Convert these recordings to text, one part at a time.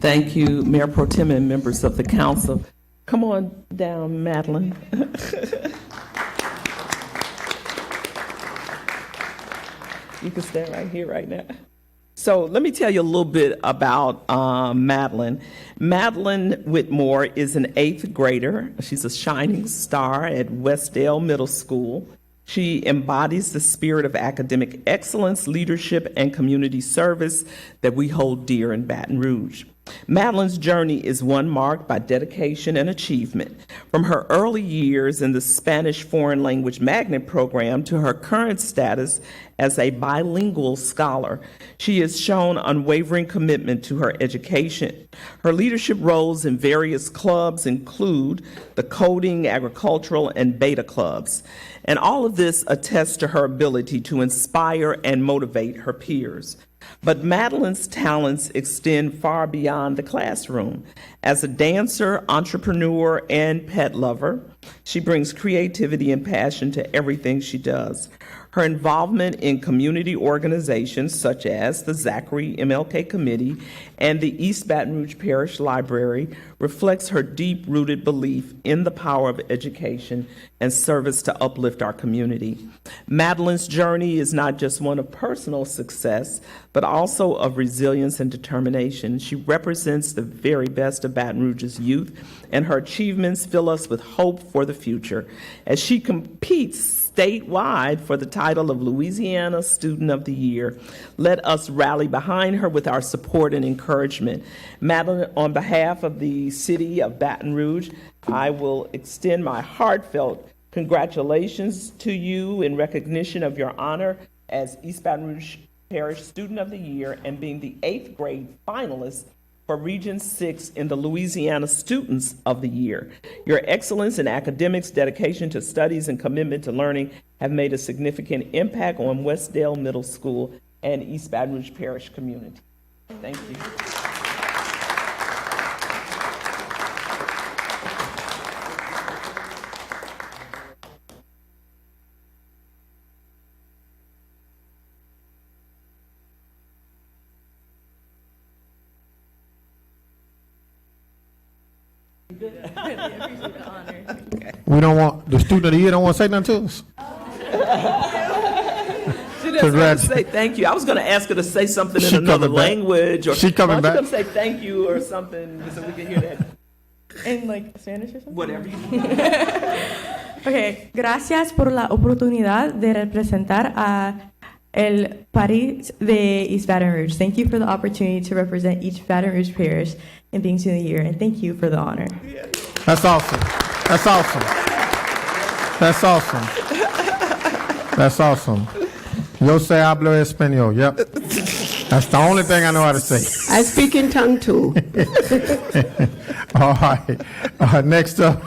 Thank you, Mayor Pro Tem and members of the council. Come on down, Madeline. You can stand right here right now. So let me tell you a little bit about Madeline. Madeline Whitmore is an 8th grader. She's a shining star at Westdale Middle School. She embodies the spirit of academic excellence, leadership, and community service that we hold dear in Baton Rouge. Madeline's journey is one marked by dedication and achievement. From her early years in the Spanish Foreign Language Magnet Program to her current status as a bilingual scholar, she has shown unwavering commitment to her education. Her leadership roles in various clubs include the coding, agricultural, and beta clubs. And all of this attests to her ability to inspire and motivate her peers. But Madeline's talents extend far beyond the classroom. As a dancer, entrepreneur, and pet lover, she brings creativity and passion to everything she does. Her involvement in community organizations such as the Zachary MLK Committee and the East Baton Rouge Parish Library reflects her deep-rooted belief in the power of education and service to uplift our community. Madeline's journey is not just one of personal success, but also of resilience and determination. She represents the very best of Baton Rouge's youth, and her achievements fill us with hope for the future. As she competes statewide for the title of Louisiana Student of the Year, let us rally behind her with our support and encouragement. Madeline, on behalf of the city of Baton Rouge, I will extend my heartfelt congratulations to you in recognition of your honor as East Baton Rouge Parish Student of the Year and being the 8th grade finalist for Region 6 in the Louisiana Students of the Year. Your excellence in academics, dedication to studies, and commitment to learning have made a significant impact on Westdale Middle School and East Baton Rouge Parish community. Thank you. We don't want the student of the year. Don't want to say nothing to us. She just want to say thank you. I was going to ask her to say something in another language, or she coming back. Going to say thank you or something so we can hear that. In like Spanish or something. Whatever you Okay, gracias por la oportunidad de representar a el país de East Baton Rouge. Thank you for the opportunity to represent each Baton Rouge parish in being Student of the Year, and thank you for the honor. That's awesome. That's awesome. That's awesome. That's awesome. Yo sé hablo español. Yep. That's the only thing I know how to say. I speak in tongue too. All right. Next up,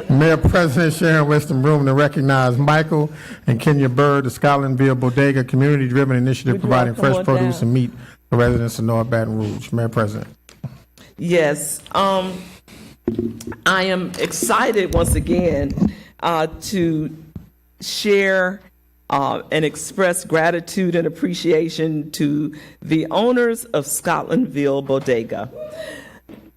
Mayor President Sharon Weston Broom to recognize Michael and Kenya Bird, the Scotlandville Bodega community-driven initiative providing fresh produce and meat for residents of North Baton Rouge. Mayor President. Yes. I am excited once again to share and express gratitude and appreciation to the owners of Scotlandville Bodega.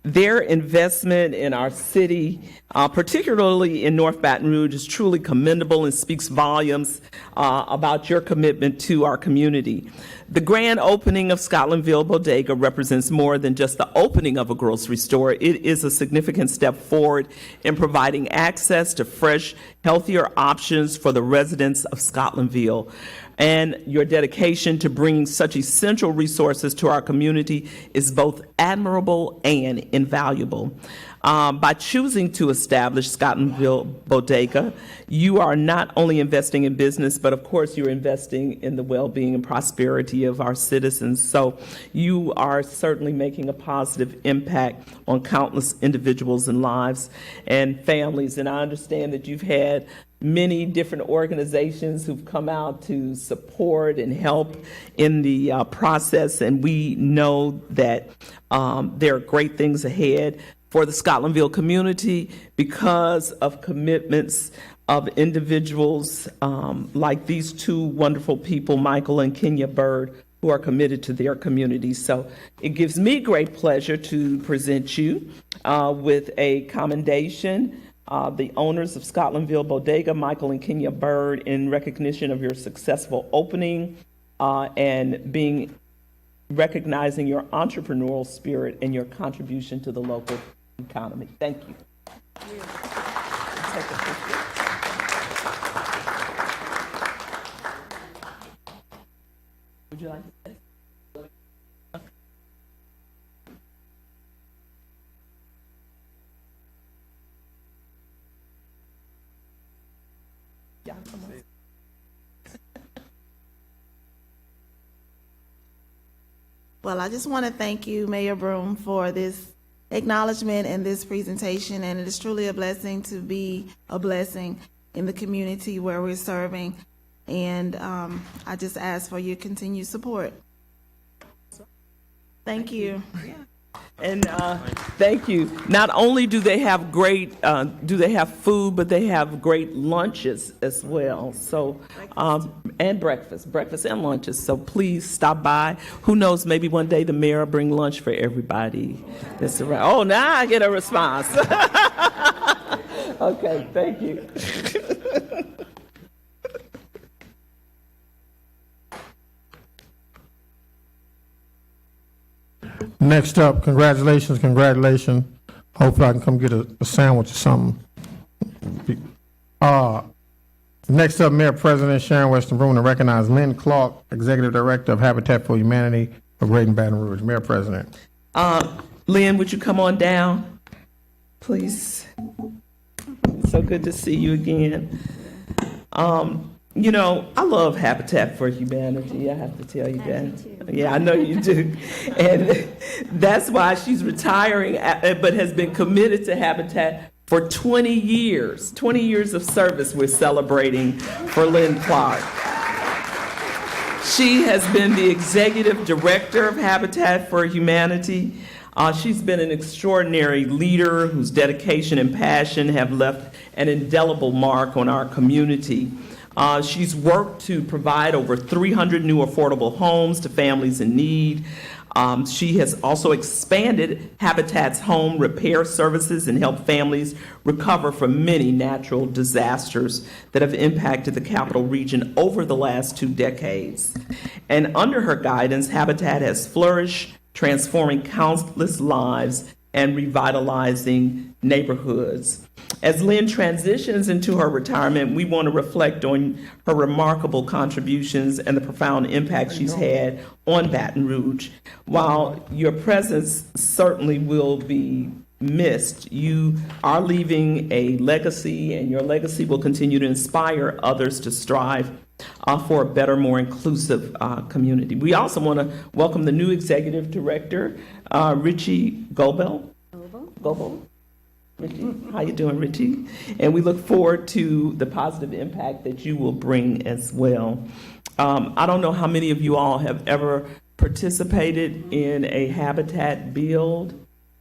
Their investment in our city, particularly in North Baton Rouge, is truly commendable and speaks volumes about your commitment to our community. The grand opening of Scotlandville Bodega represents more than just the opening of a grocery store. It is a significant step forward in providing access to fresh, healthier options for the residents of Scotlandville. And your dedication to bringing such essential resources to our community is both admirable and invaluable. By choosing to establish Scotlandville Bodega, you are not only investing in business, but of course you're investing in the well-being and prosperity of our citizens. So you are certainly making a positive impact on countless individuals and lives and families. And I understand that you've had many different organizations who've come out to support and help in the process, and we know that there are great things ahead for the Scotlandville community because of commitments of individuals like these two wonderful people, Michael and Kenya Bird, who are committed to their communities. So it gives me great pleasure to present you with a commendation. The owners of Scotlandville Bodega, Michael and Kenya Bird, in recognition of your successful opening and recognizing your entrepreneurial spirit and your contribution to the local economy. Thank you. Take a picture. Would you like to say? Yeah, come on. Well, I just want to thank you, Mayor Broom, for this acknowledgement and this presentation, and it is truly a blessing to be a blessing in the community where we're serving, and I just ask for your continued support. Thank you. And thank you. Not only do they have food, but they have great lunches as well. So, and breakfast and lunches. So please stop by. Who knows? Maybe one day the mayor will bring lunch for everybody. That's right. Oh, now I get a response. Okay, thank you. Next up, congratulations. Hopefully I can come get a sandwich or something. Next up, Mayor President Sharon Weston Broom to recognize Lynn Clark, Executive Director of Habitat for Humanity of Greater Baton Rouge. Mayor President. Lynn, would you come on down, please? So good to see you again. You know, I love Habitat for Humanity. I have to tell you that. Yeah, I know you do. And that's why she's retiring, but has been committed to Habitat for 20 years. 20 years of service we're celebrating for Lynn Clark. She has been the executive director of Habitat for Humanity. She's been an extraordinary leader whose dedication and passion have left an indelible mark on our community. She's worked to provide over 300 new affordable homes to families in need. She has also expanded Habitat's home repair services and helped families recover from many natural disasters that have impacted the Capital Region over the last 2 decades. And under her guidance, Habitat has flourished, transforming countless lives and revitalizing neighborhoods. As Lynn transitions into her retirement, we want to reflect on her remarkable contributions and the profound impact she's had on Baton Rouge. While your presence certainly will be missed, you are leaving a legacy, and your legacy will continue to inspire others to strive for a better, more inclusive community. We also want to welcome the new executive director, Richie Gobel. Richie, how you doing, Richie? And we look forward to the positive impact that you will bring as well. I don't know how many of you all have ever participated in a Habitat build.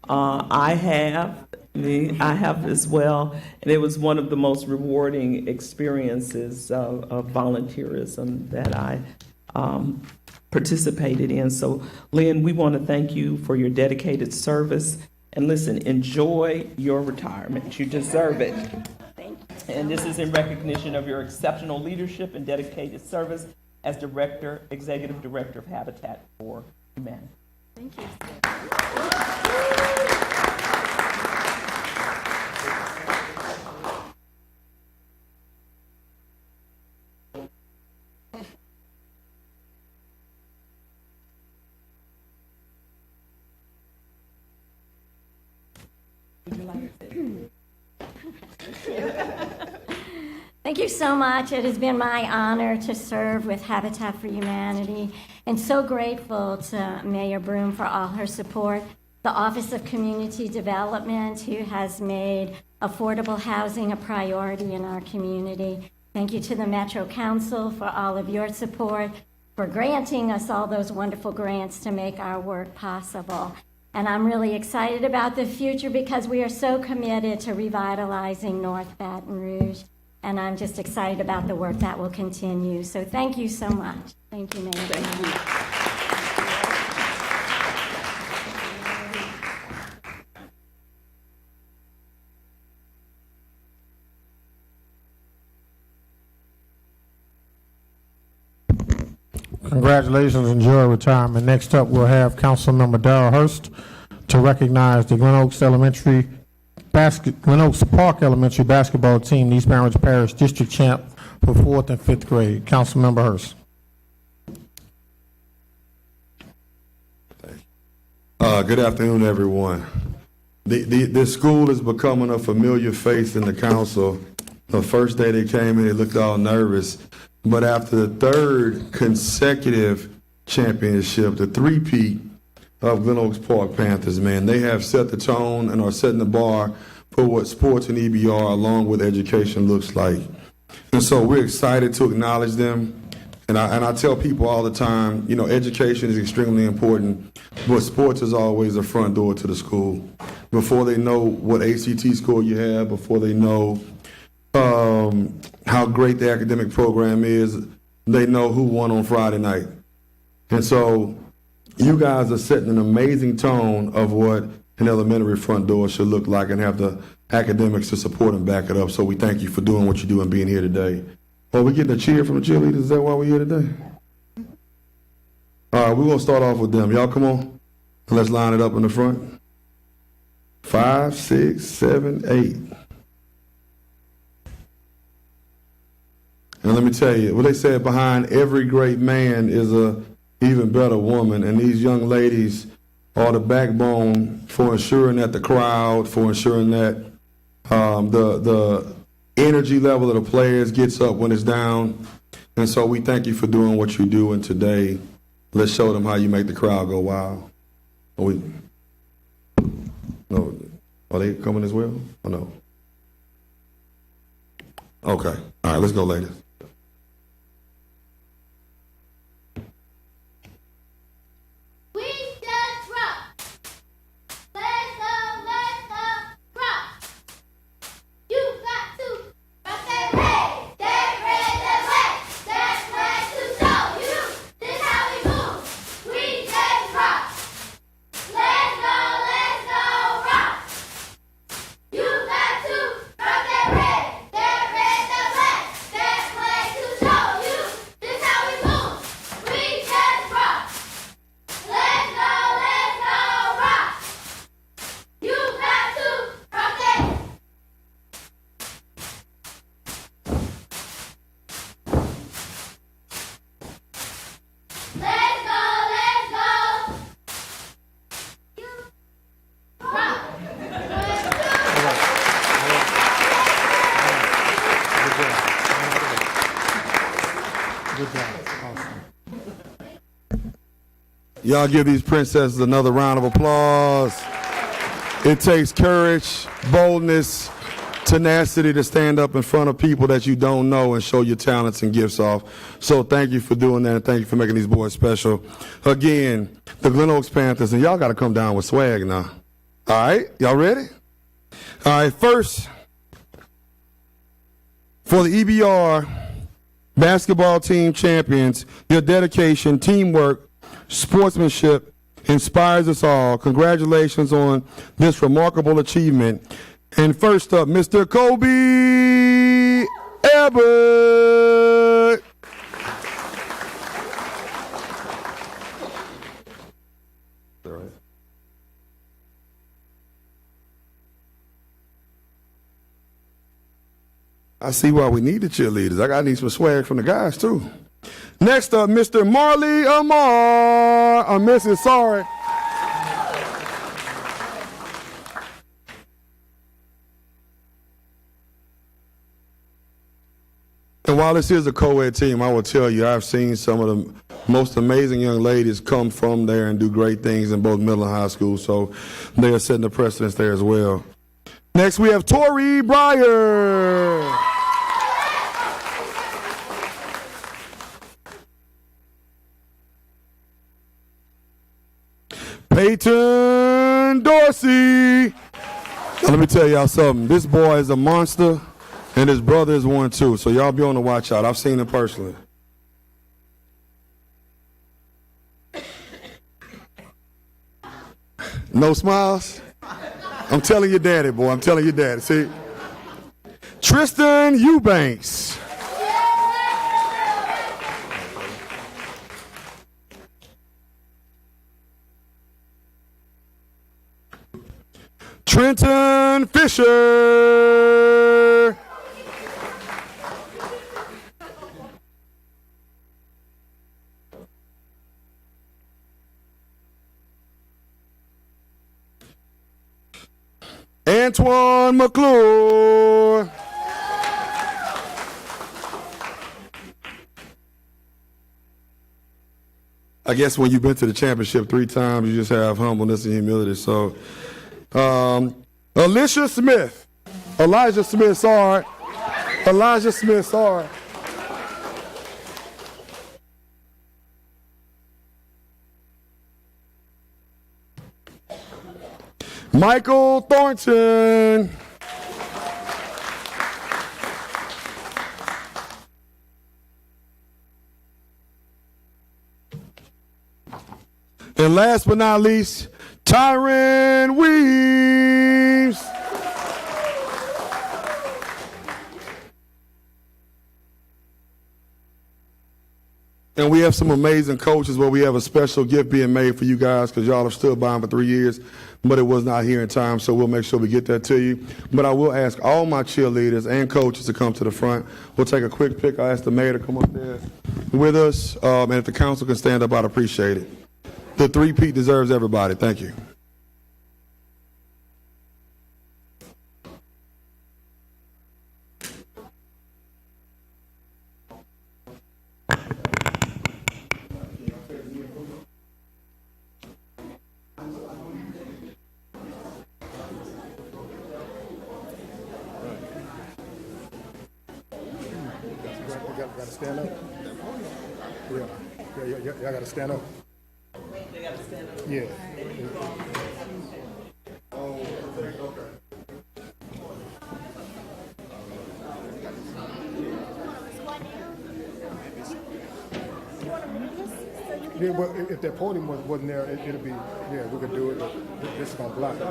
I have as well, and it was one of the most rewarding experiences of volunteerism that I participated in. So, Lynn, we want to thank you for your dedicated service. And listen, enjoy your retirement. You deserve it. Thank you. And this is in recognition of your exceptional leadership and dedicated service as Executive Director of Habitat for Humanity. Thank you. Thank you so much. It has been my honor to serve with Habitat for Humanity, and so grateful to Mayor Broom for all her support, the Office of Community Development, who has made affordable housing a priority in our community. Thank you to the Metro Council for all of your support, for granting us all those wonderful grants to make our work possible. And I'm really excited about the future because we are so committed to revitalizing North Baton Rouge. And I'm just excited about the work that will continue. So thank you so much. Thank you, Mayor. Thank you. Congratulations, enjoy retirement. Next up, we'll have Councilmember Darrell Hurst to recognize the Glen Oaks Park Elementary basketball team, East Baton Rouge Parish District Champ for 4th and 5th grade. Councilmember Hurst. Good afternoon, everyone. This school is becoming a familiar face in the council. The first day they came in, they looked all nervous. But after the third consecutive championship, the three-peat of Glen Oaks Park Panthers, man, they have set the tone and are setting the bar for what sports and EBR along with education looks like. And so we're excited to acknowledge them. And I tell people all the time, you know, education is extremely important, but sports is always the front door to the school. Before they know what ACT score you have, before they know how great the academic program is, they know who won on Friday night. And so you guys are setting an amazing tone of what an elementary front door should look like and have the academics to support and back it up. So we thank you for doing what you do and being here today. Well, we getting a cheer from the cheerleaders. Is that why we're here today? All right, we're going to start off with them. Y'all come on. Let's line it up in the front. 5, 6, 7, 8. And let me tell you, what they said, behind every great man is a even better woman. And these young ladies are the backbone for ensuring that the crowd, for ensuring that the energy level of the players gets up when it's down. And so we thank you for doing what you do. And today, let's show them how you make the crowd go wild. No, are they coming as well? Or no? Okay. All right, let's go, ladies. Y'all give these princesses another round of applause. It takes courage, boldness, tenacity to stand up in front of people that you don't know and show your talents and gifts off. So thank you for doing that, and thank you for making these boys special. Again, the Glen Oaks Panthers, and y'all got to come down with swag now. All right, y'all ready? All right, first, for the EBR basketball team champions, your dedication, teamwork, sportsmanship inspires us all. Congratulations on this remarkable achievement. And first up, Mr. Kobe Abbott. I see why we need the cheerleaders. I need some swag from the guys, too. Next up, Mr. Marley Amar. I'm Mrs. Sorry. And while this is a co-ed team, I will tell you, I've seen some of the most amazing young ladies come from there and do great things in both middle and high school, so they are setting the precedence there as well. Next, we have Tori Breyer. Peyton Dorsey. Now, let me tell y'all something. This boy is a monster, and his brother is one too. So y'all be on the watch out. I've seen him personally. No smiles? I'm telling your daddy, boy. I'm telling your daddy. See? Tristan Eubanks. Trenton Fisher. Antoine McClure. I guess when you've been to the championship 3 times, you just have humbleness and humility. So, Elijah Smith, sorry. Elijah Smith, sorry. Michael Thornton. And last but not least, Tyron Weaves. And we have some amazing coaches where we have a special gift being made for you guys because y'all have stood by them for 3 years, but it was not here in time, so we'll make sure we get that to you. But I will ask all my cheerleaders and coaches to come to the front. We'll take a quick pic. I'll ask the mayor to come up there with us, and if the council can stand up, I'd appreciate it. The three-peat deserves everybody. Thank you. Gotta stand up. Yeah, y'all gotta stand up. They got to stand up. Yeah. Yeah, but if that podium wasn't there, it'd be, yeah, we could do it, but this is gonna block it.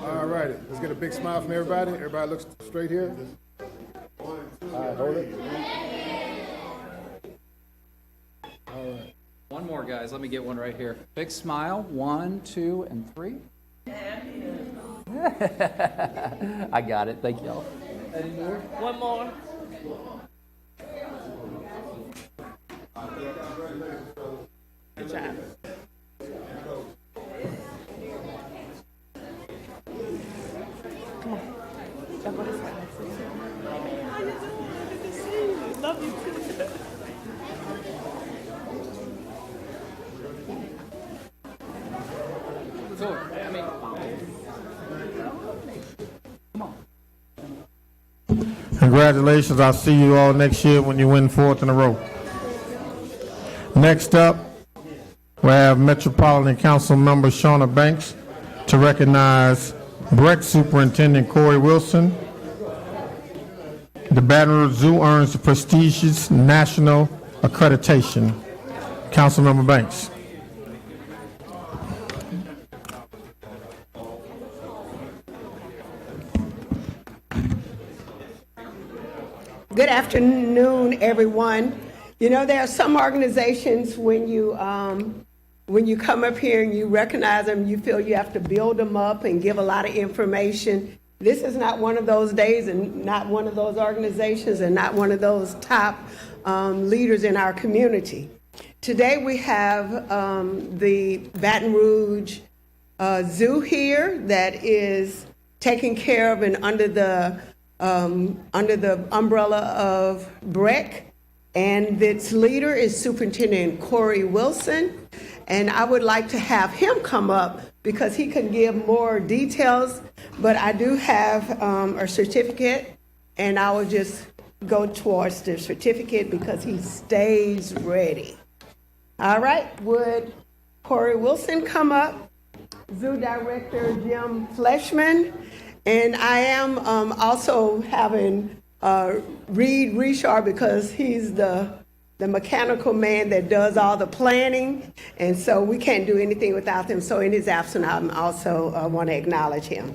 All righty, let's get a big smile from everybody. Everybody looks straight here. All right, hold it. All right. One more, guys. Let me get one right here. Big smile. 1, 2, and 3. I got it. Thank y'all. Any more? One more. Good job. Come on. Jump on this way. How you doing? Good to see you. Love you too. Congratulations. I'll see you all next year when you win 4th in a row. Next up, we have Metropolitan Council member Shauna Banks to recognize Breck Superintendent Corey Wilson. The Baton Rouge Zoo earns the prestigious national accreditation. Councilmember Banks. Good afternoon, everyone. You know, there are some organizations when you come up here and you recognize them, you feel you have to build them up and give a lot of information. This is not one of those days and not one of those organizations and not one of those top leaders in our community. Today we have the Baton Rouge Zoo here that is taken care of and under the umbrella of Breck, and its leader is Superintendent Corey Wilson, and I would like to have him come up because he can give more details, but I do have a certificate, and I will just go towards the certificate because he stays ready. All right, would Corey Wilson come up? Zoo Director Jim Fleshman. And I am also having Reed Richard because he's the mechanical man that does all the planning, and so we can't do anything without him. So in his absence, I also want to acknowledge him.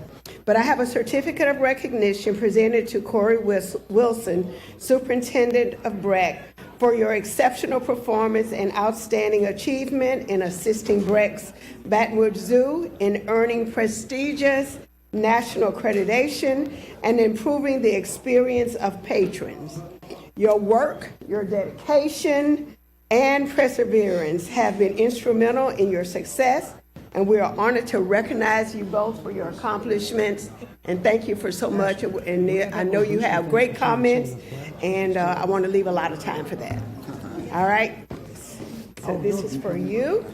But I have a certificate of recognition presented to Corey Wilson, Superintendent of BRAC, for your exceptional performance and outstanding achievement in assisting BRAC's Baton Rouge Zoo in earning prestigious national accreditation and improving the experience of patrons. Your work, your dedication, and perseverance have been instrumental in your success, and we are honored to recognize you both for your accomplishments, and thank you for so much. And I know you have great comments, and I want to leave a lot of time for that. All right? So this is for you.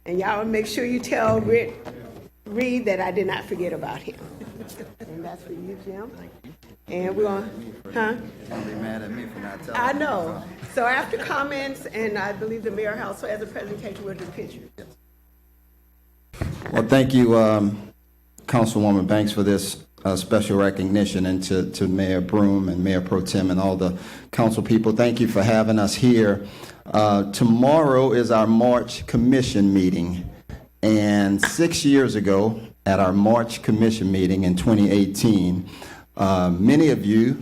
And y'all make sure you tell Reed that I did not forget about him. And that's for you, Jim. And we're going, Don't be mad at me for not telling I you. know. So after comments, and I believe the mayor also has a presentation, we'll do pictures. Well, thank you, Councilwoman Banks, for this special recognition, and to Mayor Broom and Mayor Pro Tem and all the council people. Thank you for having us here. Tomorrow is our March Commission meeting, and 6 years ago at our March Commission meeting in 2018, many of you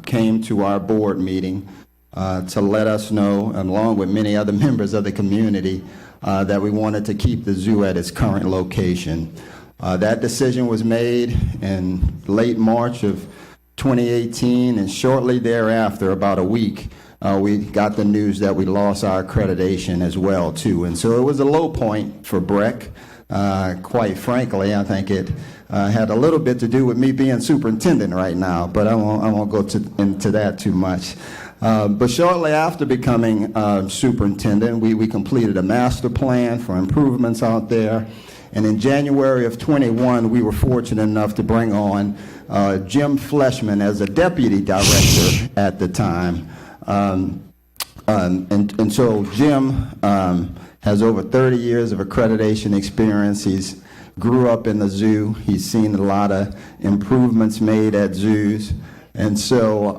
came to our board meeting to let us know, along with many other members of the community, that we wanted to keep the zoo at its current location. That decision was made in late March of 2018, and shortly thereafter, about a week, we got the news that we lost our accreditation as well, too. And so it was a low point for BREC. Quite frankly, I think it had a little bit to do with me being superintendent right now, but I won't go into that too much. But shortly after becoming superintendent, we completed a master plan for improvements out there. And in January of 21, we were fortunate enough to bring on Jim Fleshman as a deputy director at the time. And so Jim has over 30 years of accreditation experience. He's grew up in the zoo. He's seen a lot of improvements made at zoos. And so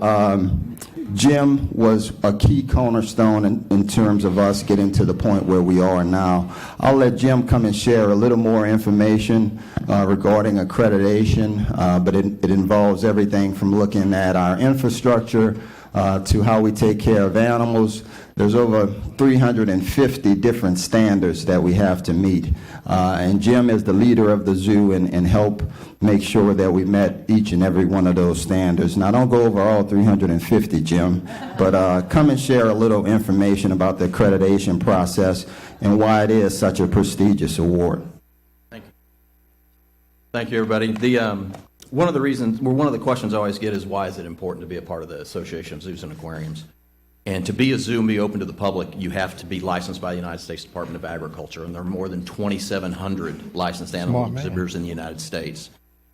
Jim was a key cornerstone in terms of us getting to the point where we are now. I'll let Jim come and share a little more information regarding accreditation, but it involves everything from looking at our infrastructure to how we take care of animals. There's over 350 different standards that we have to meet. And Jim is the leader of the zoo and help make sure that we met each and every one of those standards. Now, don't go over all 350, Jim, but come and share a little information about the accreditation process and why it is such a prestigious award. Thank you. Thank you, everybody. One of the questions I always get is, why is it important to be a part of the Association of Zoos and Aquariums? And to be a zoo and be open to the public, you have to be licensed by the United States Department of Agriculture, and there are more than 2,700 licensed animal exhibitors in the United States.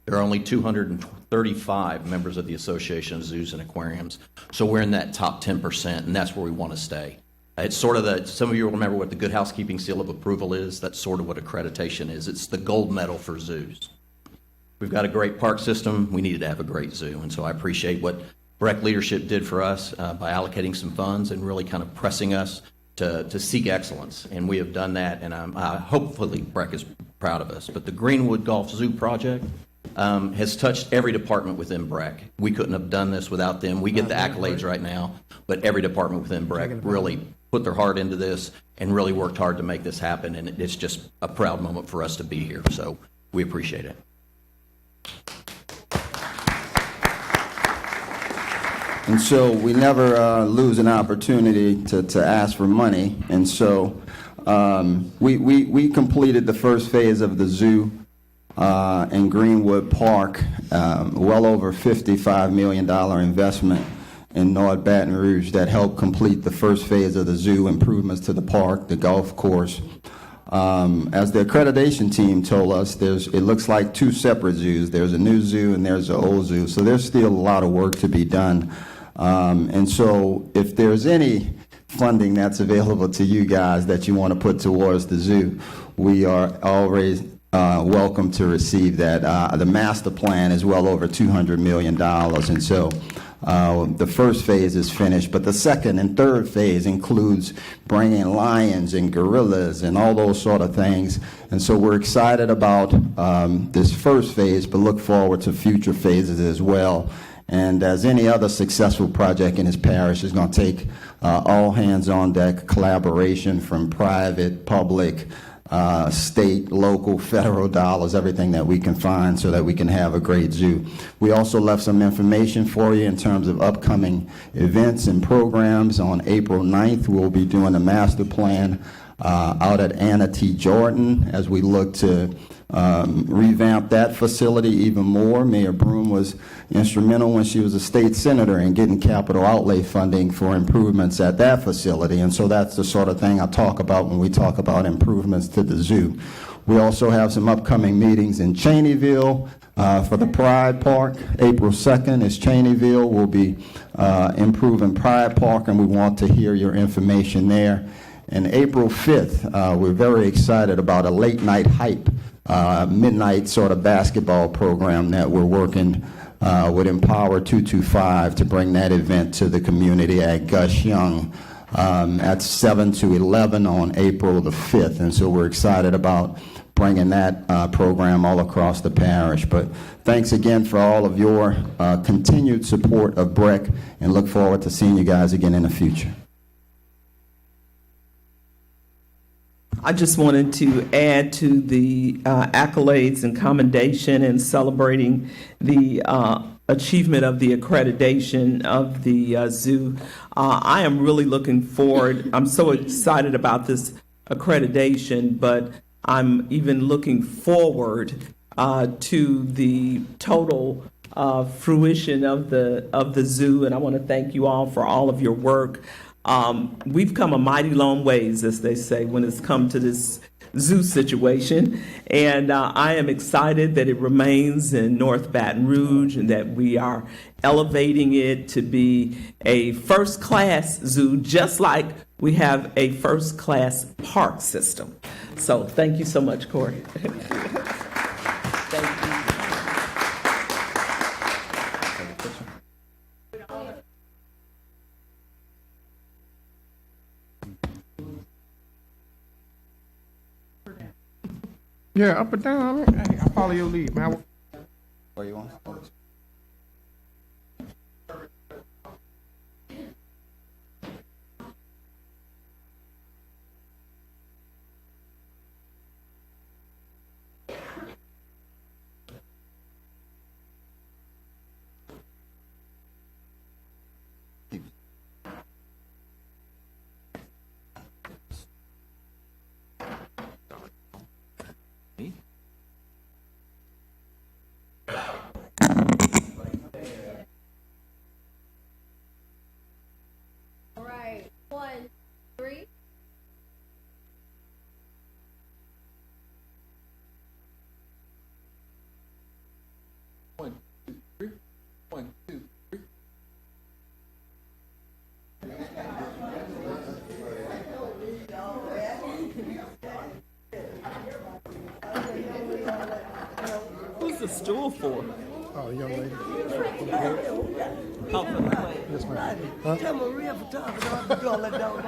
There are only 235 members of the Association of Zoos and Aquariums, so we're in that top 10%, and that's where we want to stay. It's sort of some of you will remember what the Good Housekeeping Seal of Approval is. That's sort of what accreditation is. It's the gold medal for zoos. We've got a great park system. We needed to have a great zoo, and so I appreciate what BREC leadership did for us by allocating some funds and really kind of pressing us to seek excellence. And we have done that, and hopefully BREC is proud of us. But the Greenwood Golf Zoo project has touched every department within BREC. We couldn't have done this without them. We get the accolades right now, but every department within BREC really put their heart into this and really worked hard to make this happen. And it's just a proud moment for us to be here. So we appreciate it. And so we never lose an opportunity to ask for money. And so we completed the first phase of the zoo in Greenwood Park, well over $55 million investment in North Baton Rouge that helped complete the first phase of the zoo, improvements to the park, the golf course. As the accreditation team told us, it looks like two separate zoos. There's a new zoo and there's an old zoo. So there's still a lot of work to be done. And so if there's any funding that's available to you guys that you want to put towards the zoo, we are always welcome to receive that. The master plan is well over $200 million. And so The first phase is finished, but the second and third phase includes bringing lions and gorillas and all those sort of things. And so we're excited about this first phase, but look forward to future phases as well. And as any other successful project in his parish, is going to take all hands on deck collaboration from private, public, state, local, federal dollars, everything that we can find so that we can have a great zoo. We also left some information for you in terms of upcoming events and programs. On April 9th, we'll be doing a master plan out at Anna T. Jordan as we look to revamp that facility even more. Mayor Broom was instrumental when she was a state senator in getting capital outlay funding for improvements at that facility, and so that's the sort of thing I talk about when we talk about improvements to the zoo. We also have some upcoming meetings in Cheneyville for the Pride Park. April 2nd is Cheneyville. We'll be improving Pride Park, and we want to hear your information there. And April 5th, we're very excited about a late night hype midnight sort of basketball program that we're working with Empower 225 to bring that event to the community at Gus Young at 7 to 11 on April the 5th. And so we're excited about bringing that program all across the parish. But thanks again for all of your continued support of BREC, and look forward to seeing you guys again in the future. I just wanted to add to the accolades and commendation and celebrating the achievement of the accreditation of the zoo. I am really looking forward. I'm so excited about this accreditation, but I'm even looking forward to the total fruition of the zoo. And I want to thank you all for all of your work. We've come a mighty long ways, as they say, when it's come to this zoo situation. And I am excited that it remains in North Baton Rouge and that we are elevating it to be a first-class zoo, just like we have a first-class park system. So thank you so much, Corey. Thank you. Yeah, up or down. Hey, I follow your lead, man. Where you want? Who's the stool for? Oh, young lady. Oh, for the plate. Yes, ma'am. Huh? Tell Maria photographer I'm gonna do all that down.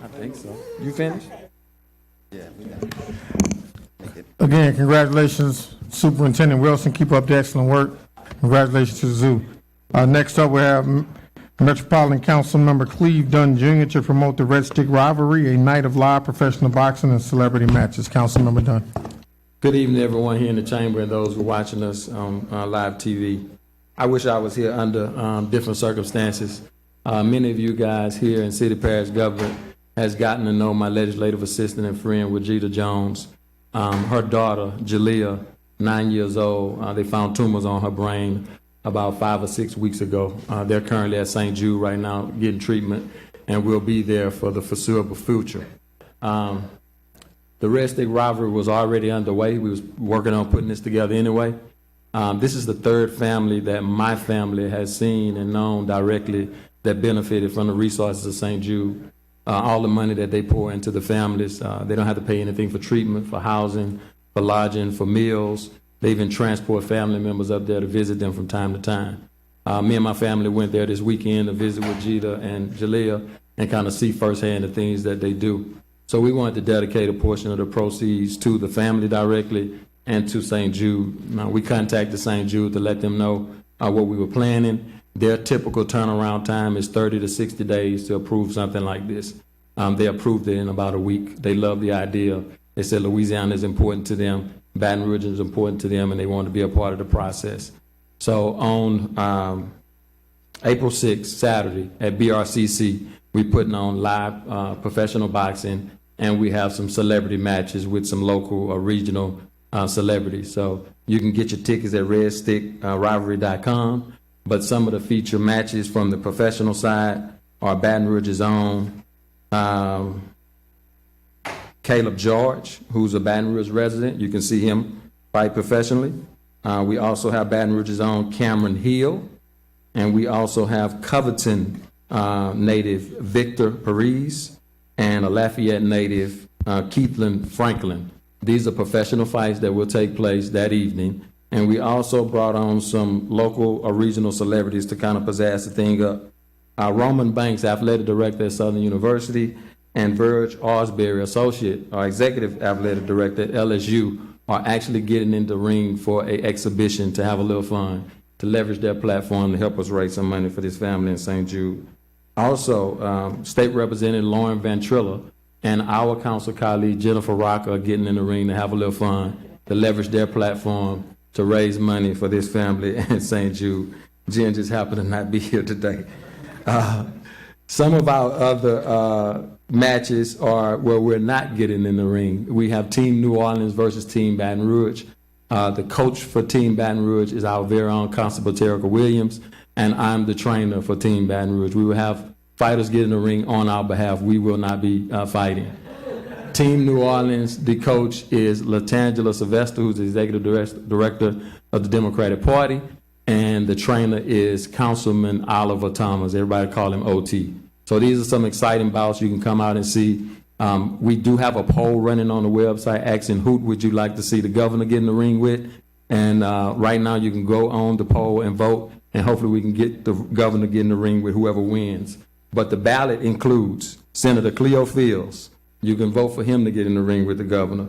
I think so. You finished? Yeah, we got it. Again, congratulations, Superintendent Wilson. Keep up the excellent work. Congratulations to the zoo. Next up, we have Metropolitan Council Member Cleve Dunn Jr. to promote the Red Stick Rivalry, a night of live professional boxing and celebrity matches. Councilmember Dunn. Good evening, everyone here in the chamber and those who are watching us on live TV. I wish I was here under different circumstances. Many of you guys here in city parish government has gotten to know my legislative assistant and friend, Wajita Jones. Her daughter, Jalea, 9 years old, they found tumors on her brain about 5 or 6 weeks ago. They're currently at St. Jude right now getting treatment, and we'll be there for the foreseeable future. The Red Stick Rivalry was already underway. We was working on putting this together anyway. This is the third family that my family has seen and known directly that benefited from the resources of St. Jude. all the money that they pour into the families. They don't have to pay anything for treatment, for housing, for lodging, for meals. They even transport family members up there to visit them from time to time. Me and my family went there this weekend to visit with Jita and Jalea and kind of see firsthand the things that they do. So we wanted to dedicate a portion of the proceeds to the family directly and to St. Jude. We contacted St. Jude to let them know what we were planning. Their typical turnaround time is 30 to 60 days to approve something like this. They approved it in about a week. They love the idea. They said Louisiana is important to them, Baton Rouge is important to them, and they want to be a part of the process. So on April 6th, Saturday, at BRCC, we're putting on live professional boxing, and we have some celebrity matches with some local or regional celebrities. So you can get your tickets at redstickrivalry.com, but some of the feature matches from the professional side are Baton Rouge's own Caleb George, who's a Baton Rouge resident. You can see him fight professionally. We also have Baton Rouge's own Cameron Hill, and we also have Covington native Victor Paris and a Lafayette native Keithlin Franklin. These are professional fights that will take place that evening. And we also brought on some local or regional celebrities to kind of pizzazz the thing up. Roman Banks, athletic director at Southern University, and Verge Osbury, associate or executive athletic director at LSU, are actually getting in the ring for an exhibition to have a little fun, to leverage their platform to help us raise some money for this family in St. Jude. Also, State Representative Lauren Ventrilla and our council colleague Jennifer Rocker are getting in the ring to have a little fun, to leverage their platform to raise money for this family in St. Jude. Jen just happened to not be here today. Some of our other matches are where we're not getting in the ring. We have Team New Orleans versus Team Baton Rouge. The coach for Team Baton Rouge is our very own Constable Terica Williams, and I'm the trainer for Team Baton Rouge. We will have fighters get in the ring on our behalf. We will not be fighting. Team New Orleans, the coach is Latangela Sylvester, who's the executive director of the Democratic Party, and the trainer is Councilman Oliver Thomas. Everybody call him OT. So these are some exciting bouts you can come out and see. We do have a poll running on the website asking who would you like to see the governor get in the ring with. And right now you can go on the poll and vote, and hopefully we can get the governor get in the ring with whoever wins. But the ballot includes Senator Cleo Fields. You can vote for him to get in the ring with the governor.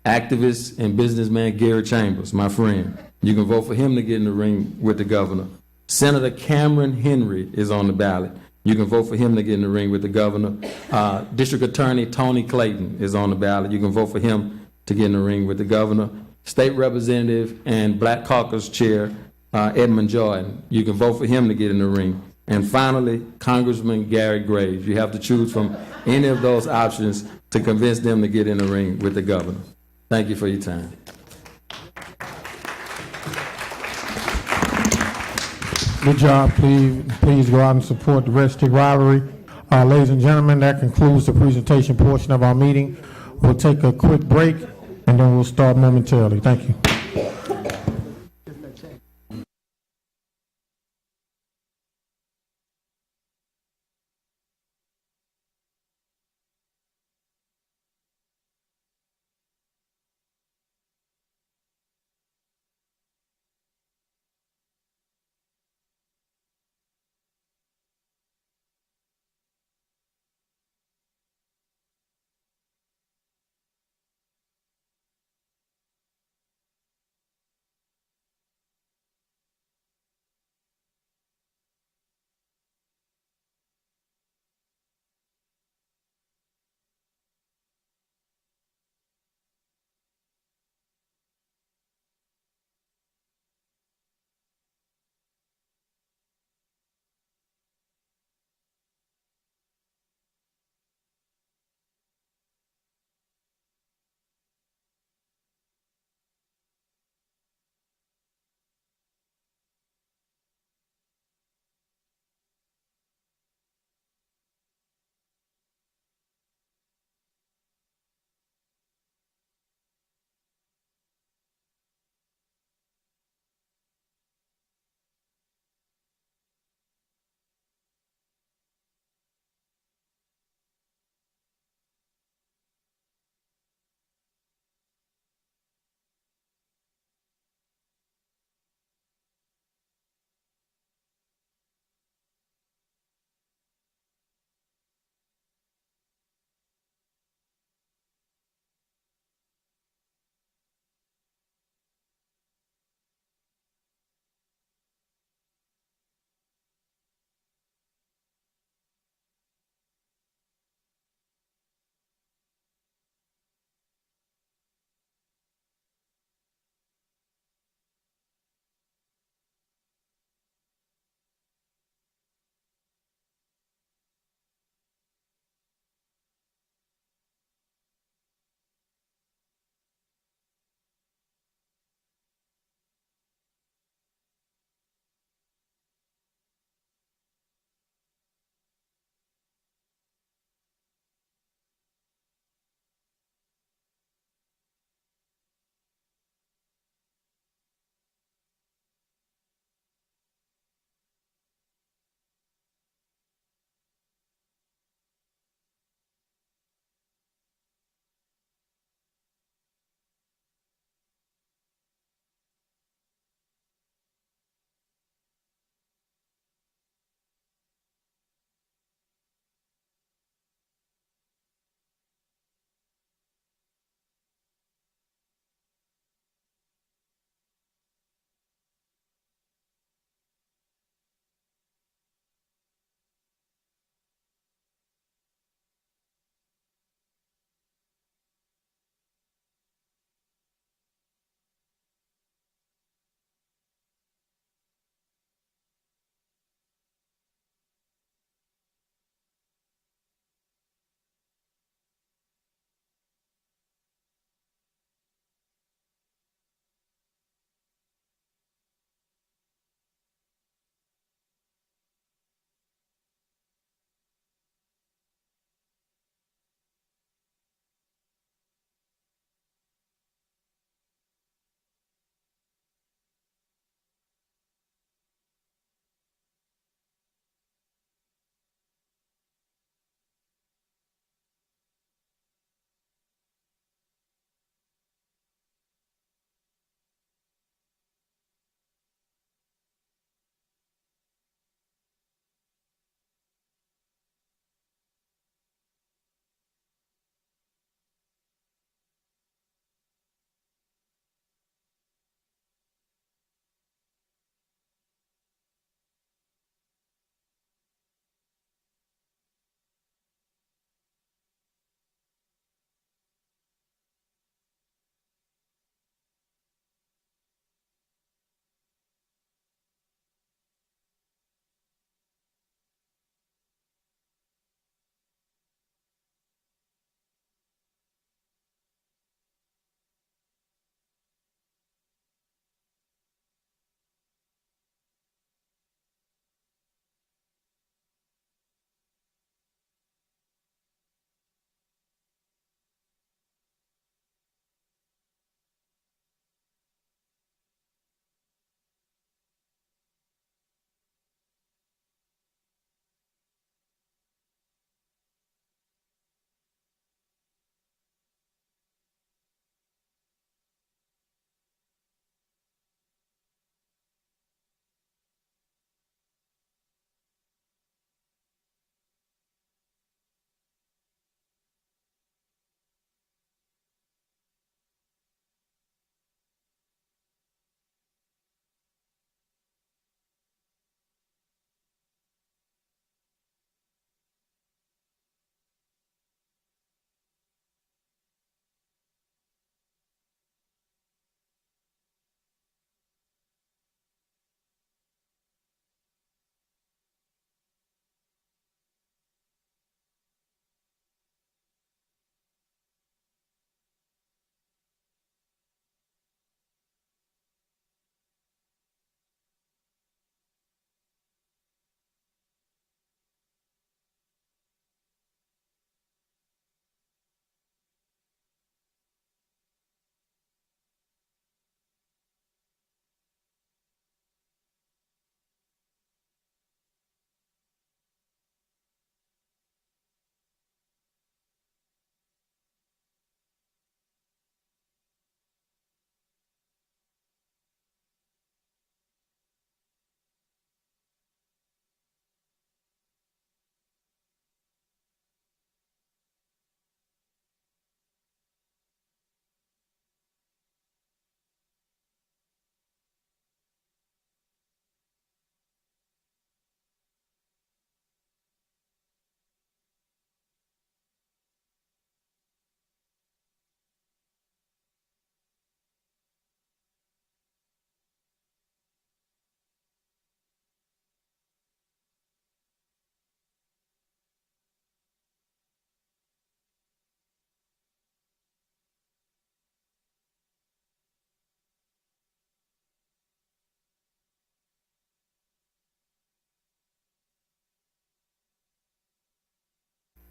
Activist and businessman Gary Chambers, my friend. You can vote for him to get in the ring with the governor. Senator Cameron Henry is on the ballot. You can vote for him to get in the ring with the governor. District Attorney Tony Clayton is on the ballot. You can vote for him to get in the ring with the governor. State Representative and Black Caucus Chair Edmund Jordan. You can vote for him to get in the ring. And finally, Congressman Gary Graves. You have to choose from any of those options to convince them to get in the ring with the governor. Thank you for your time. Good job. Please go out and support the Red Stick Rivalry. Ladies and gentlemen, that concludes the presentation portion of our meeting. We'll take a quick break, and then we'll start momentarily. Thank you.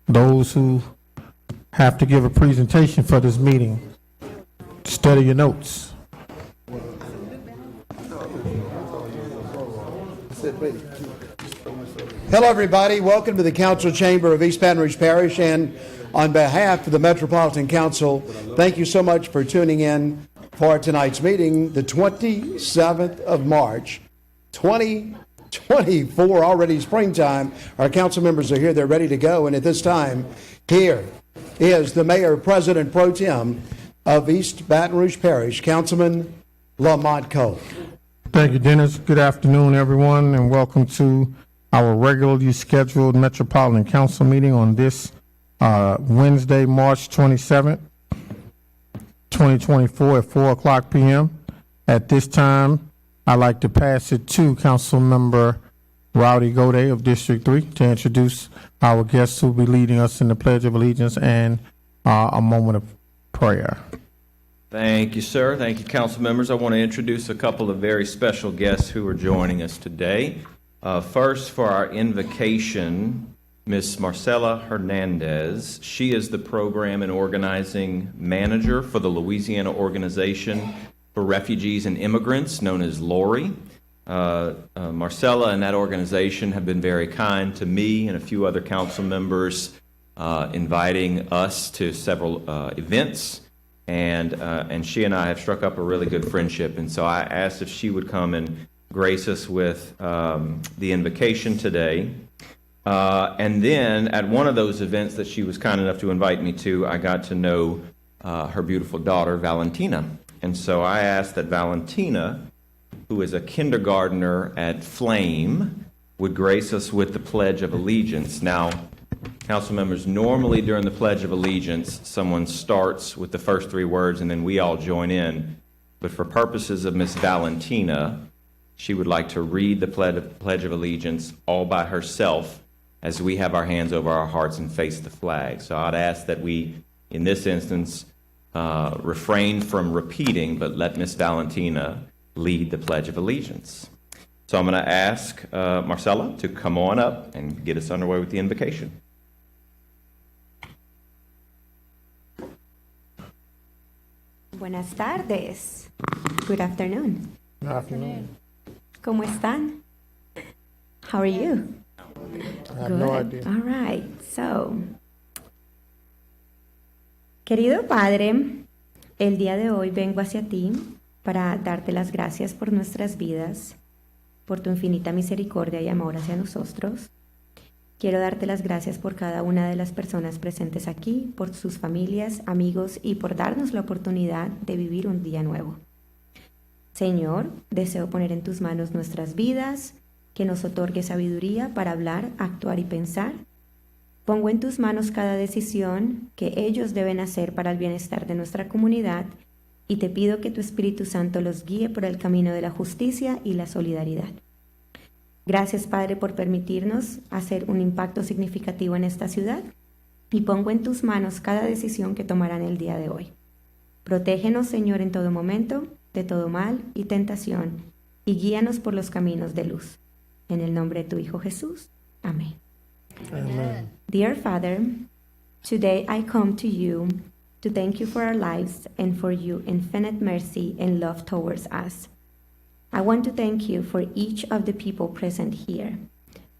Those who have to give a presentation for this meeting, study your notes. Hello, everybody. Welcome to the Council Chamber of East Baton Rouge Parish. And on behalf of the Metropolitan Council, thank you so much for tuning in for tonight's meeting, the 27th of March, 2024, already springtime. Our council members are here. They're ready to go. And at this time, here is the Mayor President Pro Tem of East Baton Rouge Parish, Councilman Lamont Cole. Thank you, Dennis. Good afternoon, everyone, and welcome to our regularly scheduled Metropolitan Council meeting on this Wednesday, March 27th, 2024 at 4 o'clock p.m. At this time, I'd like to pass it to Councilmember Rowdy Gode of District 3 to introduce our guests who will be leading us in the Pledge of Allegiance and a moment of prayer. Thank you, sir. Thank you, council members. I want to introduce a couple of very special guests who are joining us today. First, for our invocation, Miss Marcela Hernandez. She is the program and organizing manager for the Louisiana Organization for Refugees and Immigrants, known as LORI. Marcela and that organization have been very kind to me and a few other council members, inviting us to several events. And she and I have struck up a really good friendship. And so I asked if she would come and grace us with the invocation today. And then at one of those events that she was kind enough to invite me to, I got to know her beautiful daughter, Valentina. And so I asked that Valentina, who is a kindergartner at Flame, would grace us with the Pledge of Allegiance. Now, council members, normally during the Pledge of Allegiance, someone starts with the first three words and then we all join in. But for purposes of Miss Valentina, she would like to read the Pledge of Allegiance all by herself as we have our hands over our hearts and face the flag. So I'd ask that we, in this instance, refrain from repeating, but let Miss Valentina lead the Pledge of Allegiance. So I'm going to ask Marcela to come on up and get us underway with the invocation. Buenas tardes. Good afternoon. Good afternoon. ¿Cómo están? How are you? I have no idea. All right. So, querido Padre, el día de hoy vengo hacia ti para darte las gracias por nuestras vidas, por tu infinita misericordia y amor hacia nosotros. Quiero darte las gracias por cada una de las personas presentes aquí, por sus familias, amigos y por darnos la oportunidad de vivir un día nuevo. Señor, deseo poner en tus manos nuestras vidas, que nos otorgue sabiduría para hablar, actuar y pensar. Pongo en tus manos cada decisión que ellos deben hacer para el bienestar de nuestra comunidad y te pido que tu Espíritu Santo los guíe por el camino de la justicia y la solidaridad. Gracias, Padre, por permitirnos hacer un impacto significativo en esta ciudad y pongo en tus manos cada decisión que tomarán el día de hoy. Protégenos, Señor, en todo momento, de todo mal y tentación, y guíanos por los caminos de luz. En el nombre de tu Hijo Jesús. Amén. Amen. Dear Father, today I come to you to thank you for our lives and for your infinite mercy and love towards us. I want to thank you for each of the people present here,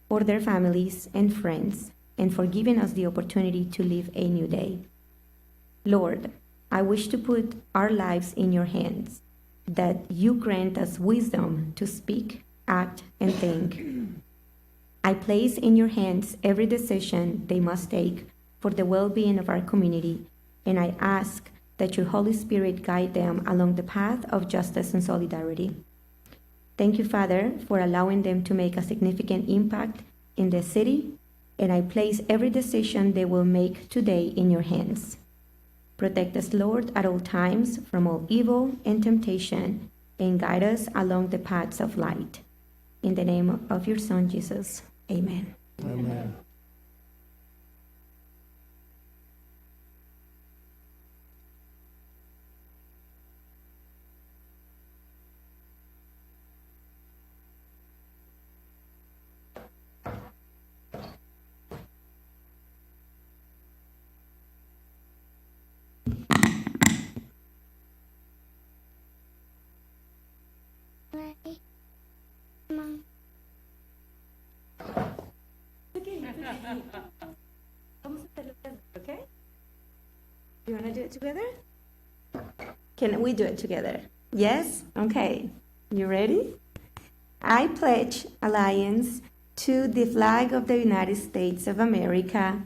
for their families and friends, and for giving us the opportunity to live a new day. Lord, I wish to put our lives in your hands, that you grant us wisdom to speak, act, and think. I place in your hands every decision they must take for the well-being of our community, and I ask that your Holy Spirit guide them along the path of justice and solidarity. Thank you, Father, for allowing them to make a significant impact in the city, and I place every decision they will make today in your hands. Protect us, Lord, at all times from all evil and temptation, and guide us along the paths of light. In the name of your Son, Jesus, amen. Amen. want to do it together? Can we do it together? Yes? Okay. You ready? I pledge allegiance to the flag of the United States of America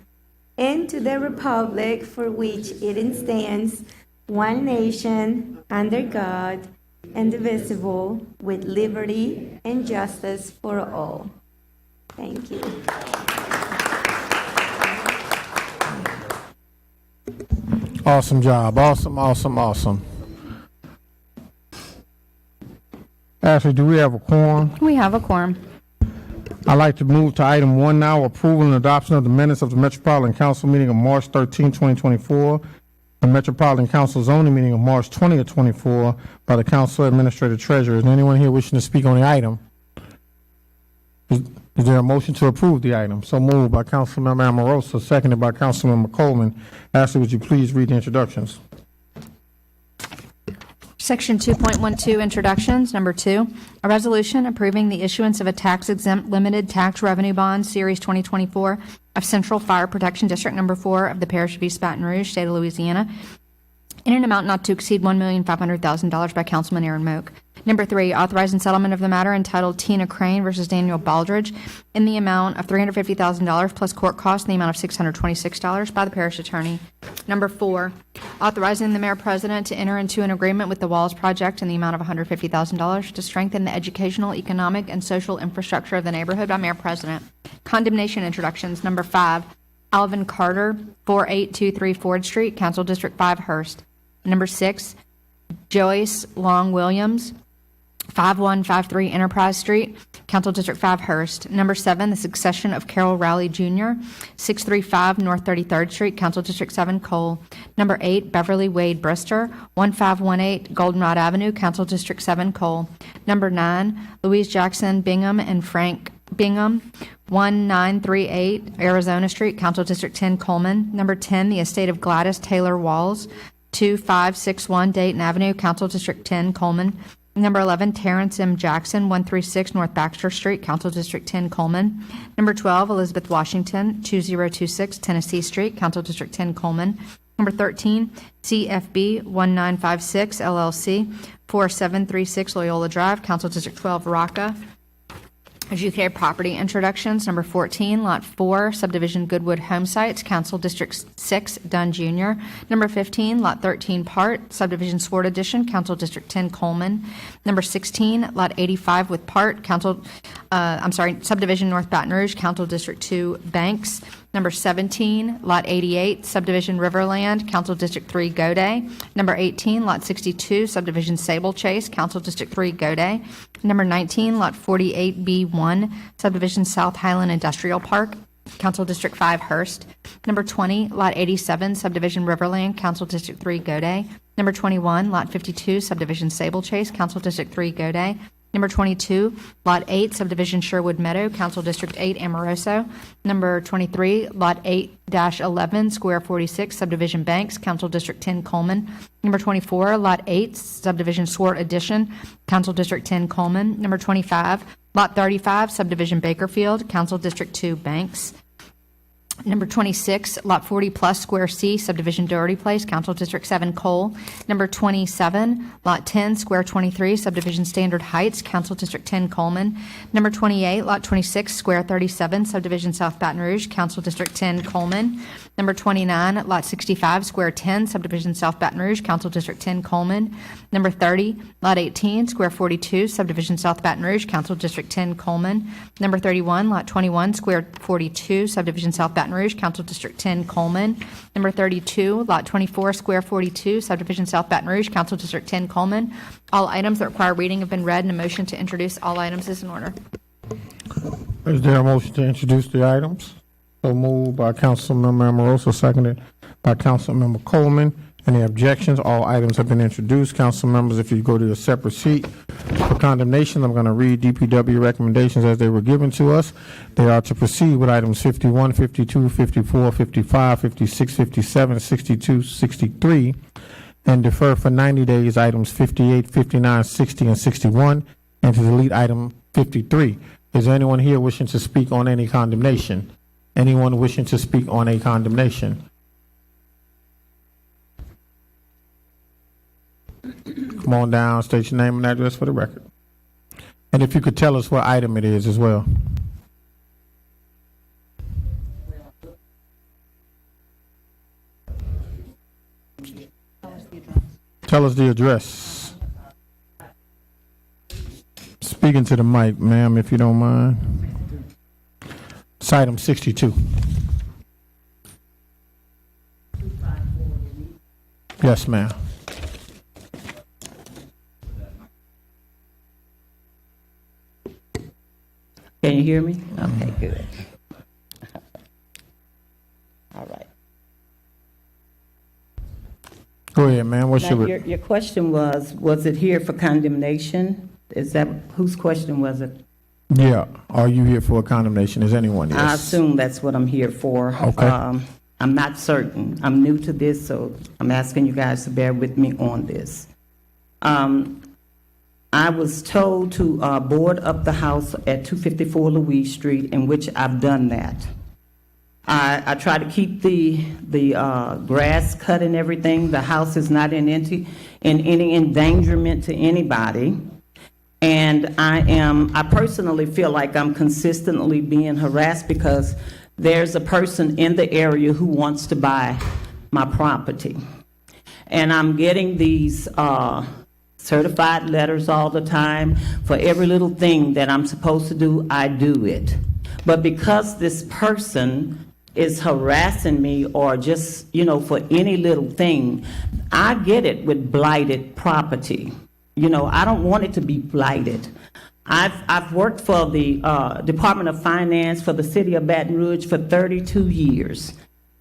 and to the republic for which it stands, one nation, under God, indivisible, with liberty and justice for all. Thank you. Awesome job. Awesome, awesome, awesome. Ashley, do we have a quorum? We have a quorum. I'd like to move to item 1 now, approval and adoption of the minutes of the Metropolitan Council meeting of March 13, 2024, the Metropolitan Council zoning meeting of March 20, 24, by the Council Administrator Treasurer. Is there anyone here wishing to speak on the item? Is there a motion to approve the item? So moved by Councilmember Amoroso, seconded by Councilmember Coleman. Ashley, would you please read the introductions? Section 2.12, Introductions. Number 2, a resolution approving the issuance of a tax-exempt limited tax revenue bond, Series 2024, of Central Fire Protection District Number 4 of the Parish of East Baton Rouge, State of Louisiana, in an amount not to exceed $1,500,000 by Councilman Aaron Moak. Number 3, authorizing settlement of the matter entitled Tina Crane versus Daniel Baldridge in the amount of $350,000 plus court costs in the amount of $626 by the parish attorney. Number 4, authorizing the mayor president to enter into an agreement with the Walls Project in the amount of $150,000 to strengthen the educational, economic, and social infrastructure of the neighborhood by mayor president. Condemnation introductions. Number 5, Alvin Carter, 4823 Ford Street, Council District 5, Hearst. Number 6, Joyce Long Williams, 5153 Enterprise Street, Council District 5, Hearst. Number 7, the succession of Carol Rowley Jr., 635 North 33rd Street, Council District 7, Cole. Number 8, Beverly Wade Brister, 1518 Goldenrod Avenue, Council District 7, Cole. Number 9, Louise Jackson Bingham and Frank Bingham, 1938 Arizona Street, Council District 10, Coleman. Number 10, the estate of Gladys Taylor Walls, 2561 Dayton Avenue, Council District 10, Coleman. Number 11, Terrence M. Jackson, 136 North Baxter Street, Council District 10, Coleman. Number 12, Elizabeth Washington, 2026 Tennessee Street, Council District 10, Coleman. Number 13, CFB 1956 LLC, 4736 Loyola Drive, Council District 12, Raqqa. UK property introductions. Number 14, Lot 4, Subdivision Goodwood Home Sites, Council District 6, Dunn Jr. Number 15, Lot 13 Part, Subdivision Sword Edition, Council District 10, Coleman. Number 16, Lot 85 with Part, Subdivision North Baton Rouge, Council District 2, Banks. Number 17, Lot 88, Subdivision Riverland, Council District 3, Goday. Number 18, Lot 62, Subdivision Sable Chase, Council District 3, Goday. Number 19, Lot 48B1, Subdivision South Highland Industrial Park, Council District 5, Hearst. Number 20, Lot 87, Subdivision Riverland, Council District 3, Goday. Number 21, Lot 52, Subdivision Sable Chase, Council District 3, Goday. Number 22, Lot 8, Subdivision Sherwood Meadow, Council District 8, Amoroso. Number 23, Lot 8-11, Square 46, Subdivision Banks, Council District 10, Coleman. Number 24, Lot 8, Subdivision Swart Addition, Council District 10, Coleman. Number 25, Lot 35, Subdivision Bakerfield, Council District 2, Banks. Number 26, Lot 40 plus Square C, Subdivision Doherty Place, Council District 7, Cole. Number 27, Lot 10, Square 23, Subdivision Standard Heights, Council District 10, Coleman. Number 28, Lot 26, Square 37, Subdivision South Baton Rouge, Council District 10, Coleman. Number 29, Lot 65, Square 10, Subdivision South Baton Rouge, Council District 10, Coleman. Number 30, Lot 18, Square 42, Subdivision South Baton Rouge, Council District 10, Coleman. Number 31, Lot 21, Square 42, Subdivision South Baton Rouge, Council District 10, Coleman. Number 32, Lot 24, Square 42, Subdivision South Baton Rouge, Council District 10, Coleman. All items that require reading have been read, and a motion to introduce all items is in order. Is there a motion to introduce the items? So moved by Councilmember Amoroso, seconded by Councilmember Coleman. Any objections? All items have been introduced. Council members, if you go to a separate seat for condemnation, I'm going to read DPW recommendations as they were given to us. They are to proceed with items 51, 52, 54, 55, 56, 57, 62, 63, and defer for 90 days items 58, 59, 60, and 61, and to delete item 53. Is there anyone here wishing to speak on any condemnation? Anyone wishing to speak on a condemnation? come on down, state your name and address for the record. And if you could tell us what item it is as well. Tell us the address. Speaking to the mic, ma'am, if you don't mind. It's item 62. Yes, ma'am. Can you hear me? Okay, good. All right. Go ahead, ma'am. What's Now, your... your question was it here for condemnation? Is that, whose question was it? Yeah. Are you here for a condemnation? Is anyone? Yes. I assume that's what I'm here for. Okay. I'm not certain. I'm new to this, so I'm asking you guys to bear with me on this. I was told to board up the house at 254 Louise Street, in which I've done that. I try to keep the grass cut and everything. The house is not in any endangerment to anybody. And I personally feel like I'm consistently being harassed because there's a person in the area who wants to buy my property. And I'm getting these certified letters all the time. For every little thing that I'm supposed to do, I do it. But because this person is harassing me or just, for any little thing, I get it with blighted property. I don't want it to be blighted. I've worked for the Department of Finance for the city of Baton Rouge for 32 years.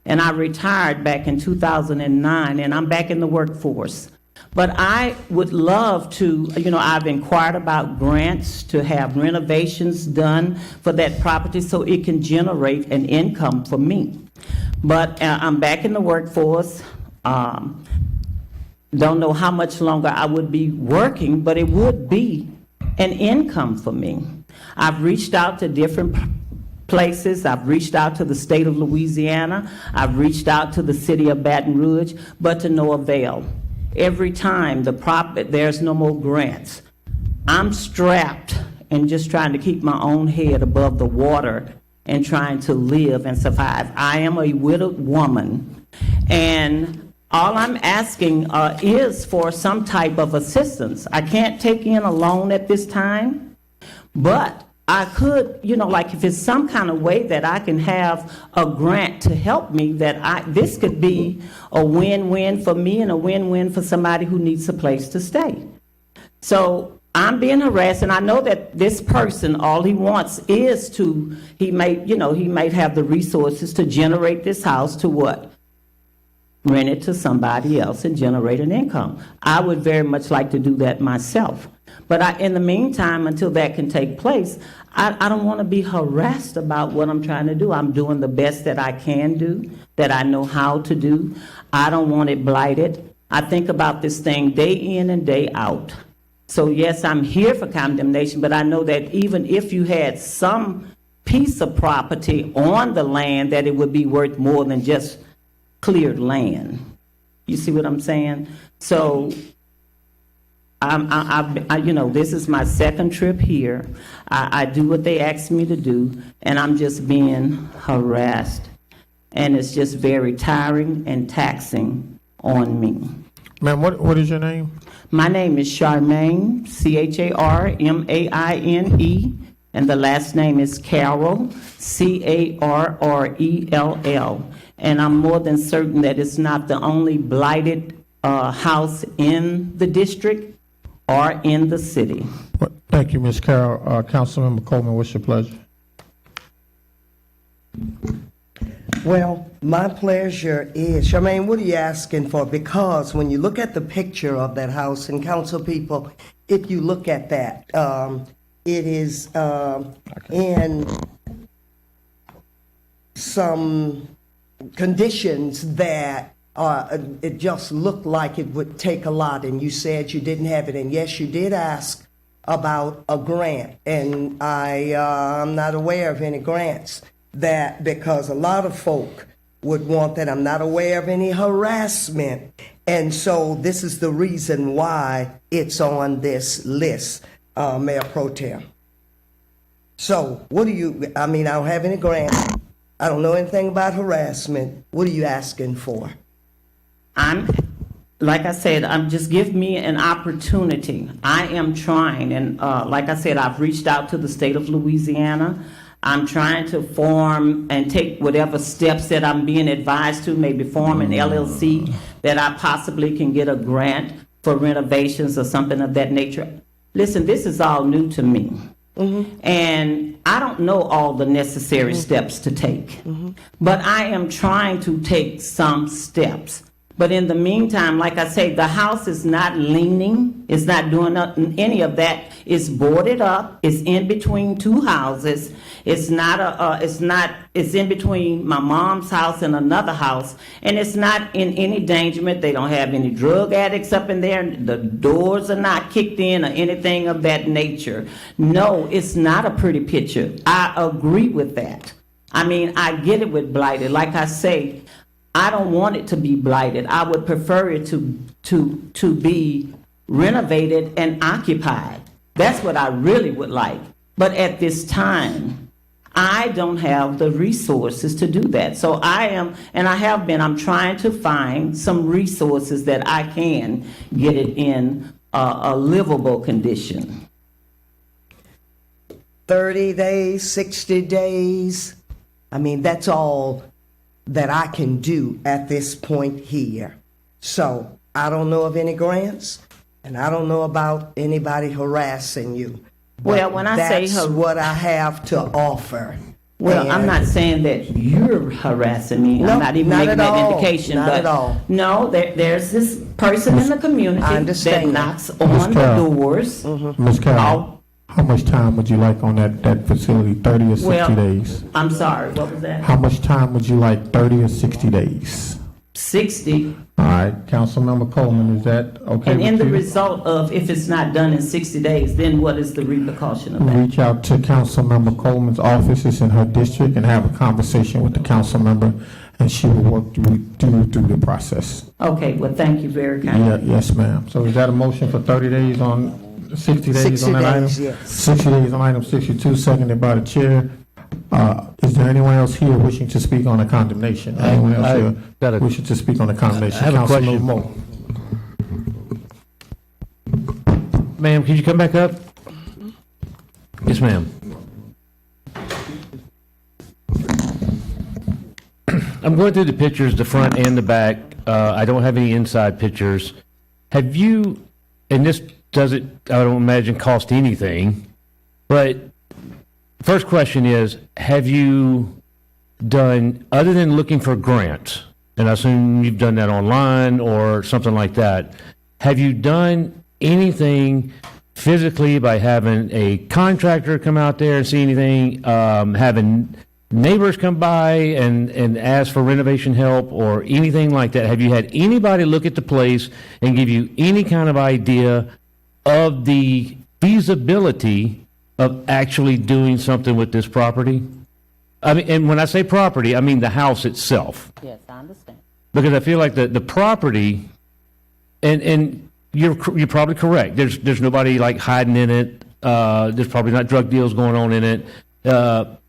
And I retired back in 2009, and I'm back in the workforce. But I would love to, I've inquired about grants to have renovations done for that property so it can generate an income for me. But I'm back in the workforce. Don't know how much longer I would be working, but it would be an income for me. I've reached out to different places. I've reached out to the state of Louisiana. I've reached out to the city of Baton Rouge, but to no avail. Every time there's no more grants. I'm strapped and just trying to keep my own head above the water and trying to live and survive. I am a widowed woman, and all I'm asking is for some type of assistance. I can't take in a loan at this time, but I could, like if it's some kind of way that I can have a grant to help me, this could be a win-win for me and a win-win for somebody who needs a place to stay. So I'm being harassed, and I know that this person, all he wants is he might have the resources to generate this house to what? Rent it to somebody else and generate an income. I would very much like to do that myself. But in the meantime, until that can take place, I don't want to be harassed about what I'm trying to do. I'm doing the best that I can do, that I know how to do. I don't want it blighted. I think about this thing day in and day out. So yes, I'm here for condemnation, but I know that even if you had some piece of property on the land, that it would be worth more than just cleared land. You see what I'm saying? So this is my second trip here. I do what they ask me to do, and I'm just being harassed. And it's just very tiring and taxing on me. Ma'am, what is your name? My name is Charmaine, Charmaine, and the last name is Carroll, Carrell. And I'm more than certain that it's not the only blighted house in the district or in the city. Thank you, Ms. Carroll. Councilmember Coleman, what's your pleasure? Well, my pleasure is, Charmaine, what are you asking for? Because when you look at the picture of that house, and council people, if you look at that, it is in some conditions that it just looked like it would take a lot, and you said you didn't have it, and yes, you did ask about a grant, and I'm not aware of any grants that, because a lot of folk would want that. I'm not aware of any harassment And so this is the reason why it's on this list, Mayor Pro Tem. So what do you, I mean, I don't have any grants. I don't know anything about harassment. What are you asking for? Like I said, just give me an opportunity. I am trying, and like I said, I've reached out to the state of Louisiana. I'm trying to form and take whatever steps that I'm being advised to, maybe form an LLC that I possibly can get a grant for renovations or something of that nature. Listen, this is all new to me. And I don't know all the necessary steps to take. But I am trying to take some steps. But in the meantime, like I say, the house is not leaning. It's not doing any of that. It's boarded up. It's in between two houses. It's in between my mom's house and another house. And it's not in any endangerment. They don't have any drug addicts up in there. The doors are not kicked in or anything of that nature. No, it's not a pretty picture. I agree with that. I mean, I get it with blighted. Like I say, I don't want it to be blighted. I would prefer it to be renovated and occupied. That's what I really would like. But at this time, I don't have the resources to do that. So I'm trying to find some resources that I can get it in a livable condition. 30 days, 60 days. I mean, that's all that I can do at this point here. So I don't know of any grants, and I don't know about anybody harassing you. Well, when I say that's what I have to offer. Well, I'm not saying that you're harassing me. No, I'm not even not making at that all. indication. Not but at all. No, there's this person in the community I that understand. knocks on the doors. Ms. Carroll, how much time would you like on that facility, 30 or 60 days? I'm sorry, what was that? How much time would you like, 30 or 60 days? 60. All right, Councilmember Coleman, is that okay And with in the you? result of, if it's not done in 60 days, then what is the repercussion of that? Reach out to Councilmember Coleman's office, it's in her district, and have a conversation with the council member, and she will work through the process. Okay, well, thank you very kindly. Yes, ma'am. So is that a motion for 30 days on, 60 days 60 on that item? days, yes. 60 days on item 62, seconded by the chair. Is there anyone else here wishing to speak on the condemnation? Anyone else here wishing to speak on the condemnation? I have a question. Councilmember Moe. Ma'am, could you come back up? Yes, ma'am. I'm going through the pictures, the front and the back. I don't have any inside pictures. Have you, and this doesn't, I don't imagine, cost anything, but first question is, have you done, other than looking for grants, and I assume you've done that online or something like that, have you done anything physically by having a contractor come out there and see anything, having neighbors come by and ask for renovation help or anything like that? Have you had anybody look at the place and give you any kind of idea of the feasibility of actually doing something with this property? I mean, and when I say property, I mean the house itself. Yes, I understand. Because I feel like the property, and you're probably correct. There's nobody like hiding in it. There's probably not drug deals going on in it.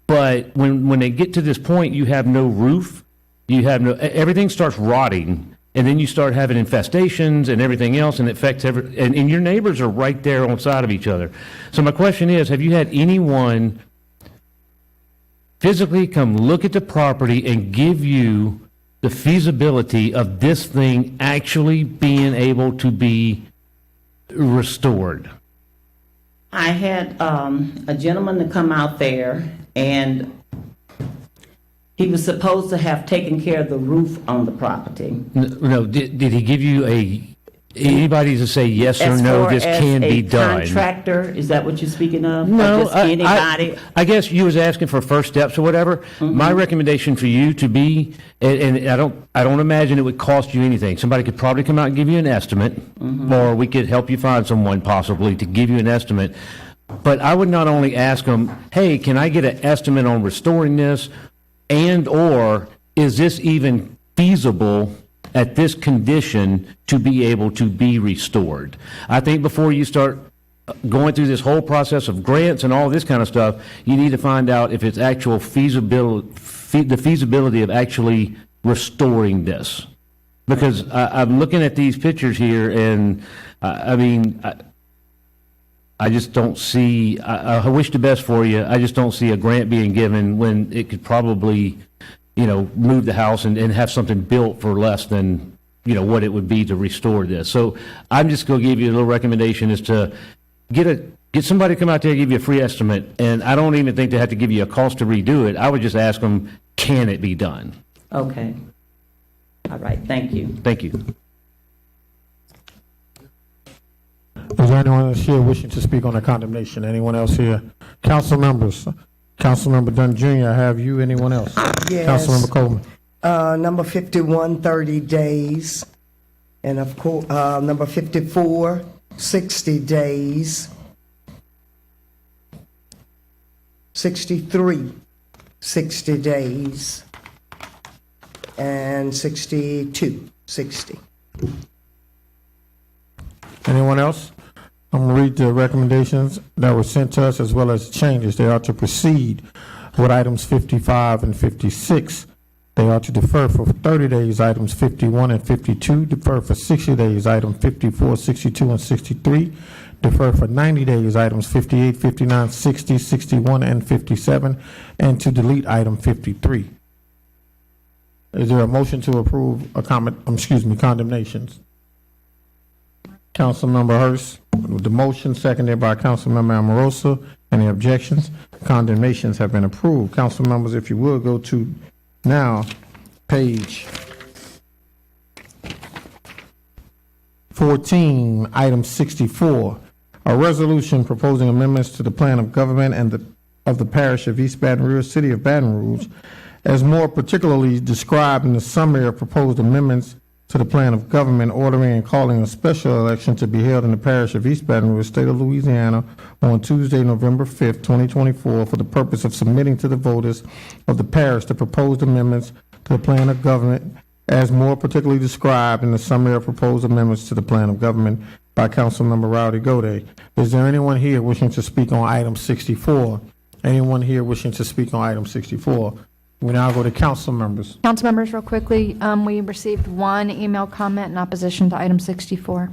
But when they get to this point, you have no roof. You have no, everything starts rotting. And then you start having infestations and everything else, and it affects and your neighbors are right there on side of each other. So my question is, have you had anyone physically come look at the property and give you the feasibility of this thing actually being able to be restored? I had a gentleman to come out there, and he was supposed to have taken care of the roof on the property. No, did he give you anybody to say yes or no, this can be done? As far as a contractor, is that what you're speaking of? No, Or just anybody? I guess you was asking for first steps or whatever. Mm-hmm. My recommendation for you to be, and I don't imagine it would cost you anything. Somebody could probably come out and give you an estimate, Mm-hmm. or we could help you find someone possibly to give you an estimate. But I would not only ask them, hey, can I get an estimate on restoring this, and or is this even feasible at this condition to be able to be restored. I think before you start going through this whole process of grants and all this kind of stuff, you need to find out if it's actual feasibility, the feasibility of actually restoring this. Because I'm looking at these pictures here, and I just don't see, I wish the best for you. I just don't see a grant being given when it could probably, move the house and have something built for less than, what it would be to restore this. So I'm just going to give you a little recommendation is to get somebody to come out there and give you a free estimate. And I don't even think they have to give you a cost to redo it. I would just ask them, can it be done? Okay. All right, thank you. Thank you. Is there anyone else here wishing to speak on the condemnation? Anyone else here? Council members. Councilmember Dunn Jr., have you? Anyone else? Yes. Councilmember Coleman. Number 51, 30 days. And of course, number 54, 60 days. 63, 60 days. And 62, 60. Anyone else? I'm going to read the recommendations that were sent to us as well as changes. They are to proceed with items 55 and 56. They are to defer for 30 days items 51 and 52, defer for 60 days items 54, 62, and 63, defer for 90 days items 58, 59, 60, 61, and 57, and to delete item 53. Is there a motion to approve condemnations? Councilmember Hurst, with the motion, seconded by Councilmember Amoroso. Any objections? Condemnations have been approved. Council members, if you will, go to now page 14, item 64, a resolution proposing amendments to the plan of government and of the parish of East Baton Rouge, city of Baton Rouge, as more particularly described in the summary of proposed amendments to the plan of government, ordering and calling a special election to be held in the parish of East Baton Rouge, state of Louisiana, on Tuesday, November 5th, 2024, for the purpose of submitting to the voters of the parish the proposed amendments to the plan of government, as more particularly described in the summary of proposed amendments to the plan of government by Councilmember Rowdy Gode. Is there anyone here wishing to speak on item 64? Anyone here wishing to speak on item 64? We now go to council members. Council members, real quickly, we received one email comment in opposition to item 64.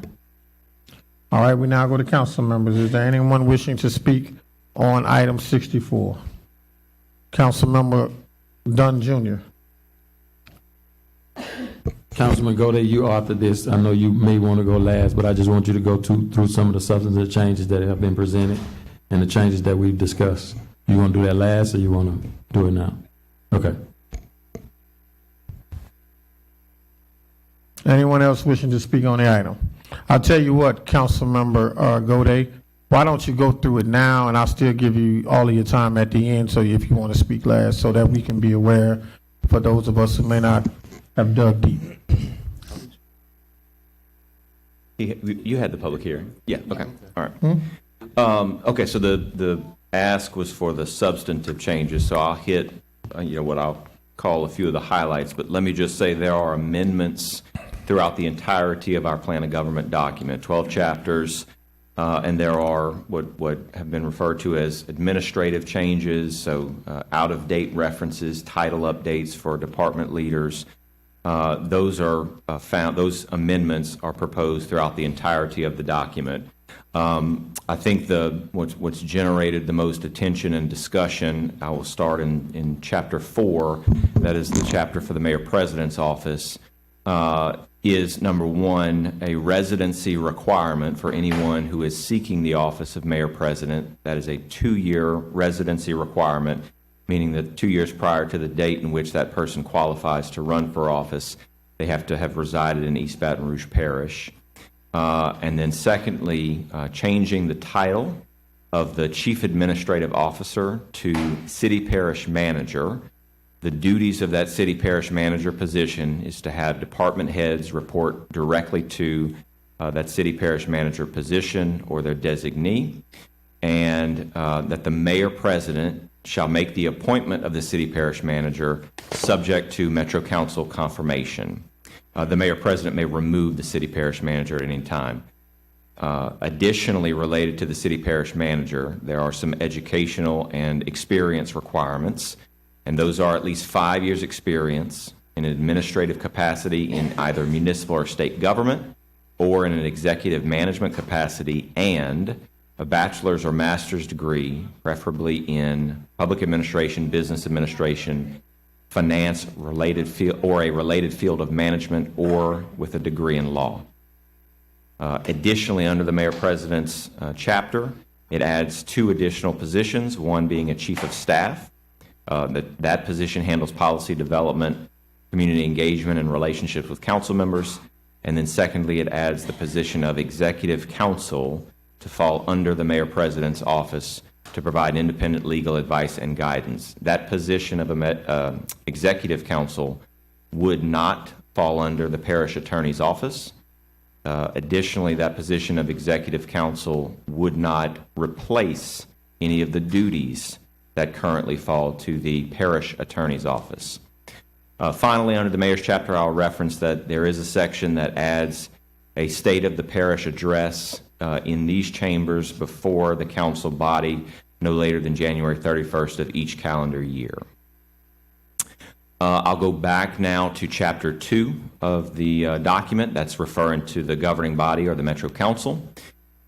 All right, we now go to council members. Is there anyone wishing to speak on item 64? Councilmember Dunn Jr. Councilman Gode, you authored this. I know you may want to go last, but I just want you to go through some of the substantive changes that have been presented and the changes that we've discussed. You want to do that last, or you want to do it now? Okay. Anyone else wishing to speak on the item? I'll tell you what, Councilmember Gode, why don't you go through it now, and I'll still give you all of your time at the end, so if you want to speak last, so that we can be aware for those of us who may not have dug deep. You had the public hearing? Yeah, okay, all right. Okay, so the ask was for the substantive changes, so I'll hit what I'll call a few of the highlights, but let me just say there are amendments throughout the entirety of our plan of government document, 12 chapters, and there are what have been referred to as administrative changes, so out-of-date references, title updates for department leaders. Those amendments are proposed throughout the entirety of the document. I think what's generated the most attention and discussion, I will start in Chapter 4, that is the chapter for the Mayor President's office, is, number one, a residency requirement for anyone who is seeking the office of Mayor President. That is a 2-year residency requirement, meaning that 2 years prior to the date in which that person qualifies to run for office, they have to have resided in East Baton Rouge Parish. And then secondly, changing the title of the Chief Administrative Officer to City Parish Manager. The duties of that City Parish Manager position is to have department heads report directly to that City Parish Manager position or their designee, and that the Mayor President shall make the appointment of the City Parish Manager subject to Metro Council confirmation. The mayor president may remove the city parish manager at any time. Additionally, related to the city parish manager, there are some educational and experience requirements, and those are at least 5 years' experience in an administrative capacity in either municipal or state government, or in an executive management capacity, and a bachelor's or master's degree, preferably in public administration, business administration, finance, related field, or a related field of management, or with a degree in law. Additionally, under the mayor-president's chapter, it adds 2 additional positions, one being a chief of staff. That position handles policy development, community engagement, and relationships with council members. And then secondly, it adds the position of executive counsel to fall under the mayor-president's office to provide independent legal advice and guidance. That position of executive counsel would not fall under the parish attorney's office. Additionally, that position of executive counsel would not replace any of the duties that currently fall to the parish attorney's office. Finally, under the mayor's chapter, I'll reference that there is a section that adds a state of the parish address in these chambers before the council body no later than January 31st of each calendar year. I'll go back now to Chapter 2 of the document. That's referring to the governing body or the Metro Council.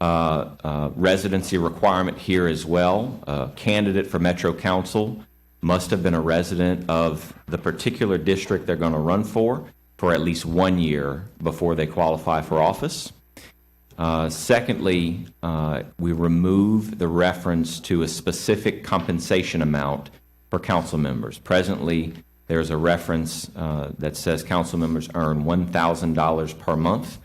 Residency requirement here as well. A candidate for Metro Council must have been a resident of the particular district they're going to run for at least 1 year before they qualify for office. Secondly, we remove the reference to a specific compensation amount for council members. Presently, there's a reference that says council members earn $1,000 per month.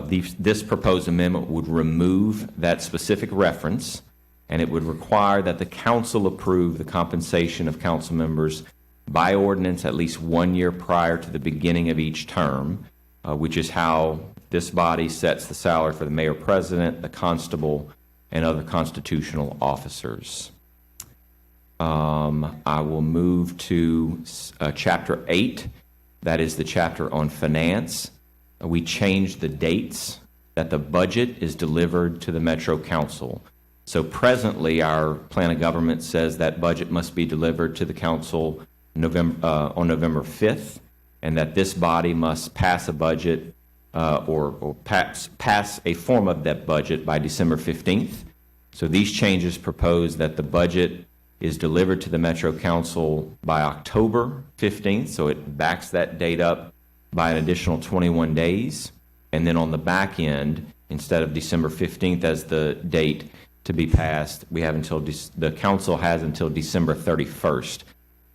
This proposed amendment would remove that specific reference, and it would require that the council approve the compensation of council members by ordinance at least 1 year prior to the beginning of each term, which is how this body sets the salary for the mayor president, the constable, and other constitutional officers. I will move to Chapter 8. That is the chapter on finance. We changed the dates that the budget is delivered to the Metro Council. So presently, our plan of government says that budget must be delivered to the council on November 5th, and that this body must pass a budget or pass a form of that budget by December 15th. So these changes propose that the budget is delivered to the Metro Council by October 15th, so it backs that date up by an additional 21 days. And then on the back end, instead of December 15th as the date to be passed, we have until the council has until December 31st.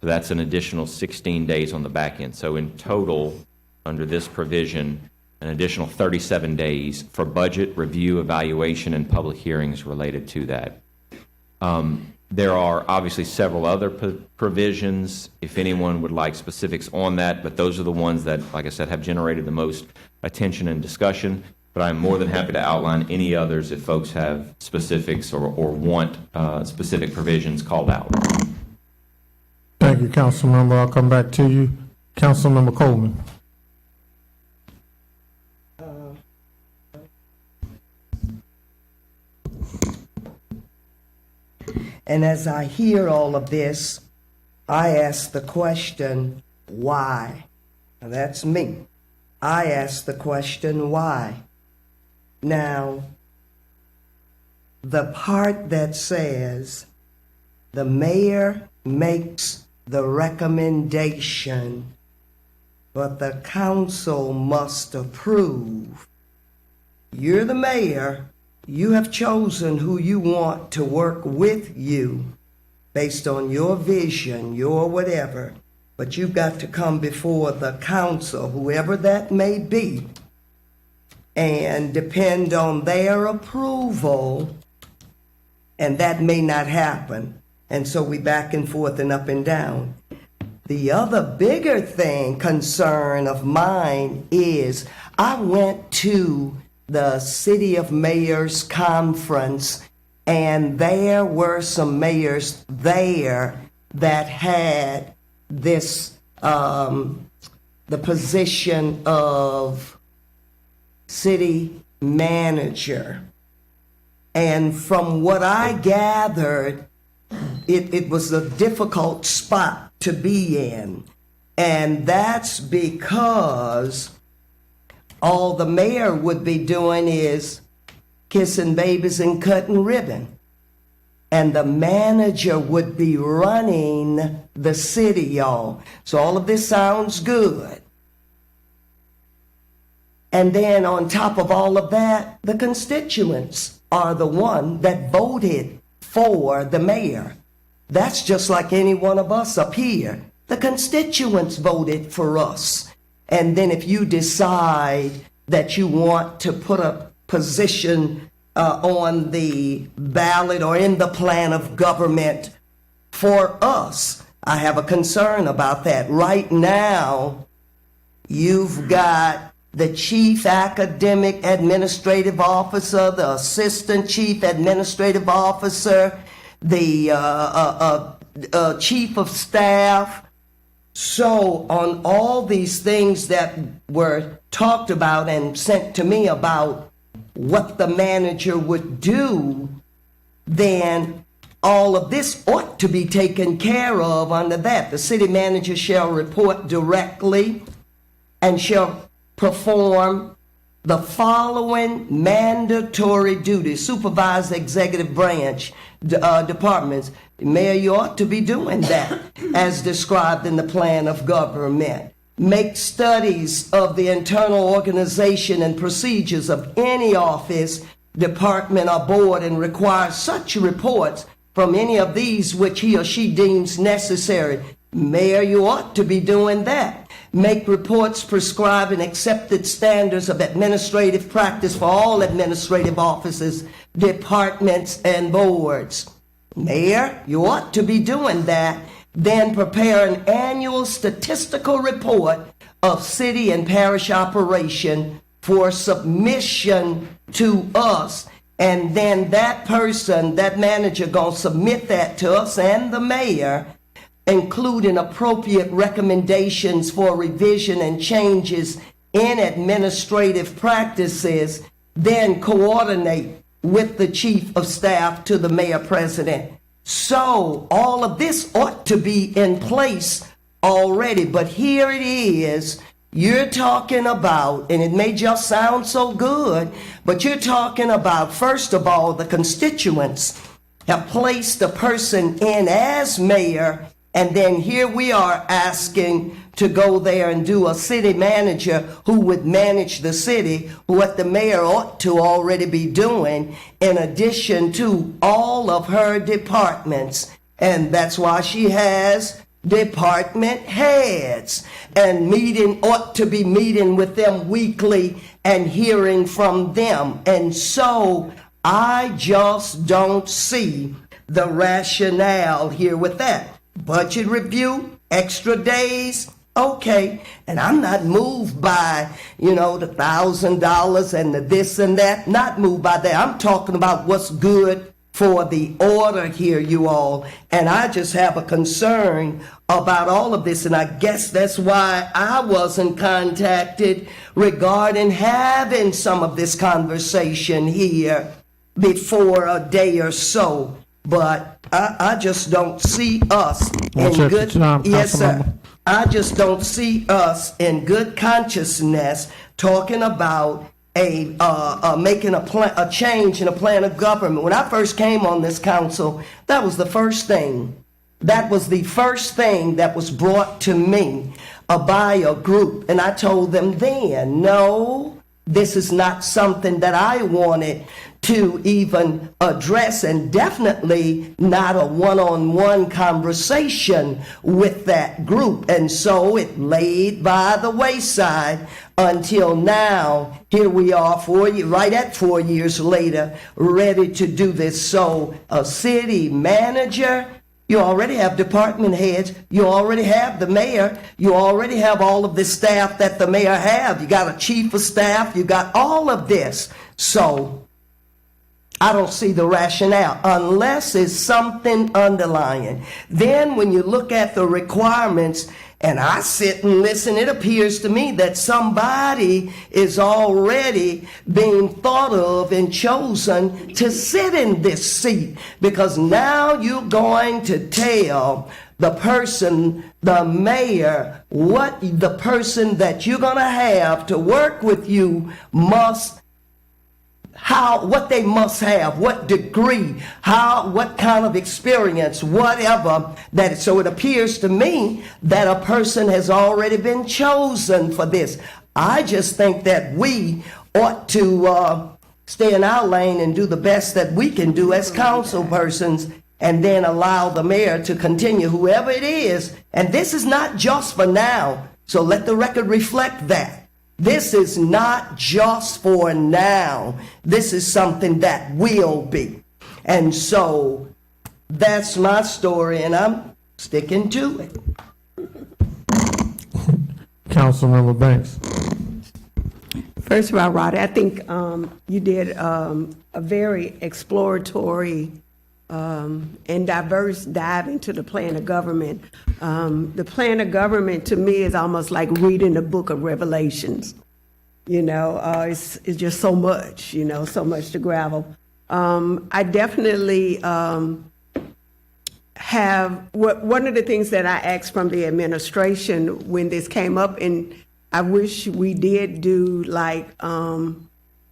So that's an additional 16 days on the back end. So in total, under this provision, an additional 37 days for budget review, evaluation, and public hearings related to that. There are obviously several other provisions, if anyone would like specifics on that, but those are the ones that, like I said, have generated the most attention and discussion. But I'm more than happy to outline any others if folks have specifics or want specific provisions called out. Thank you, Councilmember. I'll come back to you. Councilmember Coleman. And as I hear all of this, I ask the question, why? Now, that's me. I ask the question, why? Now, the part that says the mayor makes the recommendation, but the council must approve. You're the mayor. You have chosen who you want to work with you based on your vision, your whatever. But you've got to come before the council, whoever that may be, and depend on their approval, and that may not happen. And so we back and forth and up and down. The other bigger concern of mine is I went to the City of Mayors Conference, and there were some mayors there that had this the position of city manager. And from what I gathered, it was a difficult spot to be in. And that's because all the mayor would be doing is kissing babies and cutting ribbon. And the manager would be running the city, y'all. So all of this sounds good. And then on top of all of that, the constituents are the one that voted for the mayor. That's just like any one of us up here. The constituents voted for us. And then if you decide that you want to put a position on the ballot or in the plan of government for us, I have a concern about that. Right now, you've got the chief academic administrative officer, the assistant chief administrative officer, the chief of staff. So on all these things that were talked about and sent to me about what the manager would do, then all of this ought to be taken care of under that. The city manager shall report directly and shall perform the following mandatory duties: supervise the executive branch departments. Mayor, you ought to be doing that as described in the plan of government. Make studies of the internal organization and procedures of any office, department, or board, and require such reports from any of these which he or she deems necessary. Mayor, you ought to be doing that. Make reports prescribing accepted standards of administrative practice for all administrative offices, departments, and boards. Mayor, you ought to be doing that. Then prepare an annual statistical report of city and parish operation for submission to us. And then that person, that manager, gonna submit that to us and the mayor, including appropriate recommendations for revision and changes in administrative practices, then coordinate with the chief of staff to the mayor president. So all of this ought to be in place already, but here it is. You're talking about, and it may just sound so good, but you're talking about, first of all, the constituents have placed a person in as mayor, and then here we are asking to go there and do a city manager who would manage the city, what the mayor ought to already be doing, in addition to all of her departments. And that's why she has department heads, and ought to be meeting with them weekly and hearing from them. And so I just don't see the rationale here with that. Budget review, extra days, okay. And I'm not moved by, the $1,000 and the this and that. Not moved by that. I'm talking about what's good for the order here, you all. And I just have a concern about all of this. And I guess that's why I wasn't contacted regarding having some of this conversation here before a day or so. But I just don't see us in good. Yes, sir. I just don't see us in good consciousness talking about making a change in a plan of government. When I first came on this council, that was the first thing. That was the first thing that was brought to me by a group, and I told them then, no, this is not something that I wanted to even address, and definitely not a one-on-one conversation with that group. And so it laid by the wayside until now. Here we are, right at 4 years later, ready to do this. So a city manager, you already have department heads, you already have the mayor, you already have all of the staff that the mayor have. You got a chief of staff, you got all of this. So I don't see the rationale unless it's something underlying. Then when you look at the requirements And I sit and listen. It appears to me that somebody is already being thought of and chosen to sit in this seat, because now you're going to tell the person, the mayor, what the person that you're going to have to work with you what they must have, what degree, what kind of experience, whatever that is. So it appears to me that a person has already been chosen for this. I just think that we ought to stay in our lane and do the best that we can do as council persons, and then allow the mayor to continue, whoever it is. And this is not just for now, so let the record reflect that. This is not just for now. This is something that will be. And so that's my story, and I'm sticking to it. Councilmember Banks. First of all, Roddy, I think you did a very exploratory and diverse dive into the plan of government. The plan of government to me is almost like reading the book of Revelations. It's just so much, so much to gravel. I definitely have, one of the things that I asked from the administration when this came up, and I wish we did do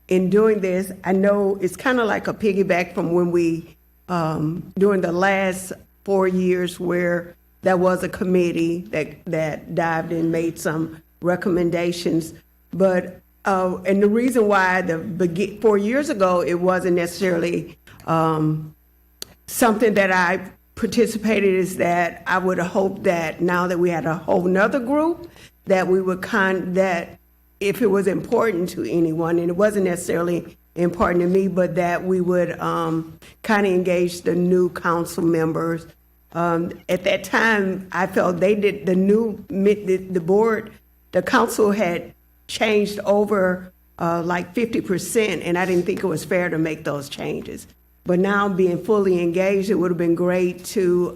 in doing this, I know it's kind of like a piggyback from when we during the last 4 years where there was a committee that dived and made some recommendations. But, and the reason why 4 years ago, it wasn't necessarily something that I participated is that I would have hoped that now that we had a whole nother group, that we would that if it was important to anyone, and it wasn't necessarily important to me, but that we would kind of engage the new council members. At that time, I felt the board, the council had changed over like 50%, and I didn't think it was fair to make those changes. But now being fully engaged, it would have been great to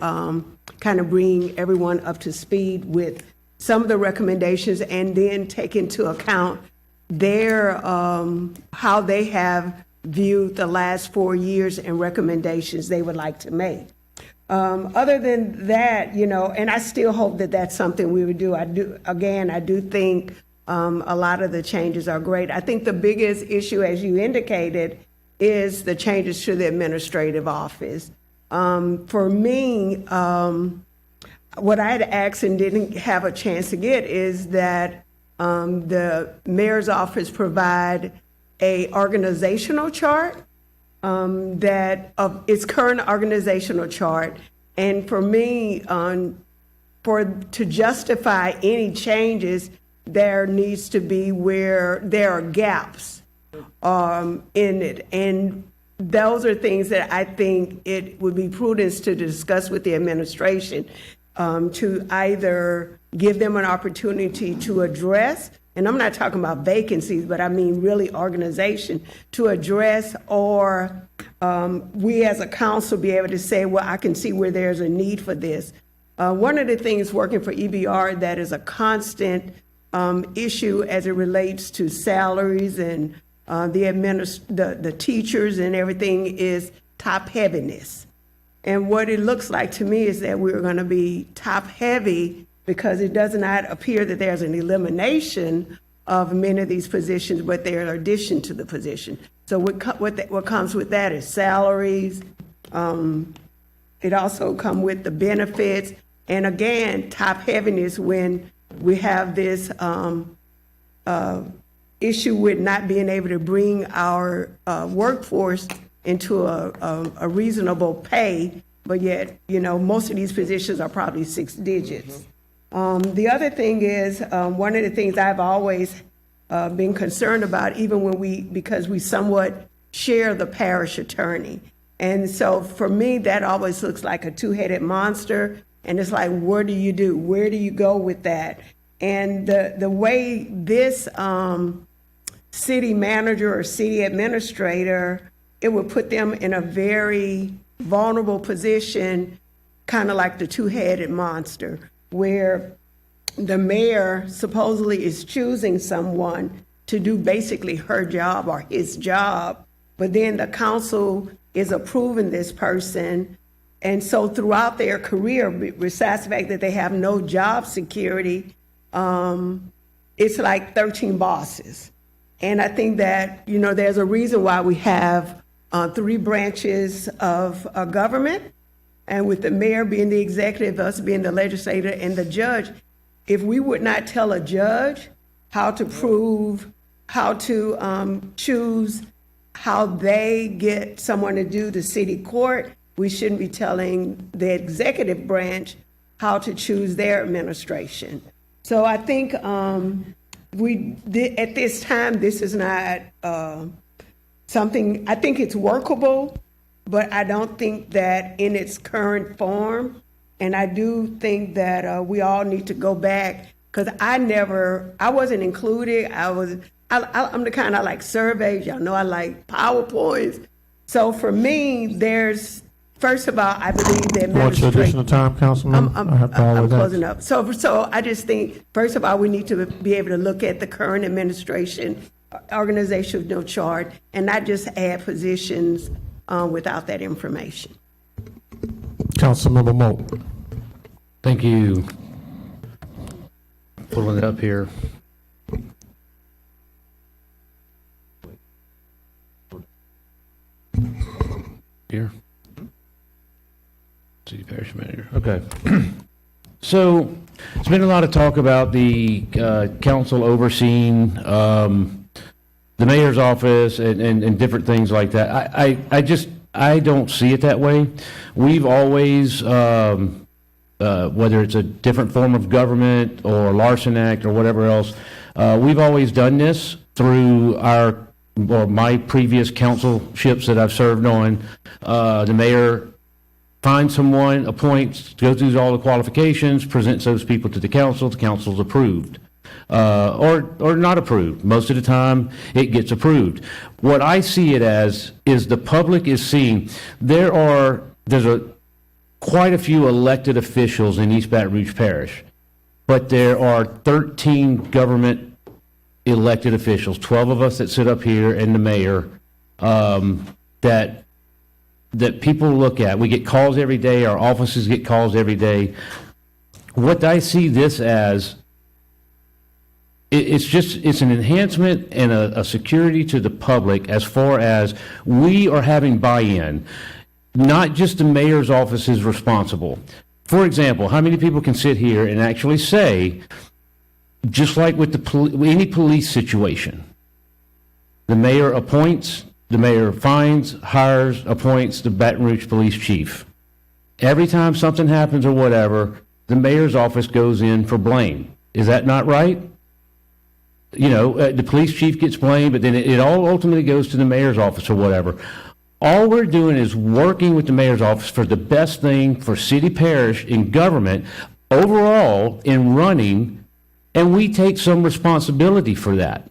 kind of bring everyone up to speed with some of the recommendations, and then take into account their how they have viewed the last 4 years and recommendations they would like to make. Other than that, and I still hope that that's something we would do. I do think a lot of the changes are great. I think the biggest issue, as you indicated, is the changes to the administrative office. For me, what I had asked and didn't have a chance to get is that the mayor's office provide a organizational chart that of its current organizational chart. And for me, to justify any changes, there needs to be where there are gaps in it. And those are things that I think it would be prudent to discuss with the administration, to either give them an opportunity to address, and I'm not talking about vacancies, but I mean really organization, to address, or we as a council be able to say, well, I can see where there's a need for this. One of the things working for EBR that is a constant issue as it relates to salaries and the teachers and everything is top heaviness. And what it looks like to me is that we're going to be top heavy because it does not appear that there's an elimination of many of these positions, but they're an addition to the position. So what comes with that is salaries. It also comes with the benefits. And again, top heaviness when we have this issue with not being able to bring our workforce into a reasonable pay, but yet, most of these positions are probably 6 digits. The other thing is, one of the things I've always been concerned about, even because we somewhat share the parish attorney. And so for me, that always looks like a two-headed monster. And it's like, what do you do? Where do you go with that? And the way this city manager or city administrator, it would put them in a very vulnerable position, kind of like the two-headed monster, where the mayor supposedly is choosing someone to do basically her job or his job, but then the council is approving this person. And so throughout their career, besides the fact that they have no job security, it's like 13 bosses. And I think that, you know, there's a reason why we have 3 branches of government, and with the mayor being the executive, us being the legislator and the judge. If we would not tell a judge how to choose how they get someone to do the city court, we shouldn't be telling the executive branch how to choose their administration. So I think at this time, this is not something, I think it's workable, but I don't think that in its current form. And I do think that we all need to go back, because I wasn't included. I'm the kind I like surveys. Y'all know I like PowerPoints. So for me, first of all, I believe the What's your additional time, Councilman? I'm closing up. So I just think, first of all, we need to be able to look at the current administration, organizational chart, and not just add positions without that information. Councilmember Moat. Thank you. Pulling it up here. Here. City Parish Manager. Okay. So, there's been a lot of talk about the council overseeing the mayor's office and different things like that. I don't see it that way. We've always, whether it's a different form of government or Larson Act or whatever else, we've always done this through my previous councilships that I've served on. The mayor finds someone, appoints, goes through all the qualifications, presents those people to the council's approved. Or not approved. Most of the time, it gets approved. What I see it as is the public is seeing there's quite a few elected officials in East Baton Rouge Parish, but there are 13 government elected officials, 12 of us that sit up here and the mayor, that people look at. We get calls every day. Our offices get calls every day. What I see this as, it's an enhancement and a security to the public as far as we are having buy-in. Not just the mayor's office is responsible. For example, how many people can sit here and actually say, just like with any police situation, the mayor appoints, the mayor finds, hires, appoints the Baton Rouge police chief. Every time something happens or whatever, the mayor's office goes in for blame. Is that not right? You know, the police chief gets blamed, but then it all ultimately goes to the mayor's office or whatever. All we're doing is working with the mayor's office for the best thing for city, parish, and government overall in running, and we take some responsibility for that.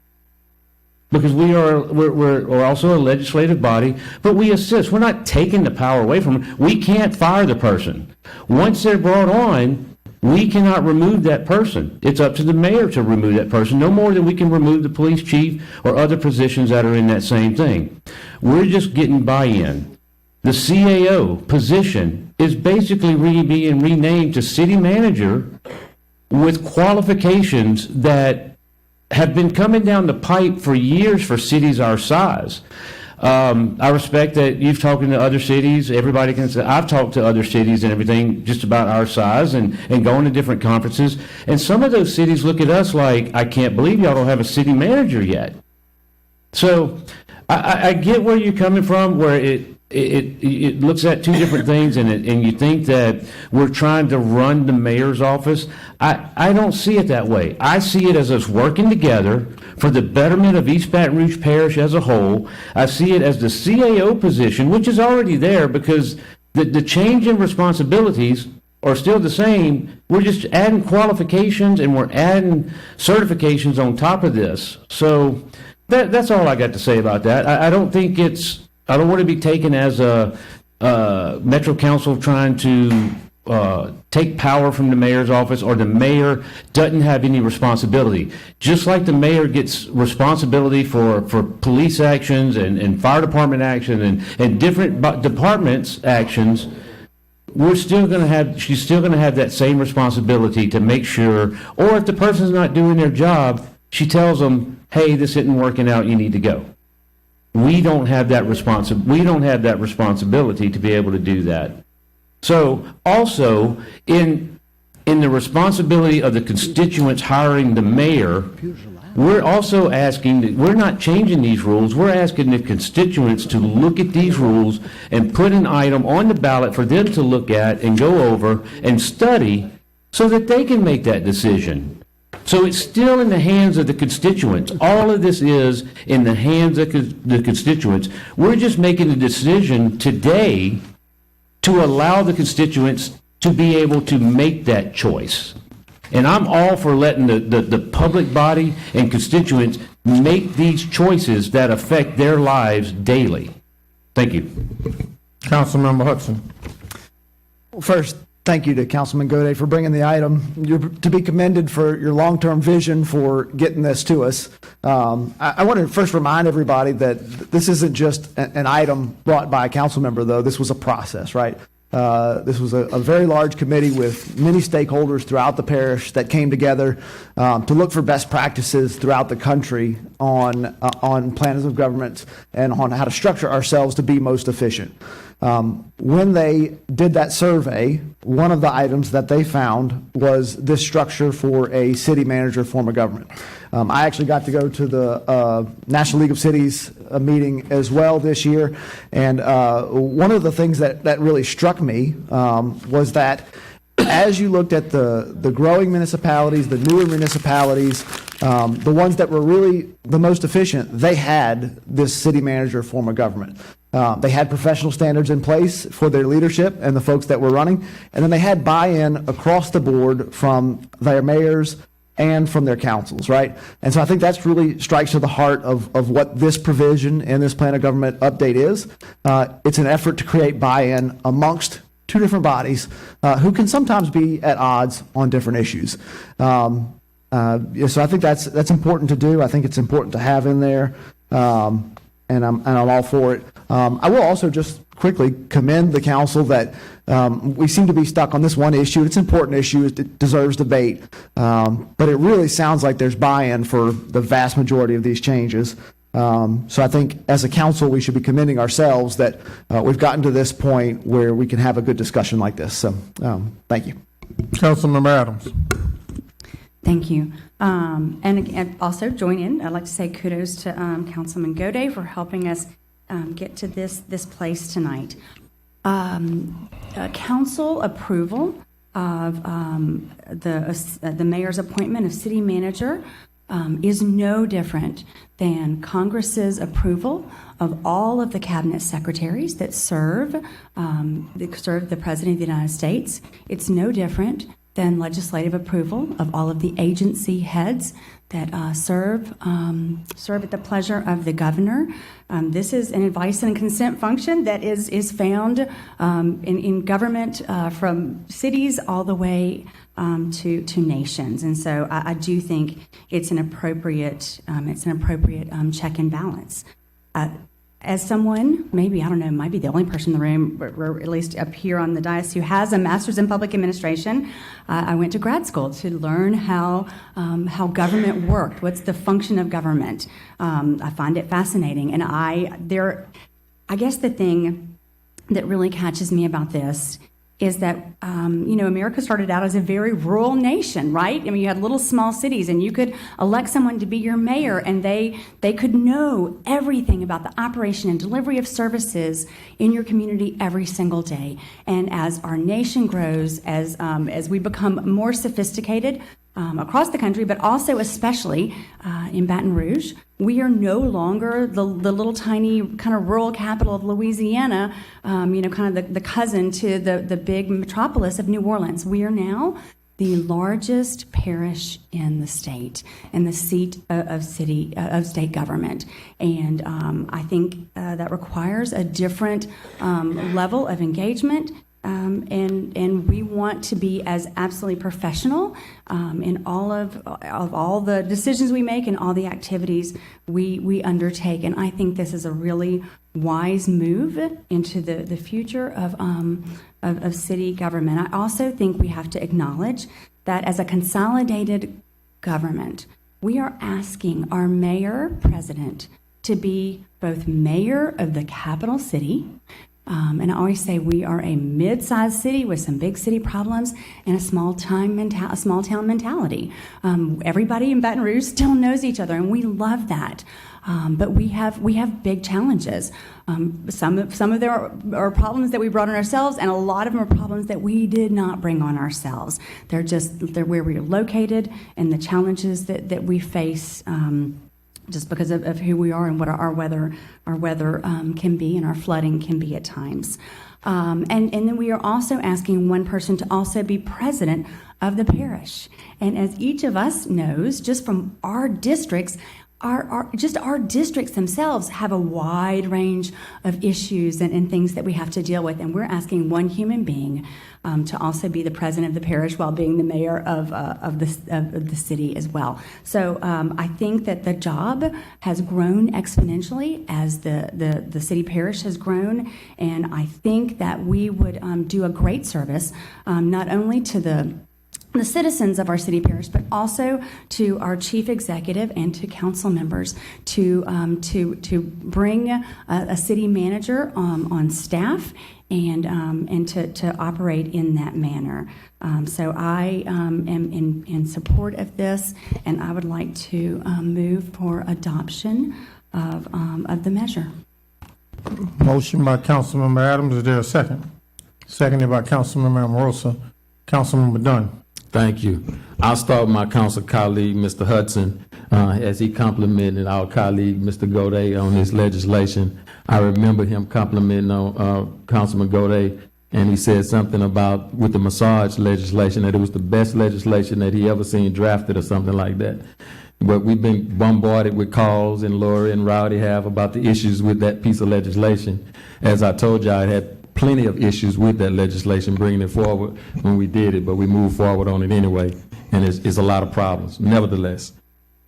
Because we're also a legislative body, but we assist. We're not taking the power away from them. We can't fire the person. Once they're brought on, we cannot remove that person. It's up to the mayor to remove that person, no more than we can remove the police chief or other positions that are in that same thing. We're just getting buy-in. The CAO position is basically being renamed to city manager with qualifications that have been coming down the pipe for years for cities our size. I respect that you've talked to other cities. Everybody can say, I've talked to other cities and everything just about our size and going to different conferences. And some of those cities look at us like, I can't believe y'all don't have a city manager yet. So I get where you're coming from, where it looks at two different things and you think that we're trying to run the mayor's office. I don't see it that way. I see it as us working together for the betterment of East Baton Rouge Parish as a whole. I see it as the CAO position, which is already there because the change in responsibilities are still the same. We're just adding qualifications and we're adding certifications on top of this. So that's all I got to say about that. I don't think I don't want to be taken as a Metro Council trying to take power from the mayor's office, or the mayor doesn't have any responsibility. Just like the mayor gets responsibility for police actions and fire department action and different departments' actions, she's still going to have that same responsibility to make sure, or if the person's not doing their job, she tells them, hey, this isn't working out, you need to go. We don't have that responsibility to be able to do that. So also, in the responsibility of the constituents hiring the mayor, we're also asking, we're not changing these rules, we're asking the constituents to look at these rules and put an item on the ballot for them to look at and go over and study so that they can make that decision. So it's still in the hands of the constituents. All of this is in the hands of the constituents. We're just making a decision today to allow the constituents to be able to make that choice. And I'm all for letting the public body and constituents make these choices that affect their lives daily. Thank you. Councilmember Hudson. Well, first, thank you to Councilman Gode for bringing the item. You're to be commended for your long-term vision for getting this to us. I want to first remind everybody that this isn't just an item brought by a council member, though. This was a process, right? This was a very large committee with many stakeholders throughout the parish that came together to look for best practices throughout the country on plans of government and on how to structure ourselves to be most efficient. When they did that survey, one of the items that they found was this structure for a city manager form of government. I actually got to go to the National League of Cities meeting as well this year, and one of the things that really struck me was that as you looked at the growing municipalities, the newer municipalities, the ones that were really the most efficient, they had this city manager form of government. They had professional standards in place for their leadership and the folks that were running, and then they had buy-in across the board from their mayors and from their councils, right? And so I think that's really strikes to the heart of what this provision in this plan of government update is. It's an effort to create buy-in amongst two different bodies who can sometimes be at odds on different issues. So I think that's important to do. I think it's important to have in there, and I'm all for it. I will also just quickly commend the council that we seem to be stuck on this one issue. It's an important issue. It deserves debate. But it really sounds like there's buy-in for the vast majority of these changes. So I think as a council, we should be commending ourselves that we've gotten to this point where we can have a good discussion like this. So thank you. Councilmember Adams. Thank you. And also join in. I'd like to say kudos to Councilman Gode for helping us get to this place tonight. Council approval of the mayor's appointment of city manager is no different than Congress's approval of all of the cabinet secretaries that serve the President of the United States. It's no different than legislative approval of all of the agency heads that serve at the pleasure of the governor. This is an advice and consent function that is found in government from cities all the way to nations, and so I do think it's an appropriate check and balance. As someone, maybe, I don't know, might be the only person in the room, or at least up here on the dais, who has a master's in public administration, I went to grad school to learn how government worked. What's the function of government? I find it fascinating, and I guess the thing that really catches me about this is that, America started out as a very rural nation, right? I mean, you had little small cities, and you could elect someone to be your mayor, and they could know everything about the operation and delivery of services in your community every single day. And as our nation grows, as we become more sophisticated across the country, but also especially in Baton Rouge, we are no longer the little tiny kind of rural capital of Louisiana, kind of the cousin to the big metropolis of New Orleans. We are now the largest parish in the state and the seat of state government. And I think that requires a different level of engagement and we want to be as absolutely professional in all of all the decisions we make and all the activities we undertake. And I think this is a really wise move into the future of city government. I also think we have to acknowledge that as a consolidated government, we are asking our mayor president to be both mayor of the capital city, and I always say we are a mid-sized city with some big city problems and a small town mentality. Everybody in Baton Rouge still knows each other, and we love that. But we have big challenges. Some of there are problems that we brought on ourselves, and a lot of them are problems that we did not bring on ourselves. They're where we're located and the challenges that we face. Just because of who we are and what our weather can be and our flooding can be at times. And then we are also asking one person to also be president of the parish. And as each of us knows, just from our districts, our districts themselves have a wide range of issues and things that we have to deal with. And we're asking one human being to also be the president of the parish while being the mayor of the city as well. So I think that the job has grown exponentially as the city parish has grown. And I think that we would do a great service, not only to the citizens of our city parish, but also to our chief executive and to council members to bring a city manager on staff and to operate in that manner. So I am in support of this, and I would like to move for adoption of the measure. Motion by Councilmember Adams. Is there a second? Seconded by Councilmember Amorosa. Councilmember Dunn. Thank you. I'll start with my council colleague, Mr. Hudson, as he complimented our colleague, Mr. Godet, on this legislation. I remember him complimenting Councilman Godet, and he said something about, with the massage legislation, that it was the best legislation that he ever seen drafted or something like that. But we've been bombarded with calls, and Lori and Rowdy have, about the issues with that piece of legislation. As I told you, I had plenty of issues with that legislation, bringing it forward when we did it, but we moved forward on it anyway, and it's a lot of problems. Nevertheless,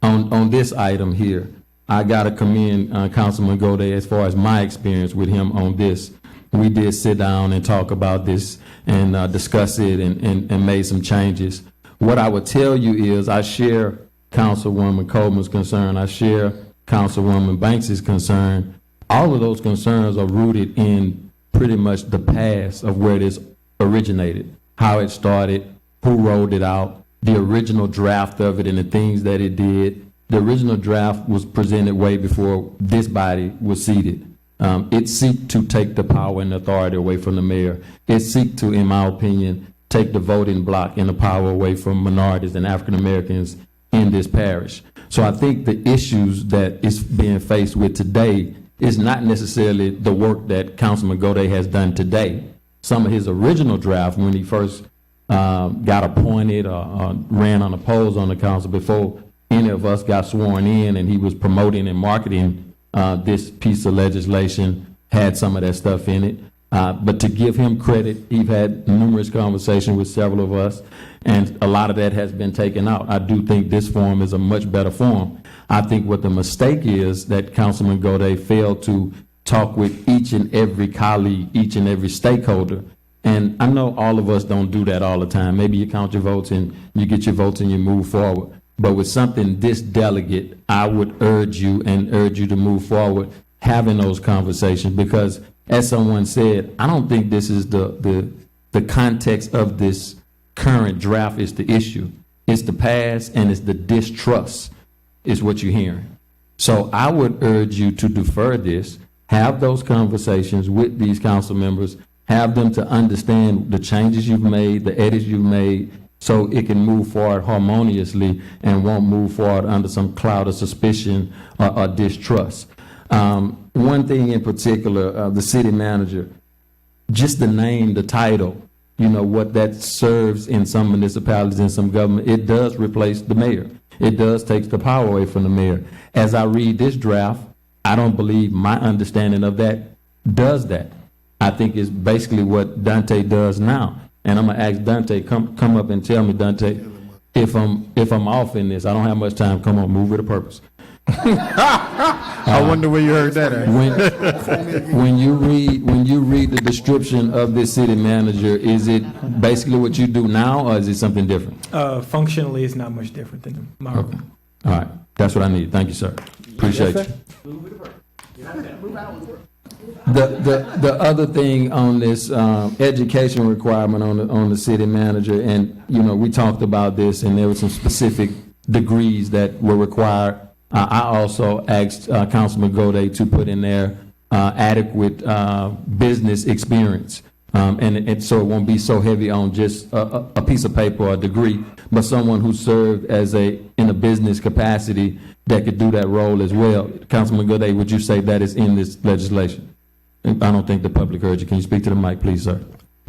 on this item here, I got to commend Councilman Godet as far as my experience with him on this. We did sit down and talk about this and discuss it and made some changes. What I would tell you is I share Councilwoman Coleman's concern. I share Councilwoman Banks's concern. All of those concerns are rooted in pretty much the past of where this originated, how it started, who rolled it out, the original draft of it and the things that it did. The original draft was presented way before this body was seated. It seeked to take the power and authority away from the mayor. It seeked to, in my opinion, take the voting block and the power away from minorities and African Americans in this parish. So I think the issues that is being faced with today is not necessarily the work that Councilman Godet has done today. Some of his original draft, when he first got appointed or ran unopposed on the council before any of us got sworn in, and he was promoting and marketing this piece of legislation, had some of that stuff in it. But to give him credit, he's had numerous conversations with several of us, and a lot of that has been taken out. I do think this form is a much better form. I think what the mistake is that Councilman Godet failed to talk with each and every colleague, each and every stakeholder. And I know all of us don't do that all the time. Maybe you count your votes and you get your votes and you move forward. But with something this delicate, I would urge you to move forward, having those conversations, because as someone said, I don't think this is the context of this current draft is the issue. It's the past, and it's the distrust is what you're hearing. So I would urge you to defer this, have those conversations with these council members, have them to understand the changes you've made, the edits you've made, so it can move forward harmoniously and won't move forward under some cloud of suspicion or distrust. One thing in particular, the city manager, just the name, the title, you know, what that serves in some municipalities and some government, it does replace the mayor. It does take the power away from the mayor. As I read this draft, I don't believe my understanding of that does that. I think is basically what Dante does now. And I'm gonna ask Dante, come up and tell me, Dante, if I'm off in this. I don't have much time. Come on, move with a purpose. I wonder where you heard that at. When you read the description of this city manager, is it basically what you do now, or is it something different? Functionally, it's not much different than my role. Okay. All right. That's what I need. Thank you, sir. Appreciate you. The other thing on this education requirement on the city manager, and we talked about this, and there were some specific degrees that were required. I also asked Councilman Gode to put in there adequate business experience, and so it won't be so heavy on just a piece of paper or a degree, but someone who served in a business capacity that could do that role as well. Councilman Gode, would you say that is in this legislation? I don't think the public heard you. Can you speak to the mic, please, sir?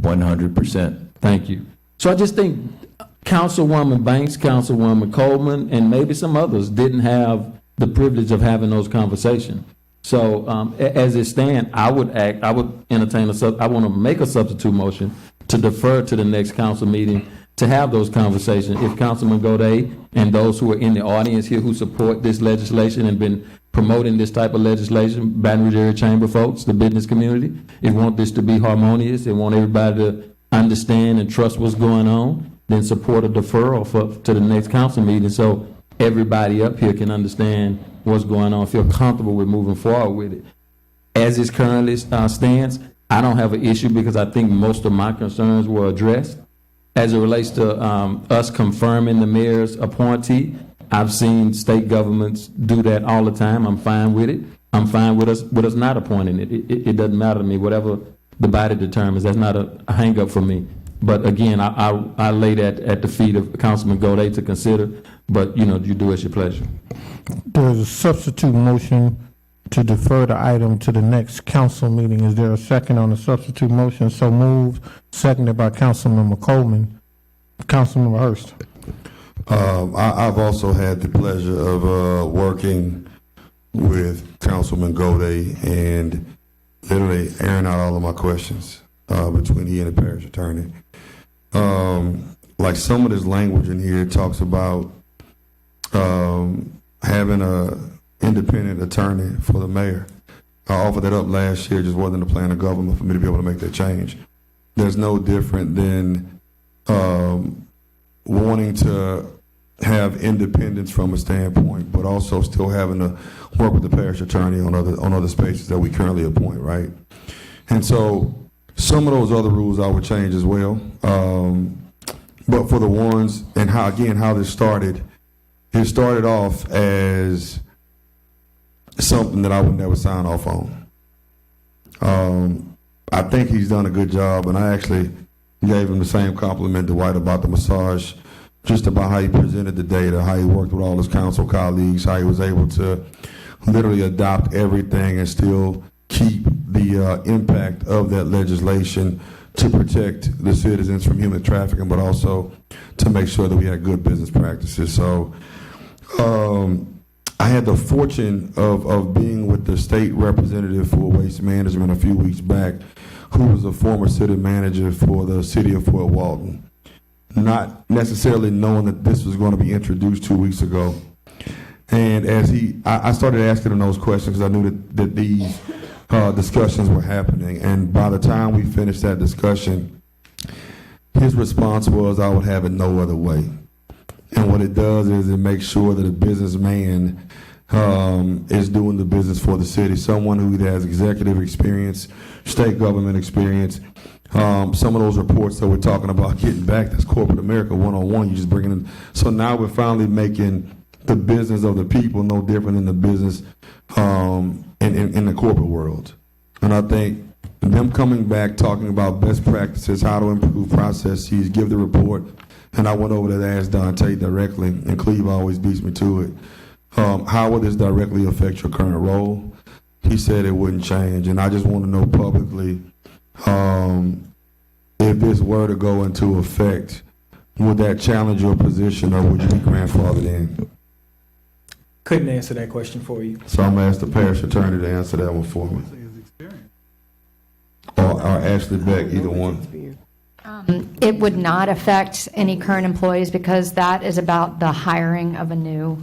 100%. Thank you. So I just think Councilwoman Banks, Councilwoman Coleman, and maybe some others didn't have the privilege of having those conversations. So as it stands, I would entertain I want to make a substitute motion to defer to the next council meeting to have those conversations. If Councilman Gode and those who are in the audience here who support this legislation and been promoting this type of legislation, Baton Rouge Area Chamber folks, the business community, if want this to be harmonious, they want everybody to understand and trust what's going on, then support a deferral to the next council meeting so everybody up here can understand what's going on, feel comfortable with moving forward with it. As it currently stands, I don't have an issue because I think most of my concerns were addressed. As it relates to us confirming the mayor's appointee, I've seen state governments do that all the time. I'm fine with it. I'm fine with us not appointing it. It doesn't matter to me. Whatever the body determines, that's not a hang up for me. But again, I lay that at the feet of Councilman Gode to consider. But you do as your pleasure. There's a substitute motion to defer the item to the next council meeting. Is there a second on the substitute motion? So moved, seconded by Councilmember Coleman. Councilmember Hurst. I've also had the pleasure of working with Councilman Gode and literally airing out all of my questions between he and the parish attorney. Like some of this language in here talks about having a independent attorney for the mayor. I offered that up last year, just wasn't a plan of government for me to be able to make that change. There's no different than wanting to have independence from a standpoint, but also still having to work with the parish attorney on other spaces that we currently appoint, right? And so some of those other rules I would change as well. But for the ones, and how this started, it started off as something that I would never sign off on. I think he's done a good job, and I actually gave him the same compliment to White about the massage, just about how he presented the data, how he worked with all his council colleagues, how he was able to literally adopt everything and still keep the impact of that legislation to protect the citizens from human trafficking, but also to make sure that we had good business practices. So I had the fortune of being with the state representative for waste management a few weeks back, who was a former city manager for the city of Fort Walton. Not necessarily knowing that this was going to be introduced 2 weeks ago. And as I started asking him those questions because I knew that these discussions were happening. And by the time we finished that discussion, his response was, I would have it no other way. And what it does is it makes sure that a businessman is doing the business for the city. Someone who either has executive experience, state government experience. Some of those reports that we're talking about getting back, that's corporate America one-on-one, you just bring it in. So now we're finally making the business of the people no different than the business in the corporate world. And I think them coming back, talking about best practices, how to improve processes, give the report, and I went over there to ask Dante directly, and Cleve always beats me to it. How will this directly affect your current role? He said it wouldn't change, and I just want to know publicly, if this were to go into effect, would that challenge your position, or would you be grandfathered in? Couldn't answer that question for you. So I'm going to ask the parish attorney to answer that one for me. Or or Ashley Beck, either one? It would not affect any current employees because that is about the hiring of a new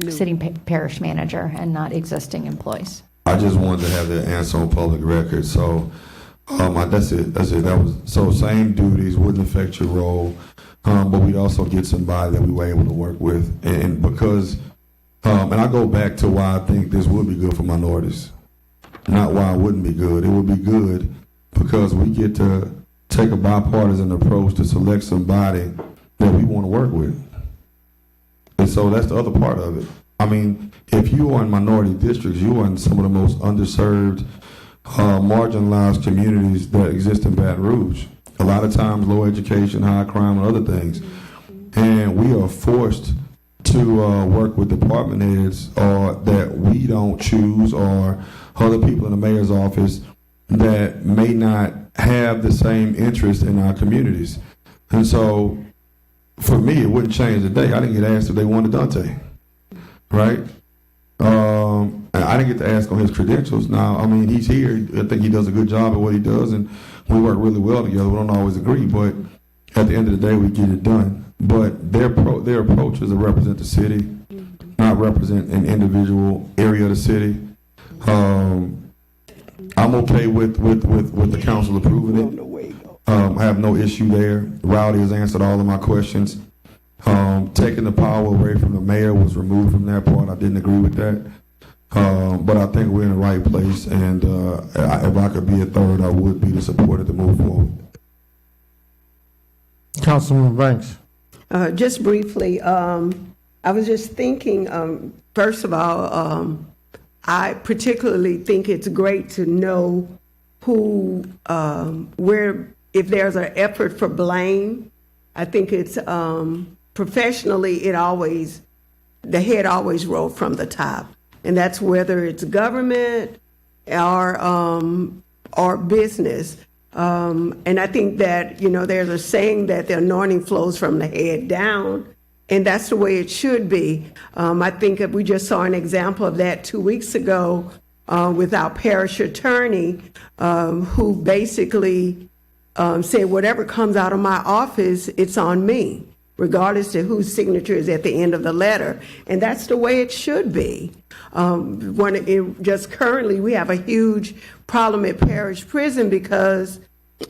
city parish manager and not existing employees. I just wanted to have that answer on public record. So that's it. So same duties wouldn't affect your role, but we'd also get somebody that we were able to work with. And because, and I go back to why I think this would be good for minorities, not why it wouldn't be good. It would be good because we get to take a bipartisan approach to select somebody that we want to work with. And so that's the other part of it. I mean, if you are in minority districts, you are in some of the most underserved, marginalized communities that exist in Baton Rouge. A lot of times low education, high crime, and other things. And we are forced to work with department heads that we don't choose, or other people in the mayor's office that may not have the same interest in our communities. And so for me, it wouldn't change the day. I didn't get asked if they wanted Dante, right? And I didn't get to ask on his credentials. Now, I mean, he's here. I think he does a good job at what he does, and we work really well together. We don't always agree, but at the end of the day, we get it done. But their approach is to represent the city, not represent an individual area of the city. I'm okay with the council approving it. I have no issue there. Rowdy has answered all of my questions. Taking the power away from the mayor was removed from that part. I didn't agree with that. But I think we're in the right place, and if I could be a third, I would be to support it to move forward. Councilman Banks. Just briefly, I was just thinking, first of all, I particularly think it's great to know who, where, if there's an effort for blame. I think it's professionally, the head always rolled from the top. And that's whether it's government or business. And I think that, there's a saying that the anointing flows from the head down, and that's the way it should be. I think that we just saw an example of that 2 weeks ago with our parish attorney, who basically said, whatever comes out of my office, it's on me, regardless of whose signature is at the end of the letter. And that's the way it should be. Just currently, we have a huge problem at Parish Prison because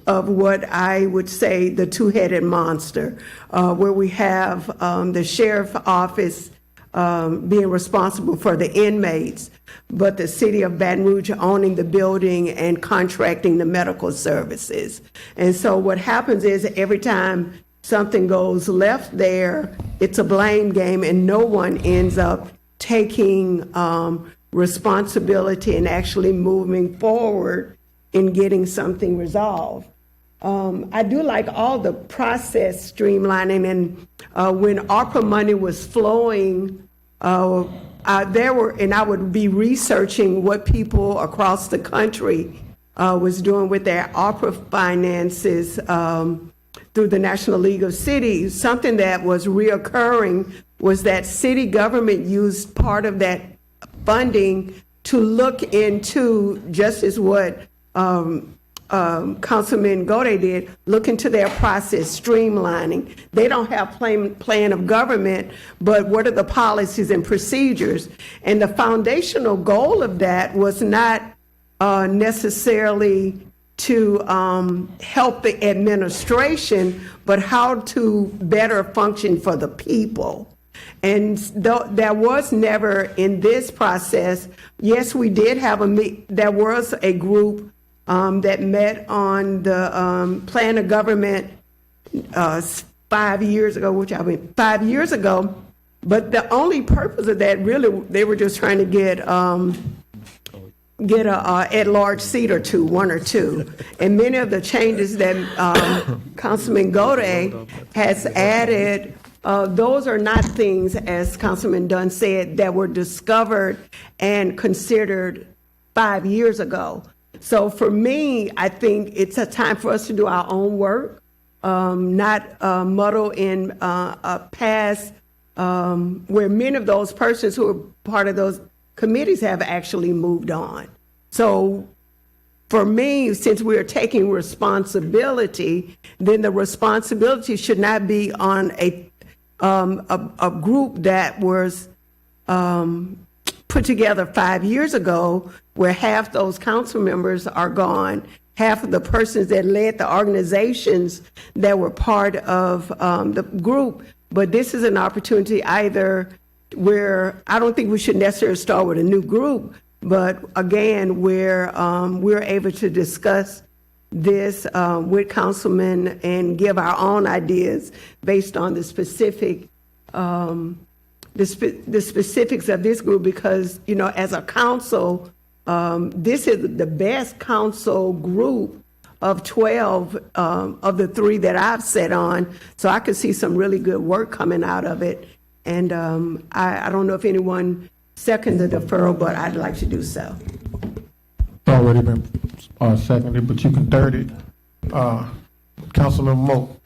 of what I would say the two-headed monster, where we have the sheriff's office being responsible for the inmates, but the city of Baton Rouge owning the building and contracting the medical services. And so what happens is every time something goes left there, it's a blame game, and no one ends up taking responsibility and actually moving forward in getting something resolved. I do like all the process streamlining, and when ARPA money was flowing, and I would be researching what people across the country was doing with their ARPA finances through the National League of Cities. Something that was reoccurring was that city government used part of that funding to look into, just as what Councilman Gode did, look into their process streamlining. They don't have plan of government, but what are the policies and procedures? And the foundational goal of that was not necessarily to help the administration, but how to better function for the people. And there was never in this process, yes, we did have there was a group that met on the plan of government 5 years ago, 5 years ago, but the only purpose of that, really, they were just trying to get a at-large seat or two, one or two. And many of the changes that Councilman Gode has added, those are not things, as Councilman Dunn said, that were discovered and considered 5 years ago. So for me, I think it's a time for us to do our own work, not muddle in past, where many of those persons who are part of those committees have actually moved on. So for me, since we are taking responsibility, then the responsibility should not be on a group that was put together 5 years ago, where half those council members are gone, half of the persons that led the organizations that were part of the group. But this is an opportunity either where I don't think we should necessarily start with a new group, but again, where we're able to discuss this with councilmen and give our own ideas based on the specific the specifics of this group, because, you know, as a council, this is the best council group of 12 of the 3 that I've sat on. So I could see some really good work coming out of it. And I don't know if anyone seconded the deferral, but I'd like to do so. Already been seconded, but you can third it. Councilman Moak.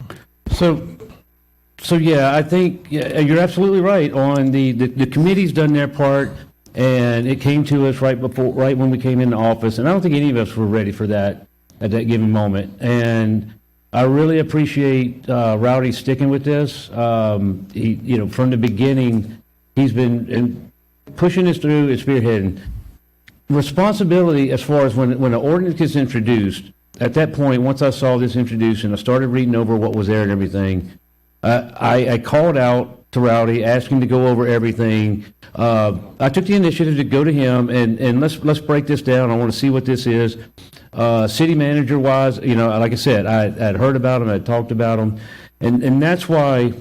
So yeah, I think you're absolutely right on the committee's done their part, and it came to us right when we came into office, and I don't think any of us were ready for that at that given moment. And I really appreciate Rowdy sticking with this. He, you know, from the beginning, he's been pushing this through and spearheading. Responsibility as far as when an ordinance gets introduced, at that point, once I saw this introduced and I started reading over what was there and everything, I called out to Rowdy, asked him to go over everything. I took the initiative to go to him and let's break this down. I want to see what this is. City manager wise, you know, like I said, I'd heard about him, I'd talked about him, and that's why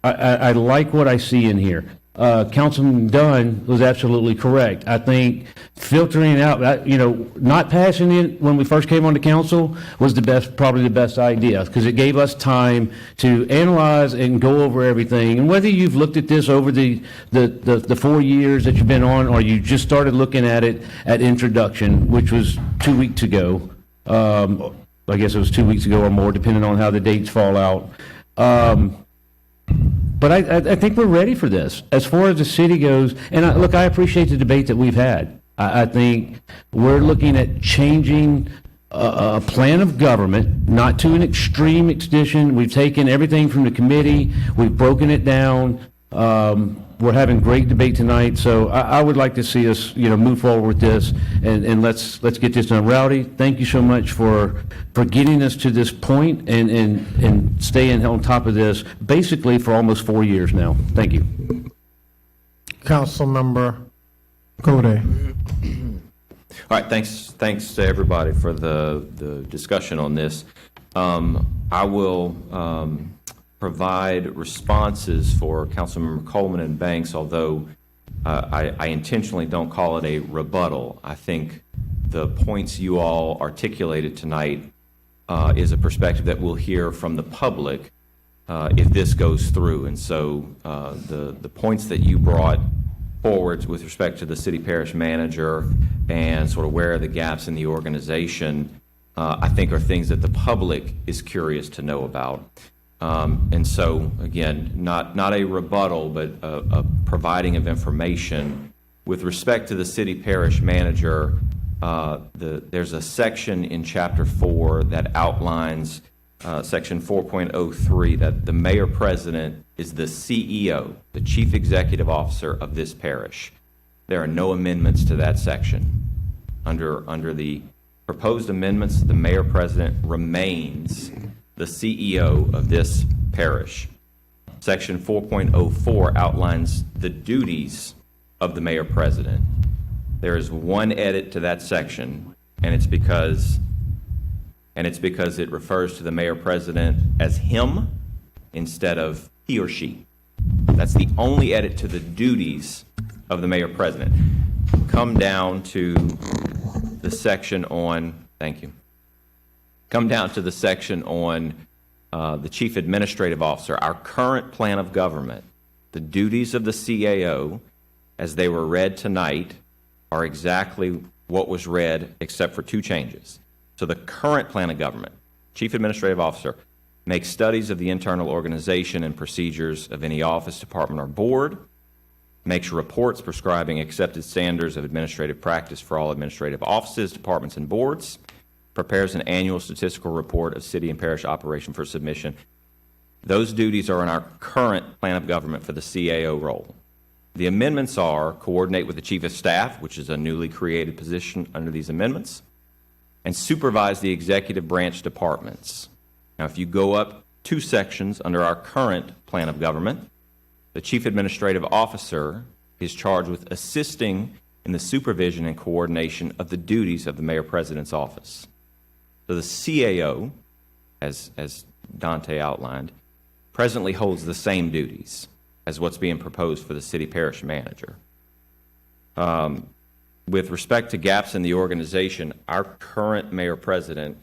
I like what I see in here. Councilman Dunn was absolutely correct. I think filtering out, you know, not passing it when we first came on the council was probably the best idea, because it gave us time to analyze and go over everything. And whether you've looked at this over the 4 years that you've been on, or you just started looking at it at introduction, which was 2 weeks ago, I guess it was 2 weeks ago or more, depending on how the dates fall out. But I think we're ready for this. As far as the city goes, and look, I appreciate the debate that we've had. I think we're looking at changing a plan of government, not to an extreme extension. We've taken everything from the committee, we've broken it down. We're having great debate tonight, so I would like to see us, you know, move forward with this, and let's get this done. Rowdy, thank you so much for getting us to this point and staying on top of this basically for almost 4 years now. Thank you. Councilmember Gode. All right, thanks to everybody for the discussion on this. I will provide responses for Councilmember Coleman and Banks, although I intentionally don't call it a rebuttal. I think the points you all articulated tonight is a perspective that we'll hear from the public if this goes through. And so the points that you brought forward with respect to the city parish manager and sort of where are the gaps in the organization, I think are things that the public is curious to know about. And so, again, not a rebuttal, but a providing of information. With respect to the city parish manager, there's a section in Chapter 4 that outlines, Section 4.03, that the mayor-president is the CEO, the chief executive officer of this parish. There are no amendments to that section. Under the proposed amendments, the mayor-president remains the CEO of this parish. Section 4.04 outlines the duties of the mayor-president. There is one edit to that section, and it's because it refers to the mayor-president as him instead of he or she. That's the only edit to the duties of the mayor-president. Come down to the section on, thank you. Come down to the section on the chief administrative officer. Our current plan of government, the duties of the CAO, as they were read tonight, are exactly what was read except for 2 changes. So the current plan of government, chief administrative officer, makes studies of the internal organization and procedures of any office, department, or board, makes reports prescribing accepted standards of administrative practice for all administrative offices, departments, and boards, prepares an annual statistical report of city and parish operation for submission. Those duties are in our current plan of government for the CAO role. The amendments are coordinate with the Chief of Staff, which is a newly created position under these amendments, and supervise the executive branch departments. Now, if you go up 2 sections under our current plan of government, the Chief Administrative Officer is charged with assisting in the supervision and coordination of the duties of the Mayor President's office. So the CAO, as Dante outlined, presently holds the same duties as what's being proposed for the city parish manager. With respect to gaps in the organization, our current Mayor President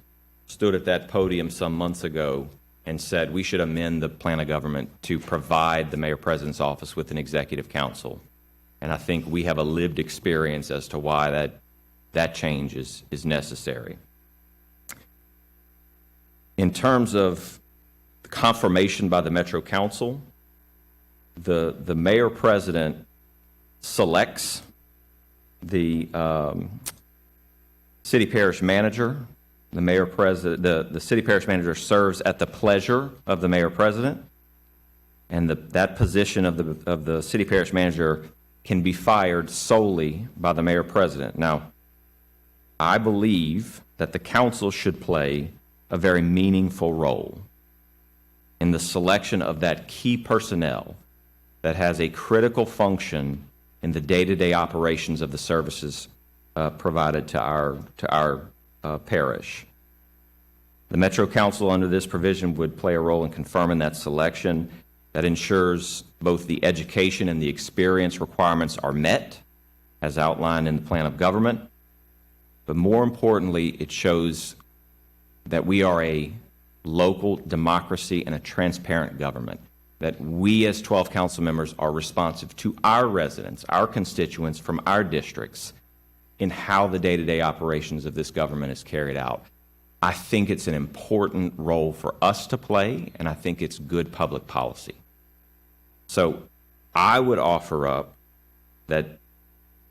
stood at that podium some months ago and said we should amend the plan of government to provide the Mayor President's office with an executive council. And I think we have a lived experience as to why that change is necessary. In terms of confirmation by the Metro Council, the Mayor President selects the city parish manager. The Mayor President, the city parish manager serves at the pleasure of the Mayor President, and that position of the city parish manager can be fired solely by the Mayor President. Now, I believe that the council should play a very meaningful role in the selection of that key personnel that has a critical function in the day-to-day operations of the services provided to our parish. The Metro Council under this provision would play a role in confirming that selection that ensures both the education and the experience requirements are met as outlined in the plan of government, but more importantly, it shows that we are a local democracy and a transparent government, that we as 12 council members are responsive to our residents, our constituents from our districts in how the day-to-day operations of this government is carried out. I think it's an important role for us to play, and I think it's good public policy. So I would offer up that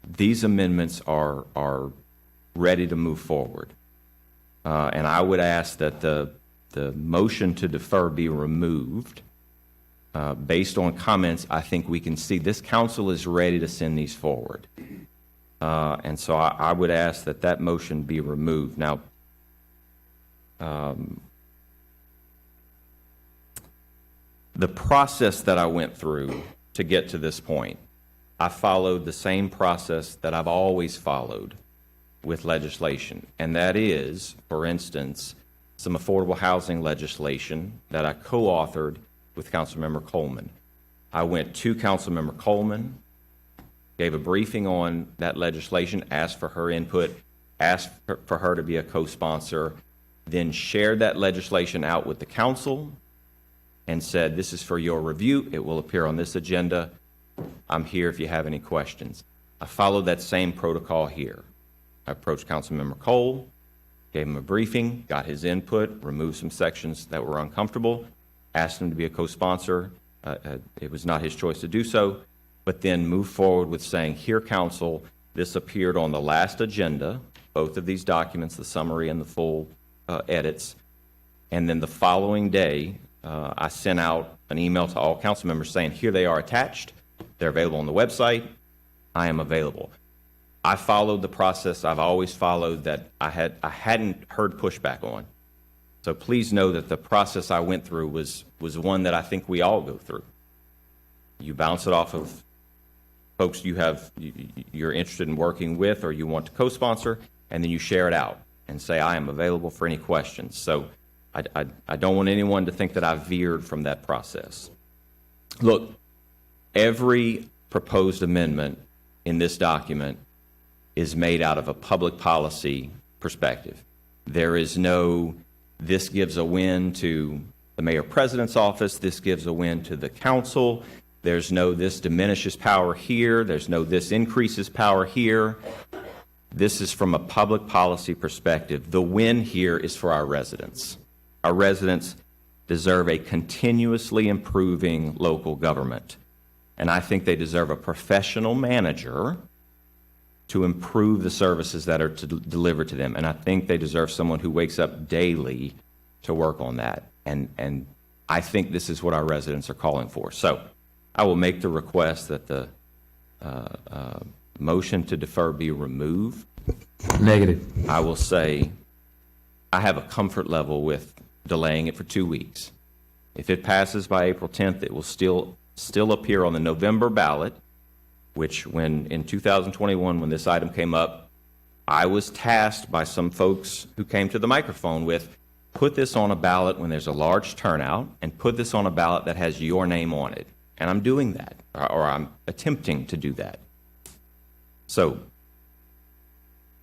these amendments are ready to move forward. And I would ask that the motion to defer be removed. Based on comments, I think we can see this council is ready to send these forward. And so I would ask that that motion be removed. Now, the process that I went through to get to this point, I followed the same process that I've always followed with legislation, and that is, for instance, some affordable housing legislation that I co-authored with Councilmember Coleman. I went to Councilmember Coleman, gave a briefing on that legislation, asked for her input, asked for her to be a co-sponsor, then shared that legislation out with the council and said, this is for your review. It will appear on this agenda. I'm here if you have any questions. I followed that same protocol here. I approached Councilmember Cole, gave him a briefing, got his input, removed some sections that were uncomfortable, asked him to be a co-sponsor. It was not his choice to do so, but then moved forward with saying, here, council, this appeared on the last agenda, both of these documents, the summary and the full edits. And then the following day, I sent out an email to all council members saying, here they are attached. They're available on the website. I am available. I followed the process I've always followed that I hadn't heard pushback on. So please know that the process I went through was one that I think we all go through. You bounce it off of folks you're interested in working with or you want to co-sponsor, and then you share it out and say, I am available for any questions. So I don't want anyone to think that I veered from that process. Look, every proposed amendment in this document is made out of a public policy perspective. There is no, this gives a win to the Mayor President's office, this gives a win to the council, there's no this diminishes power here, there's no this increases power here. This is from a public policy perspective. The win here is for our residents. Our residents deserve a continuously improving local government. And I think they deserve a professional manager to improve the services that are delivered to them. And I think they deserve someone who wakes up daily to work on that. And I think this is what our residents are calling for. So I will make the request that the motion to defer be removed. Negative. I will say I have a comfort level with delaying it for 2 weeks. If it passes by April 10th, it will still appear on the November ballot, which when in 2021, when this item came up, I was tasked by some folks who came to the microphone with, put this on a ballot when there's a large turnout and put this on a ballot that has your name on it. And I'm doing that, or I'm attempting to do that. So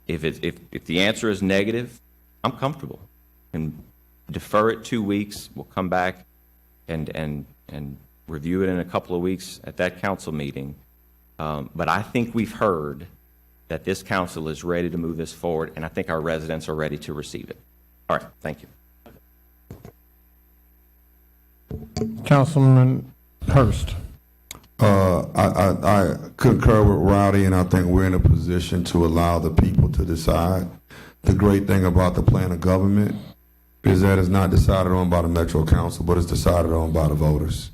if the answer is negative, I'm comfortable. And defer it 2 weeks. We'll come back and review it in a couple of weeks at that council meeting. But I think we've heard that this council is ready to move this forward, and I think our residents are ready to receive it. All right, thank you. Councilman Hurst. I concur with Rowdy, and I think we're in a position to allow the people to decide. The great thing about the plan of government is that it's not decided on by the Metro Council, but it's decided on by the voters.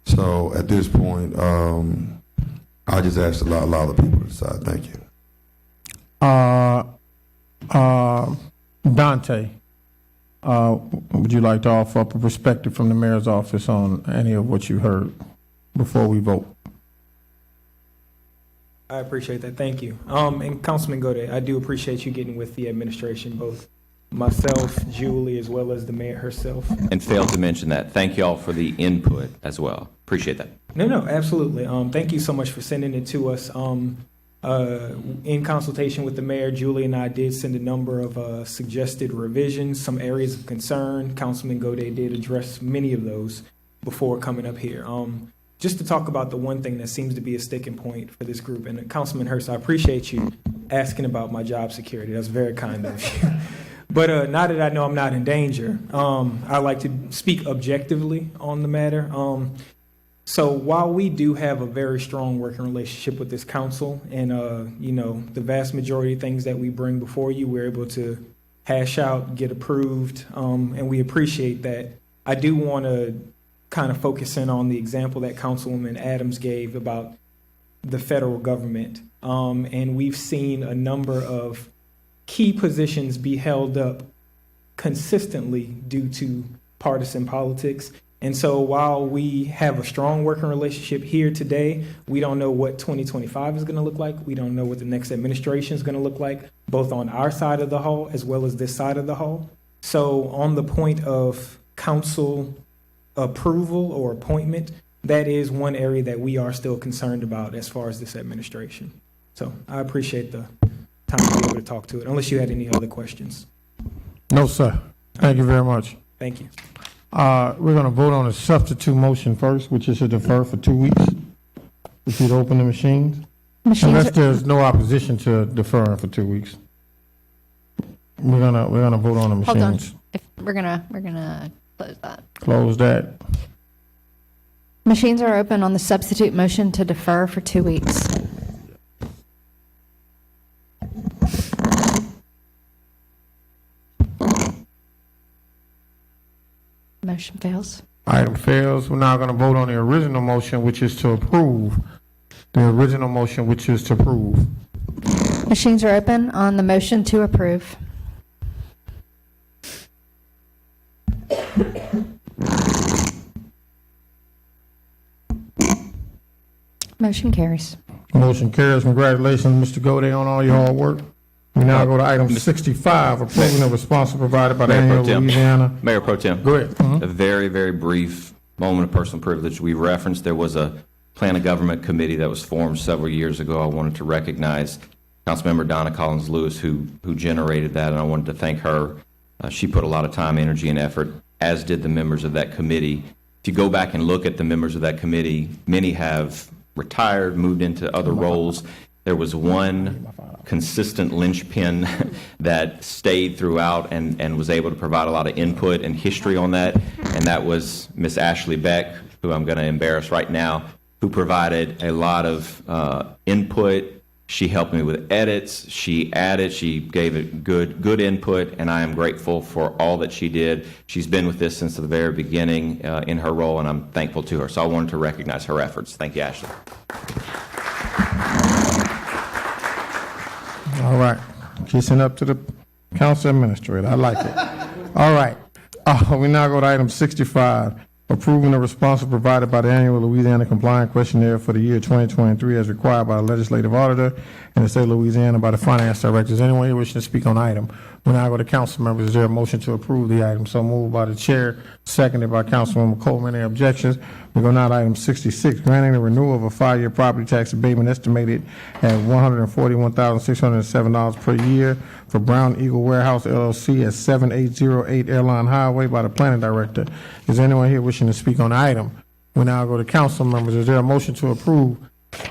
So at this point, I just ask to allow the people to decide. Thank you. Dante, would you like to offer up a perspective from the mayor's office on any of what you heard before we vote? I appreciate that. Thank you. And Councilman Gode, I do appreciate you getting with the administration, both myself, Julie, as well as the mayor herself. And failed to mention that. Thank you all for the input as well. Appreciate that. No, absolutely. Thank you so much for sending it to us. In consultation with the mayor, Julie and I did send a number of suggested revisions, some areas of concern. Councilman Gode did address many of those before coming up here. Just to talk about the one thing that seems to be a sticking point for this group. And Councilman Hurst, I appreciate you asking about my job security. That's very kind of you. But now that I know I'm not in danger, I like to speak objectively on the matter. So while we do have a very strong working relationship with this council, and the vast majority of things that we bring before you, we're able to hash out, get approved, and we appreciate that. I do want to kind of focus in on the example that Councilwoman Adams gave about the federal government, and we've seen a number of key positions be held up consistently due to partisan politics. And so while we have a strong working relationship here today, we don't know what 2025 is going to look like. We don't know what the next administration is going to look like, both on our side of the hall as well as this side of the hall. So on the point of council approval or appointment, that is one area that we are still concerned about as far as this administration. So I appreciate the time to be able to talk to it, unless you had any other questions. No, sir. Thank you very much. Thank you. We're going to vote on a substitute motion first, which is to defer for 2 weeks. If you'd open the machines. Unless there's no opposition to deferring for 2 weeks. We're gonna vote on the machines. Hold on. We're gonna close that. Close that. Machines are open on the substitute motion to defer for 2 weeks. Motion fails. Item fails. We're now going to vote on the original motion, which is to approve. The original motion, which is to approve. Machines are open on the motion to approve. Motion carries. Motion carries. Congratulations, Mr. Gode, on all your hard work. We now go to item 65, approving the response provided by the Mayor Pro Annual Tem. Louisiana. Mayor Pro Tem. Go ahead. A very, very brief moment of personal privilege. We referenced there was a plan of government committee that was formed several years ago. I wanted to recognize Councilmember Donna Collins-Lewis, who generated that, and I wanted to thank her. She put a lot of time, energy, and effort, as did the members of that committee. If you go back and look at the members of that committee, many have retired, moved into other roles. There was one consistent linchpin that stayed throughout and was able to provide a lot of input and history on that, and that was Miss Ashley Beck, who I'm going to embarrass right now. who provided a lot of input. She helped me with edits. She added. She gave it good input, and I am grateful for all that she did. She's been with this since the very beginning in her role, and I'm thankful to her. So I wanted to recognize her efforts. Thank you, Ashley. All right. Kissing up to the council administrator. I like it. All right. We now go to item 65, approving the responses provided by the annual Louisiana compliant questionnaire for the year 2023 as required by the legislative auditor in the state of Louisiana by the finance director. Is anyone here wishing to speak on the item? We now go to council members. Is there a motion to approve the item? So moved by the chair, seconded by Councilwoman Coleman. Any objections? We go now to item 66, granting the renewal of a 5-year property tax abatement estimated at $141,607 per year for Brown Eagle Warehouse LLC at 7808 Airline Highway by the planning director. Is anyone here wishing to speak on the item? We now go to council members. Is there a motion to approve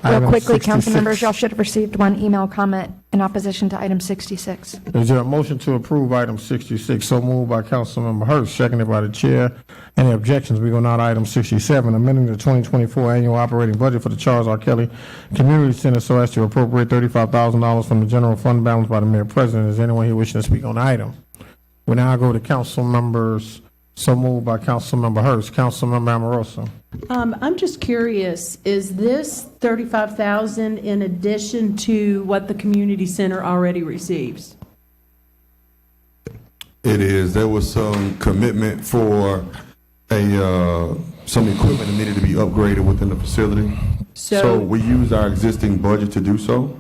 Real item quickly, 66? council members, y'all should have received one email comment in opposition to item 66. Is there a motion to approve item 66? So moved by Councilmember Hurst, seconded by the chair. Any objections? We go now to item 67, amending the 2024 annual operating budget for the Charles R. Kelly Community Center so as to appropriate $35,000 from the general fund balance by the mayor president. Is anyone here wishing to speak on the item? We now go to council members. So moved by Councilmember Hurst. Councilmember Amoroso. I'm just curious, is this $35,000 in addition to what the community center already receives? It is. There was some commitment for some equipment that needed to be upgraded within the facility. So we used our existing budget to do so.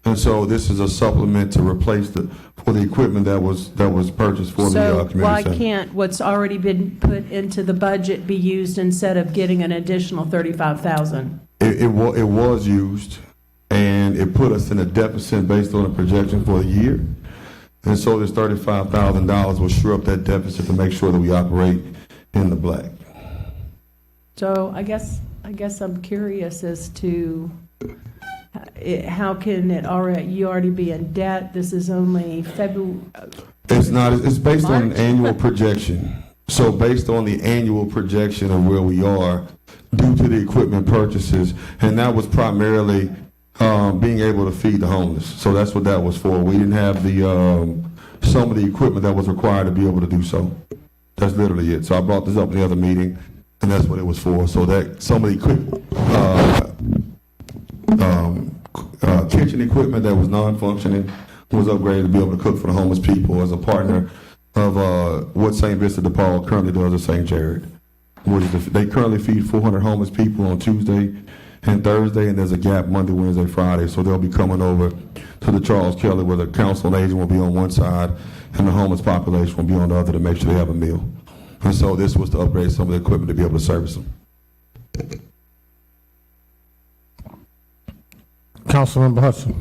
And so this is a supplement to replace for the equipment that was purchased for the community why center. can't what's already been put into the budget be used instead of getting an additional $35,000? It was used, and it put us in a deficit based on a projection for the year. And so this $35,000 will shore up that deficit to make sure that we operate in the black. So I guess I'm curious as to how can you already be in debt? This is only February. It's not. It's based on an March? annual projection. So based on the annual projection of where we are due to the equipment purchases, and that was primarily being able to feed the homeless. So that's what that was for. We didn't have some of the equipment that was required to be able to do so. That's literally it. So I brought this up in the other meeting, and that's what it was for. So that some of the kitchen equipment that was non-functioning was upgraded to be able to cook for the homeless people as a partner of what St. Vincent de Paul currently does at St. Jared. They currently feed 400 homeless people on Tuesday and Thursday, and there's a gap Monday, Wednesday, Friday. So they'll be coming over to the Charles Kelly where the council and agent will be on one side and the homeless population will be on the other to make sure they have a meal. And so this was to upgrade some of the equipment to be able to service them. Councilmember Hudson.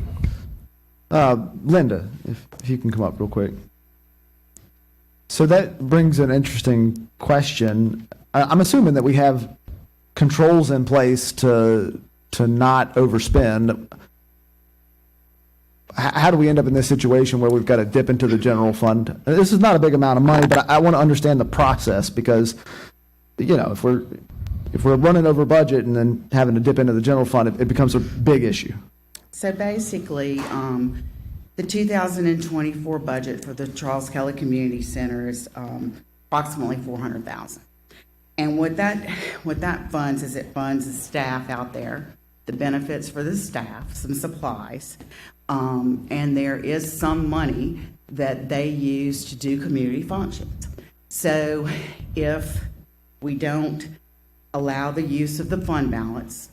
Linda, if you can come up real quick. So that brings an interesting question. I'm assuming that we have controls in place to not overspend. How do we end up in this situation where we've got to dip into the general fund? This is not a big amount of money, but I want to understand the process because, if we're running over budget and then having to dip into the general fund, it becomes a big issue. So basically, the 2024 budget for the Charles Kelly Community Center is approximately $400,000. And what that funds is it funds the staff out there, the benefits for the staff, some supplies, and there is some money that they use to do community functions. So if we don't allow the use of the fund balance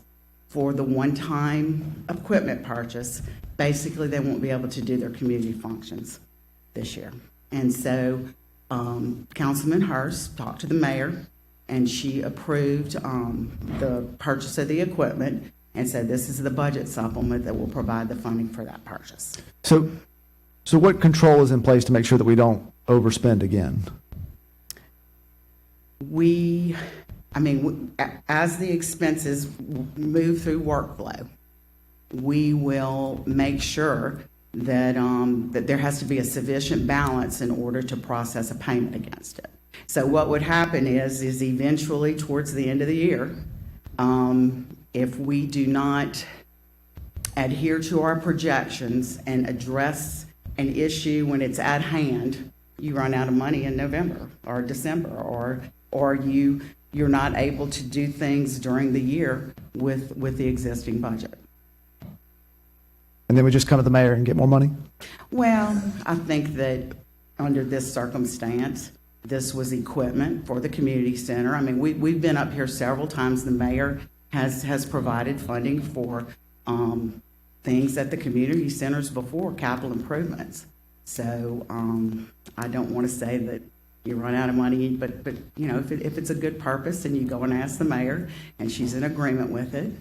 for the one-time equipment purchase, basically they won't be able to do their community functions this year. And so Councilman Hurst talked to the mayor, and she approved the purchase of the equipment and said this is the budget supplement that will provide the funding for that purchase. So what control is in place to make sure that we don't overspend again? As the expenses move through workflow, we will make sure that that there has to be a sufficient balance in order to process a payment against it. So what would happen is eventually towards the end of the year, if we do not adhere to our projections and address an issue when it's at hand, you run out of money in November or December, or you're not able to do things during the year with the existing budget. And then we just come to the mayor and get more money? Well, I think that under this circumstance, this was equipment for the community center. I mean, we've been up here several times. The mayor has provided funding for things at the community centers before, capital improvements. So I don't want to say that you run out of money, but you know, if it's a good purpose and you go and ask the mayor and she's in agreement with it,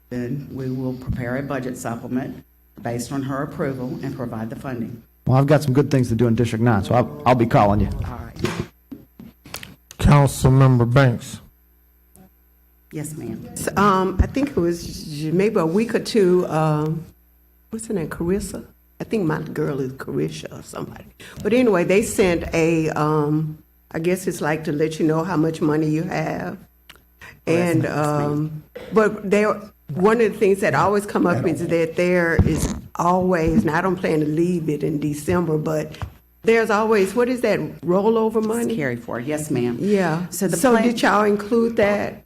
then we will prepare a budget supplement based on her approval and provide the funding. Well, I've got some good things to do in District 9, so I'll be calling you. All right. Councilmember Banks. Yes, ma'am. I think it was maybe a week or two, what's her name, Carissa? I think my girl is Carisha or somebody. But anyway, they sent a, I guess it's like to let you know how much money you have. And, but one of the things that always come up is that there is always, and I don't plan to leave it in December, but there's always, what is that, rollover money? Carry forward, yes, ma'am. Yeah. So did y'all include that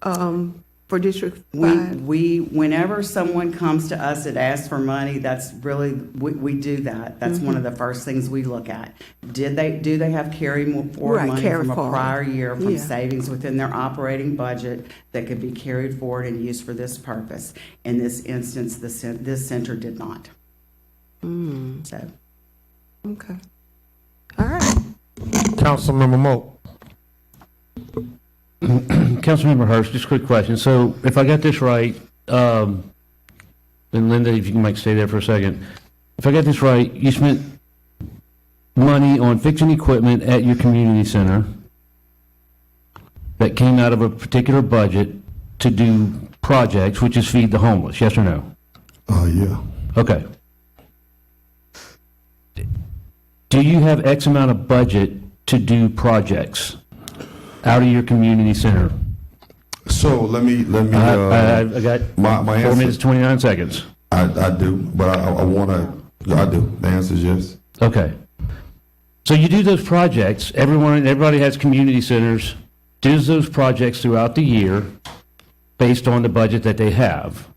for District 5? We whenever someone comes to us and asks for money, that's really, we do that. That's one of the first things we look at. Do they have carry forward money from a prior year from savings within their operating budget that could be carried forward and used for this purpose? In this instance, this center did not. So. Okay. All right. Councilmember Moak. Councilmember Hurst, just a quick question. So if I got this right, and Linda, if you might stay there for a second. If I got this right, you spent money on fixing equipment at your community center that came out of a particular budget to do projects, which is feed the homeless, yes or no? Yeah. Okay. Do you have X amount of budget to do projects out of your community center? So let me. I got my 4 answer, minutes, 29 seconds. I do, but I want to. I do. The answer is yes. Okay. So you do those projects. Everybody has community centers. Does those projects throughout the year, based on the budget that they have.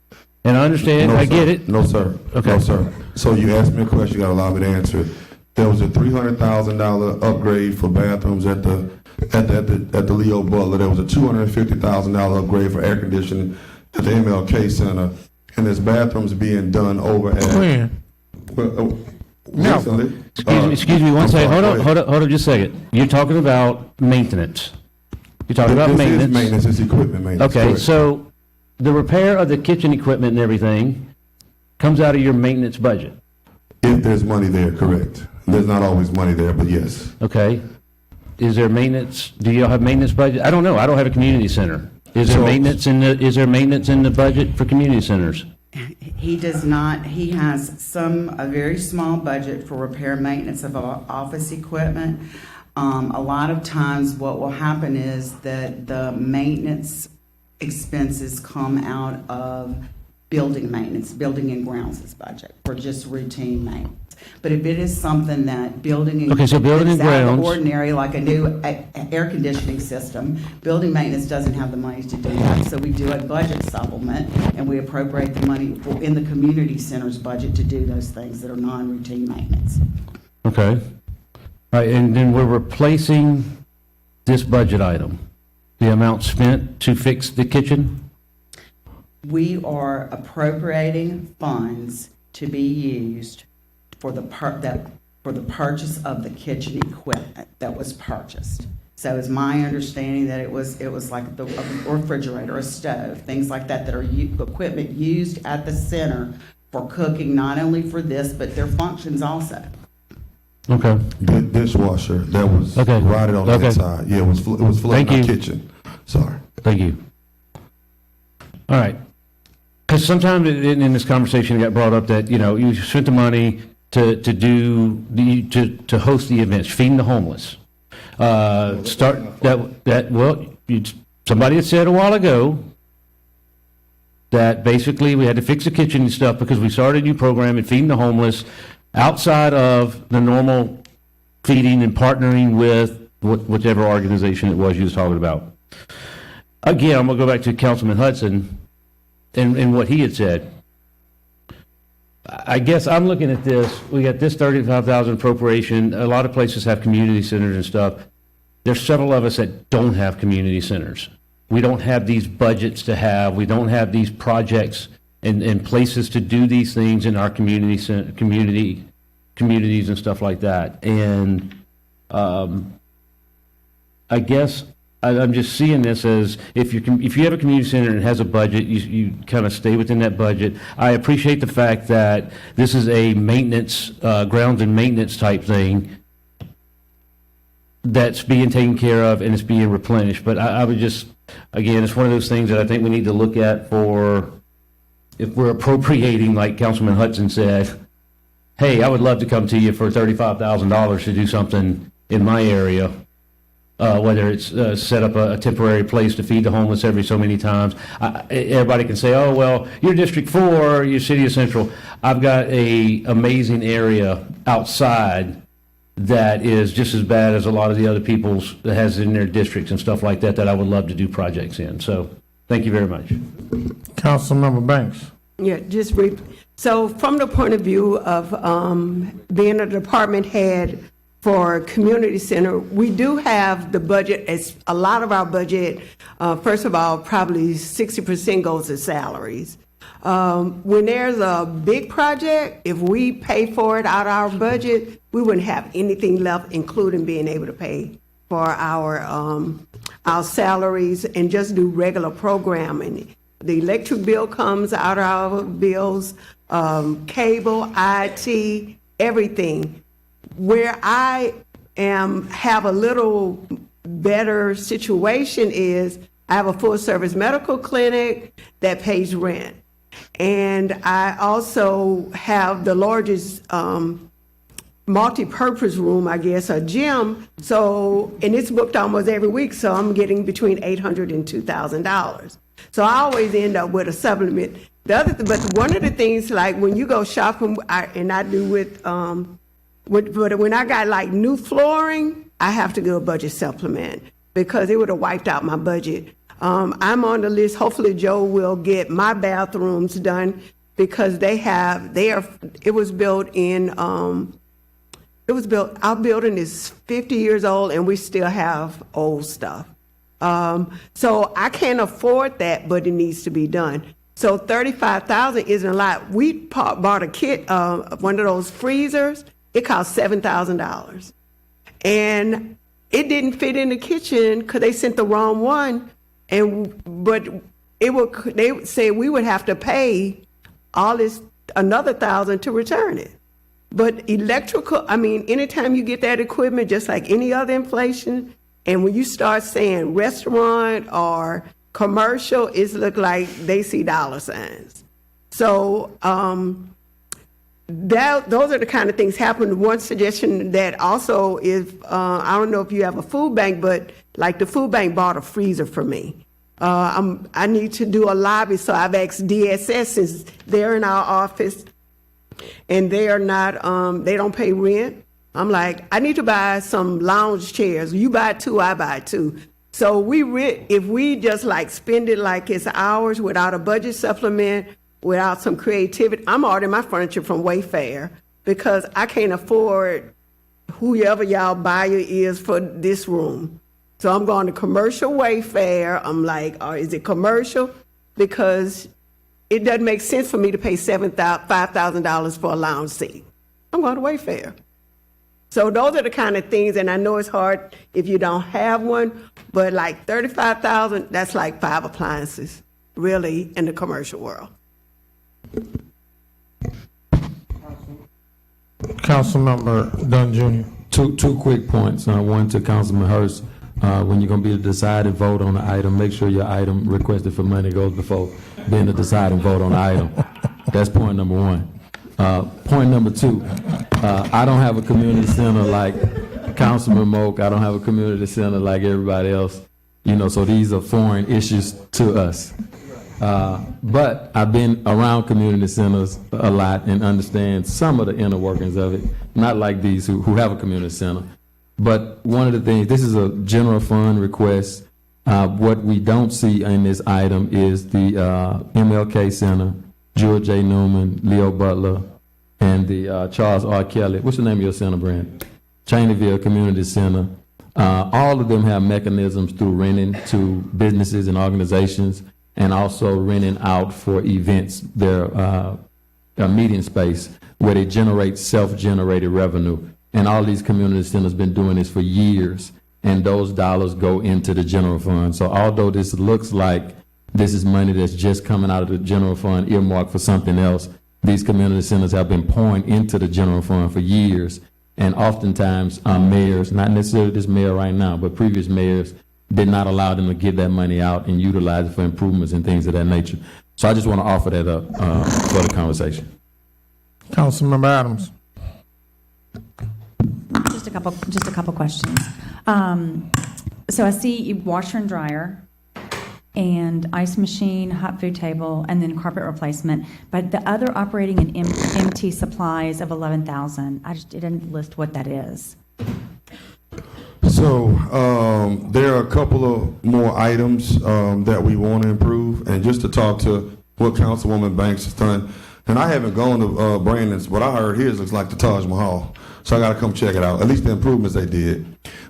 And I understand. No, I sir. get it. No, sir. Okay. No, sir. So you asked me a question. You got to allow me to answer it. There was a $300,000 upgrade for bathrooms at the Leo Butler. There was a $250,000 upgrade for air conditioning at the MLK Center, and there's bathrooms being done over at. When? Recently. Excuse me one second. Hold on just a second. You're talking about maintenance. You're talking about maintenance. This is maintenance. It's equipment maintenance. Okay, correct. so the repair of the kitchen equipment and everything comes out of your maintenance budget. If there's money there, correct. There's not always money there, but yes. Okay. Is there maintenance? Do y'all have maintenance budget? I don't know. I don't have a community center. Is there maintenance in the budget for community centers? He does not. He has a very small budget for repair and maintenance of office equipment. A lot of times what will happen is that the maintenance expenses come out of building maintenance, building and grounds' budget for just routine maintenance. But if it is something that building and Okay, so building and that's out of the grounds. ordinary, like a new air conditioning system, building maintenance doesn't have the money to do that. So we do a budget supplement and we appropriate the money in the community center's budget to do those things that are non-routine maintenance. Okay. All right, and then we're replacing this budget item, the amount spent to fix the kitchen? We are appropriating funds to be used for the purchase of the kitchen equipment that was purchased. So it's my understanding that it was like a refrigerator, a stove, things like that are equipment used at the center for cooking, not only for this, but their functions also. Okay. The dishwasher that was rotted on the inside. Yeah, it was flooding our kitchen. Sorry. Thank you. All right. Because sometimes in this conversation it got brought up that, you spent the money to host the events, feeding the homeless. Somebody had said a while ago that basically we had to fix the kitchen and stuff because we started a new program in feeding the homeless outside of the normal feeding and partnering with whichever organization it was you was talking about. Again, I'm going to go back to Councilman Hudson and what he had said. I guess I'm looking at this. We got this $35,000 appropriation. A lot of places have community centers and stuff. There's several of us that don't have community centers. We don't have these budgets to have. We don't have these projects and places to do these things in our communities and stuff like that. And I guess I'm just seeing this as if you have a community center and it has a budget, you kind of stay within that budget. I appreciate the fact that this is a maintenance, grounds and maintenance type thing that's being taken care of and it's being replenished. But I would just, again, it's one of those things that I think we need to look at for, if we're appropriating, like Councilman Hudson said, hey, I would love to come to you for $35,000 to do something in my area. Whether it's set up a temporary place to feed the homeless every so many times. Everybody can say, oh, well, you're District 4, you're City of Central. I've got a amazing area outside that is just as bad as a lot of the other people's that has in their districts and stuff like that I would love to do projects in. So thank you very much. Councilmember Banks. Yeah, just briefly. So from the point of view of being a department head for community center, we do have the budget, as a lot of our budget, first of all, probably 60% goes to salaries. When there's a big project, if we pay for it out of our budget, we wouldn't have anything left, including being able to pay for our salaries and just do regular programming. The electric bill comes out of our bills, cable, IT, everything. Where I have a little better situation is I have a full service medical clinic that pays rent. And I also have the largest multi-purpose room, I guess, a gym. So, and it's booked almost every week, so I'm getting between $800 and $2,000. So I always end up with a supplement. But one of the things, like when you go shopping, and I do with but when I got like new flooring, I have to do a budget supplement because it would have wiped out my budget. I'm on the list. Hopefully Joe will get my bathrooms done because it was built in, our building is 50 years old and we still have old stuff. So I can't afford that, but it needs to be done. So $35,000 isn't a lot. We bought a kit, one of those freezers. It cost $7,000. And it didn't fit in the kitchen because they sent the wrong one. But they said we would have to pay another $1,000 to return it. But anytime you get that equipment, just like any other inflation, and when you start saying restaurant or commercial, it look like they see dollar signs. So, those are the kind of things happen. One suggestion that also is, I don't know if you have a food bank, but like the food bank bought a freezer for me. I need to do a lobby, so I've asked DSS, since they're in our office and they are not, they don't pay rent. I'm like, I need to buy some lounge chairs. You buy 2, I buy 2. So if we just like spend it like it's ours without a budget supplement, without some creativity. I'm ordering my furniture from Wayfair because I can't afford whoever y'all buyer is for this room. So I'm going to commercial Wayfair. I'm like, is it commercial? Because it doesn't make sense for me to pay $5,000 for a lounge seat. I'm going to Wayfair. So those are the kind of things, and I know it's hard if you don't have one, but like $35,000, that's like 5 appliances, really, in the commercial world. Councilmember Dunn Jr. Two quick points. One to Councilman Hurst. When you're going to be the deciding vote on the item, make sure your item requested for money goes before being the deciding vote on the item. That's point number one. Point number two, I don't have a community center like Councilman Moak. I don't have a community center like everybody else. So these are foreign issues to us. But I've been around community centers a lot and understand some of the inner workings of it, not like these who have a community center. But one of the things, this is a general fund request. What we don't see in this item is the MLK Center, George J. Newman, Leo Butler, and the Charles R. Kelly. What's the name of your center, Brand? Cheneyville Community Center. All of them have mechanisms through renting to businesses and organizations, and also renting out for events, their meeting space, where they generate self-generated revenue. And all these community centers been doing this for years, and those dollars go into the general fund. So although this looks like this is money that's just coming out of the general fund earmarked for something else, these community centers have been pouring into the general fund for years. And oftentimes, mayors, not necessarily this mayor right now, but previous mayors did not allow them to get that money out and utilize it for improvements and things of that nature. So I just want to offer that up for the conversation. Councilmember Adams. Just a couple questions. So I see washer and dryer and ice machine, hot food table, and then carpet replacement. But the other operating and empty supplies of 11,000, it didn't list what that is. So there are a couple of more items that we want to improve, and just to talk to what Councilwoman Banks has done. And I haven't gone to Brandon's. What I heard his looks like the Taj Mahal, so I got to come check it out. At least the improvements they did.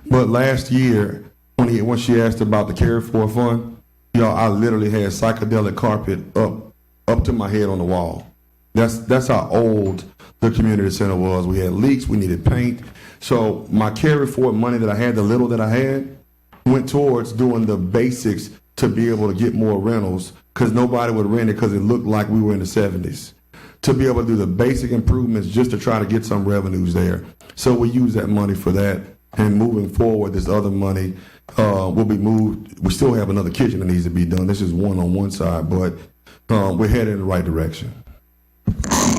But last year, when she asked about the carry forward fund, y'all, I literally had psychedelic carpet up to my head on the wall. That's how old the community center was. We had leaks. We needed paint. So my carry forward money that I had, the little that I had, went towards doing the basics to be able to get more rentals, because nobody would rent it because it looked like we were in the 70s. To be able to do the basic improvements just to try to get some revenues there. So we use that money for that. And moving forward, this other money will be moved. We still have another kitchen that needs to be done. This is one on one side, but we're headed in the right direction.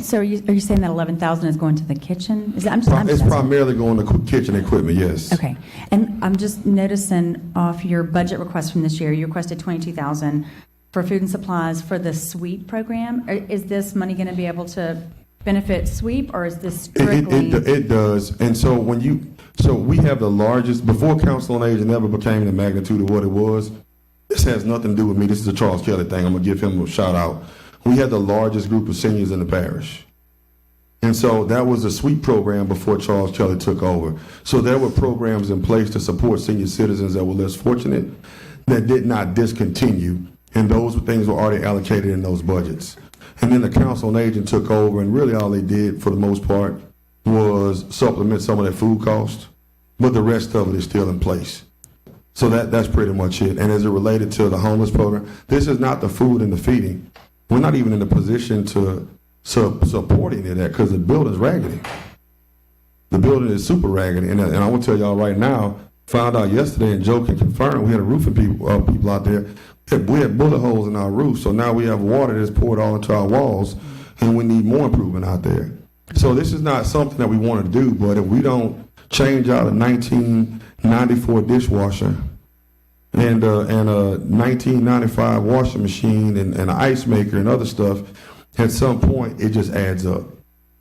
So are you saying that 11,000 is going to the kitchen? It's primarily going to kitchen equipment, yes. Okay. And I'm just noticing off your budget request from this year, you requested 22,000 for food and supplies for the SWEEP program. Is this money going to be able to benefit SWEEP, or is this strictly? It does. And so we have the largest, before Council on Aging ever became the magnitude of what it was, this has nothing to do with me. This is a Charles Kelly thing. I'm going to give him a shout out. We had the largest group of seniors in the parish. And so that was a SWEEP program before Charles Kelly took over. So there were programs in place to support senior citizens that were less fortunate that did not discontinue. And those things were already allocated in those budgets. And then the Council on Aging took over, and really all they did for the most part was supplement some of that food cost, but the rest of it is still in place. So that's pretty much it. And as it related to the homeless program, this is not the food and the feeding. We're not even in a position to support any of that because the building's raggedy. The building is super raggedy. And I want to tell y'all right now, found out yesterday, and Joe can confirm, we had a roofing people out there. We had bullet holes in our roof, so now we have water that's poured all into our walls, and we need more improvement out there. So this is not something that we want to do, but if we don't change out a 1994 dishwasher and a 1995 washing machine and an ice maker and other stuff, at some point it just adds up.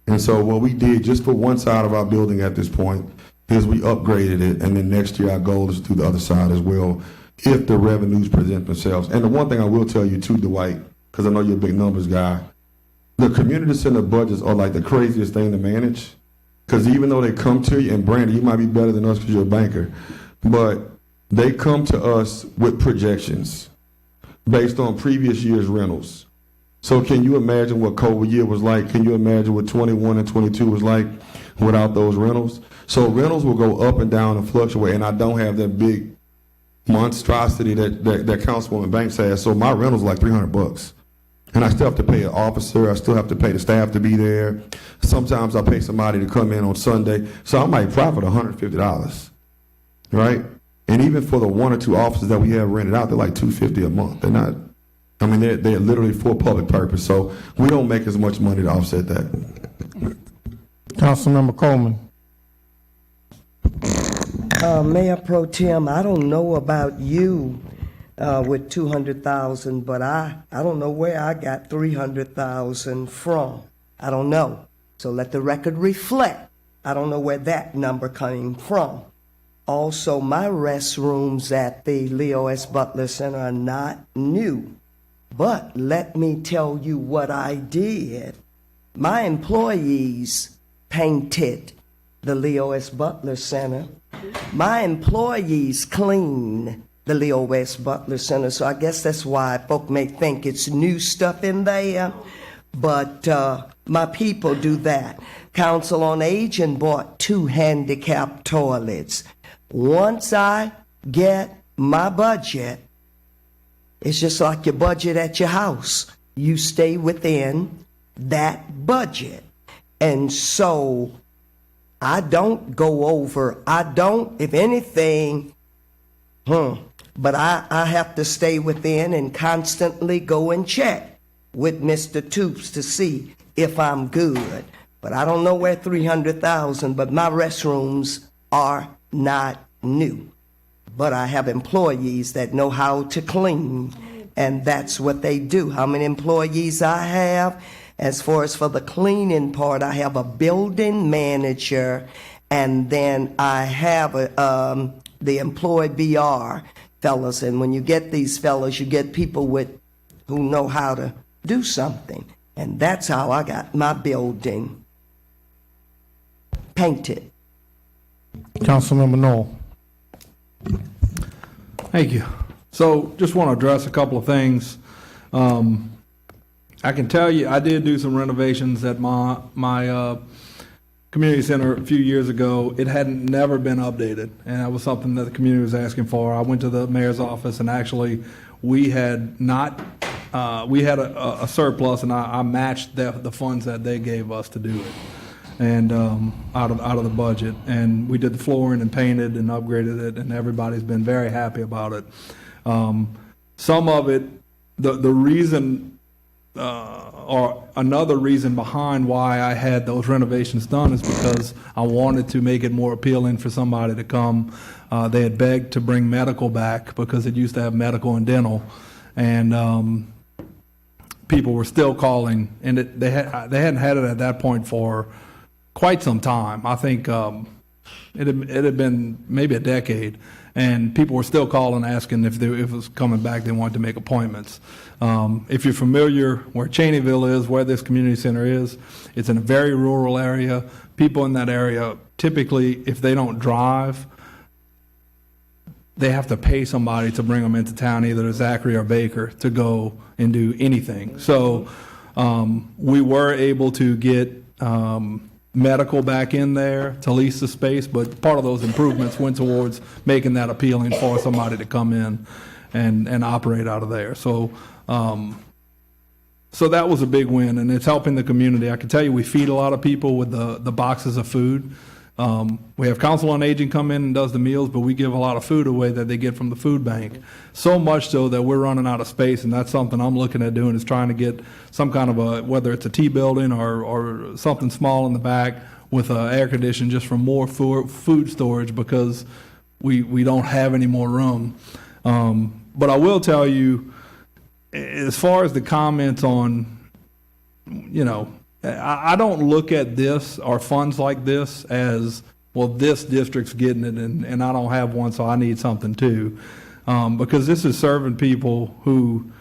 And so what we did just for one side of our building at this point is we upgraded it, and then next year our goal is to do the other side as well, if the revenues present themselves. And the one thing I will tell you too, Dwight, because I know you're a big numbers guy, the community center budgets are like the craziest thing to manage, because even though they come to you, and Brandon, you might be better than us because you're a banker, but they come to us with projections based on previous year's rentals. So can you imagine what COVID year was like? Can you imagine what 21 and 22 was like without those rentals? So rentals will go up and down and fluctuate, and I don't have that big monstrosity that Councilwoman Banks has. So my rental's like $300, and I still have to pay an officer. I still have to pay the staff to be there. Sometimes I pay somebody to come in on Sunday, so I might profit $150, right? And even for the one or two offices that we have rented out, they're like $250 a month. They're not. I mean, they're literally for public purpose. So we don't make as much money to offset that. Councilmember Coleman. Mayor Pro Tem, I don't know about you, with 200,000, but I don't know where I got 300,000 from. I don't know. So let the record reflect. I don't know where that number came from. Also, my restrooms at the Leo S. Butler Center are not new. But let me tell you what I did. My employees painted the Leo S. Butler Center. My employees clean the Leo S. Butler Center. So I guess that's why folk may think it's new stuff in there. But my people do that. Council on Aging bought 2 handicap toilets. Once I get my budget, it's just like your budget at your house. You stay within that budget. And so I don't go over. I don't, if anything, but I have to stay within and constantly go and check with Mr. Toops to see if I'm good. But I don't know where 300,000, but my restrooms are not new. But I have employees that know how to clean, and that's what they do. How many employees I have? As far as for the cleaning part, I have a building manager, and then I have the employee BR fellas. And when you get these fellas, you get people who know how to do something. And that's how I got my building painted. Councilmember Knoll. Thank you. So just want to address a couple of things. I can tell you, I did do some renovations at my community center a few years ago. It hadn't never been updated, and that was something that the community was asking for. I went to the mayor's office, and actually, we had not. We had a surplus, and I matched the funds that they gave us to do it, and out of the budget. And we did the flooring and painted and upgraded it, and everybody's been very happy about it. Some of it, the reason. Or another reason behind why I had those renovations done is because I wanted to make it more appealing for somebody to come. They had begged to bring medical back because it used to have medical and dental, and people were still calling, and they hadn't had it at that point for quite some time. I think it had been maybe a decade, and people were still calling asking if it was coming back. They wanted to make appointments. If you're familiar where Cheneyville is, where this community center is, it's in a very rural area. People in that area, typically, if they don't drive, they have to pay somebody to bring them into town, either Zachary or Baker, to go and do anything. So we were able to get medical back in there to lease the space, but part of those improvements went towards making that appealing for somebody to come in and operate out of there. So that was a big win, and it's helping the community. I can tell you we feed a lot of people with the boxes of food. We have Council on Aging come in and does the meals, but we give a lot of food away that they get from the food bank. So much so that we're running out of space, and that's something I'm looking at doing, is trying to get some kind of whether it's a T building or something small in the back with air conditioning, just for more food storage, because we don't have any more room. But I will tell you, as far as the comments on, I don't look at this or funds like this as, well, this district's getting it and I don't have one, so I need something too. Because this is serving people who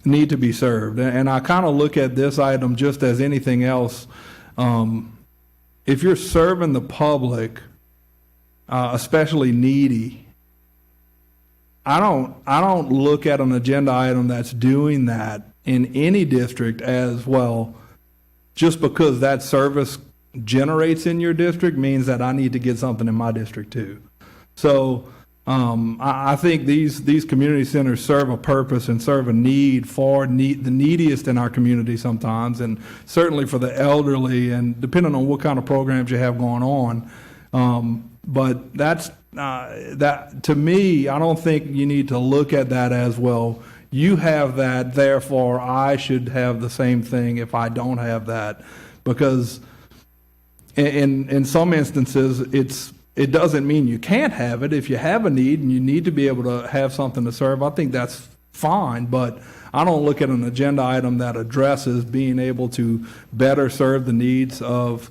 need to be served. And I kind of look at this item just as anything else. If you're serving the public, especially needy, I don't look at an agenda item that's doing that in any district as, well, just because that service generates in your district means that I need to get something in my district too. So I think these community centers serve a purpose and serve a need for the neediest in our community sometimes, and certainly for the elderly, and depending on what kind of programs you have going on. But that's that, to me, I don't think you need to look at that as, well, you have that, therefore I should have the same thing if I don't have that. Because in some instances, it doesn't mean you can't have it. If you have a need and you need to be able to have something to serve, I think that's fine, but I don't look at an agenda item that addresses being able to better serve the needs of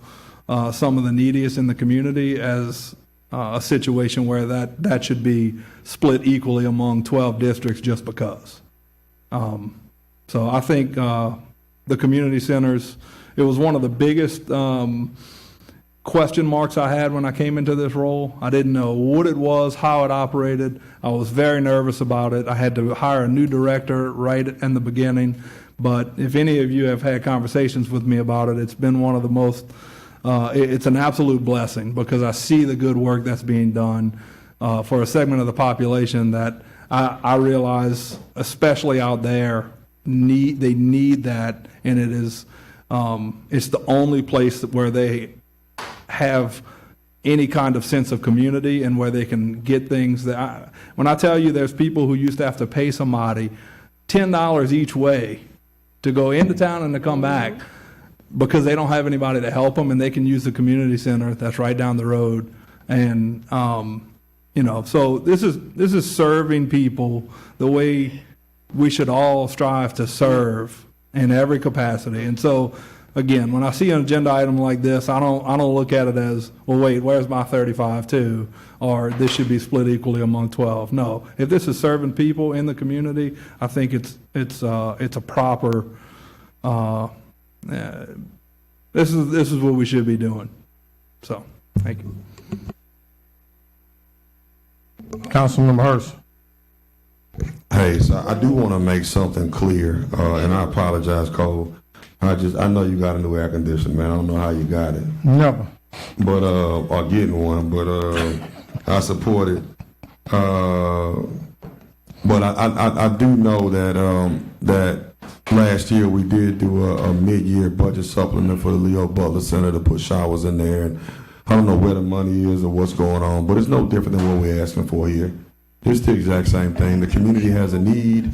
some of the neediest in the community as a situation where that should be split equally among 12 districts just because. So I think the community centers, it was one of the biggest question marks I had when I came into this role. I didn't know what it was, how it operated. I was very nervous about it. I had to hire a new director right in the beginning. But if any of you have had conversations with me about it, it's been one of the most, it's an absolute blessing because I see the good work that's being done for a segment of the population that I realize, especially out there, they need that, and it is, it's the only place where they have any kind of sense of community and where they can get things that when I tell you there's people who used to have to pay somebody $10 each way to go into town and to come back because they don't have anybody to help them, and they can use the community center that's right down the road. And so this is serving people the way we should all strive to serve in every capacity. And so again, when I see an agenda item like this, I don't look at it as, well, wait, where's my 35 too? Or this should be split equally among 12. No, if this is serving people in the community, I think it's a proper. This is what we should be doing. So, thank you. Councilmember Hurst. Hey, so I do want to make something clear, and I apologize, Cole. I know you got a new air conditioner, man. I don't know how you got it. Never. But, or getting one, but I support it. But I do know that last year we did do a mid-year budget supplement for the Leo Butler Center to put showers in there. And I don't know where the money is or what's going on, but it's no different than what we're asking for here. It's the exact same thing. The community has a need.